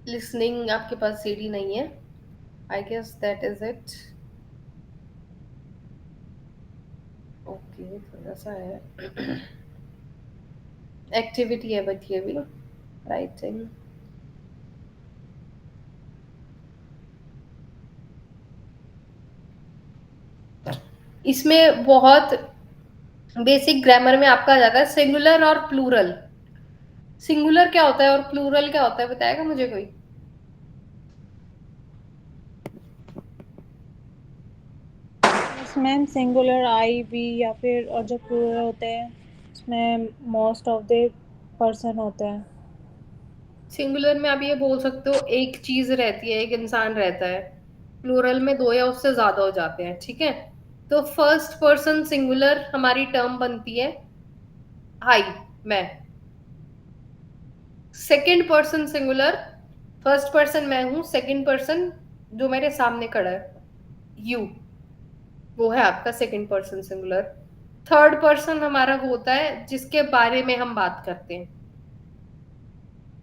लिसनिंग आपके पास सीडी नहीं है. I guess that is it. Okay, थोड़ा सा है. एक्टिविटी है बट ये भी राइटिंग. इसमें बहुत बेसिक ग्रामर में आपका आ जाता है सिंगुलर और प्लूरल. सिंगुलर क्या होता है और प्लूरल क्या होता है, बताएगा मुझे कोई? इसमें सिंगुलर आई वी या फिर और जो प्लूरल होते हैं उसमें मोस्ट ऑफ द पर्सन होते हैं. सिंगुलर में आप ये बोल सकते हो एक चीज रहती है, एक इंसान रहता है. प्लूरल में दो या उससे ज्यादा हो जाते हैं. ठीक है, तो फर्स्ट पर्सन सिंगुलर हमारी टर्म बनती है आई, मैं. Second person singular, first person मैं हूं, सेकंड पर्सन जो मेरे सामने खड़ा है यू, वो है आपका second person singular. Third person हमारा वो होता है जिसके बारे में हम बात करते हैं,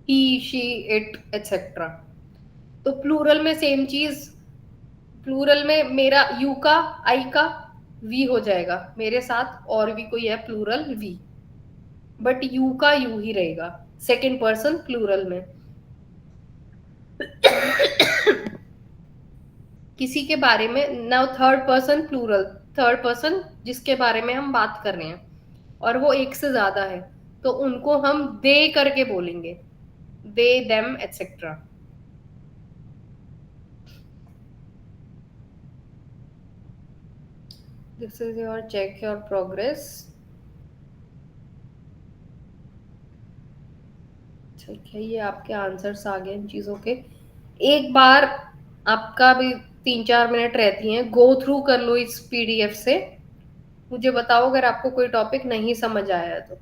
ही शी इट एटसेट्रा. तो प्लूरल में सेम चीज. प्लूरल में मेरा यू का, आई का वी हो जाएगा. मेरे साथ और भी कोई है प्लूरल वी, बट यू का यू ही रहेगा सेकंड पर्सन प्लूरल में. किसी के बारे में now third person plural, third person जिसके बारे में हम बात कर रहे हैं और वो एक से ज्यादा है, तो उनको हम दे करके बोलेंगे, they them etcetera. This is your check your progress. ठीक है, ये आपके आंसर्स आ गए इन चीजों के. एक बार आपका भी 3-4 मिनट रहती हैं, गो थ्रू कर लो इस पीडीएफ से. मुझे बताओ अगर आपको कोई टॉपिक नहीं समझ आया है तो.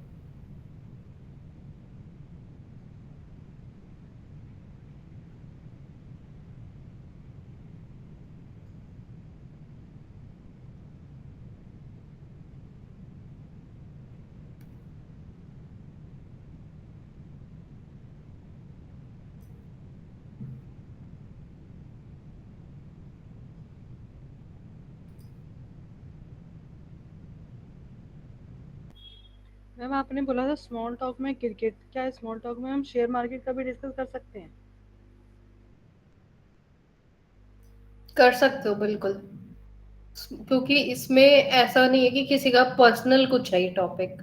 मैम आपने बोला था स्मॉल टॉक में क्रिकेट, क्या स्मॉल टॉक में हम शेयर मार्केट का भी डिस्कस कर सकते हैं? कर सकते हो बिल्कुल, क्योंकि इसमें ऐसा नहीं है कि किसी का पर्सनल कुछ है ये topic.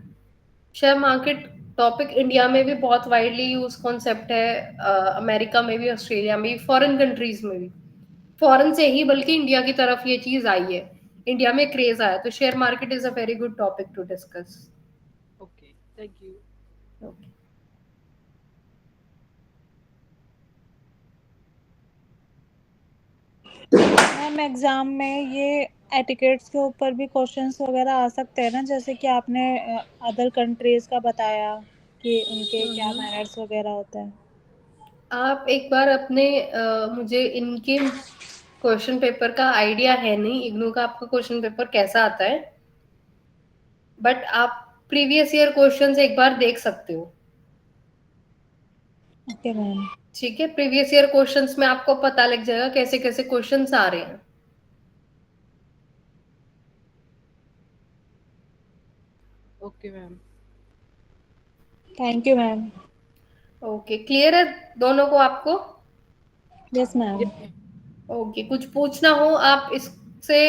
Share market topic India में भी बहुत वाइडली यूज कॉन्सेप्ट है, अमेरिका में भी, ऑस्ट्रेलिया में भी, फॉरेन कंट्रीज में भी। फॉरेन से ही बल्कि इंडिया की तरफ ये चीज आई है, इंडिया में क्रेज आया, तो share market is a very good topic to discuss. Okay, thank you. Okay. Ma'am exam में ये एटिकेट्स के ऊपर भी क्वेश्चंस वगैरह आ सकते हैं ना, जैसे कि आपने अदर कंट्रीज का बताया कि उनके क्या मैनर्स वगैरह होते हैं। आप एक बार अपने मुझे इनके क्वेश्चन पेपर का आइडिया है नहीं, इग्नू का आपका क्वेश्चन पेपर कैसा आता है, बट आप प्रीवियस ईयर क्वेश्चंस एक बार देख सकते हो। Okay ma'am. ठीक है, प्रीवियस ईयर क्वेश्चंस में आपको पता लग जाएगा कैसे कैसे क्वेश्चंस आ रहे हैं। Okay ma'am. Thank you ma'am. Okay, clear है दोनों को आपको? Yes ma'am. ओके, कुछ पूछना हो आप इससे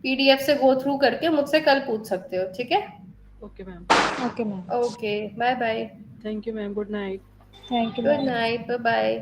पीडीएफ से गो थ्रू करके मुझसे कल पूछ सकते हो, ठीक है? Okay ma'am. Okay ma'am. Okay, bye bye. Thank you ma'am, good night. Thank you good ma'am. Night, bye bye.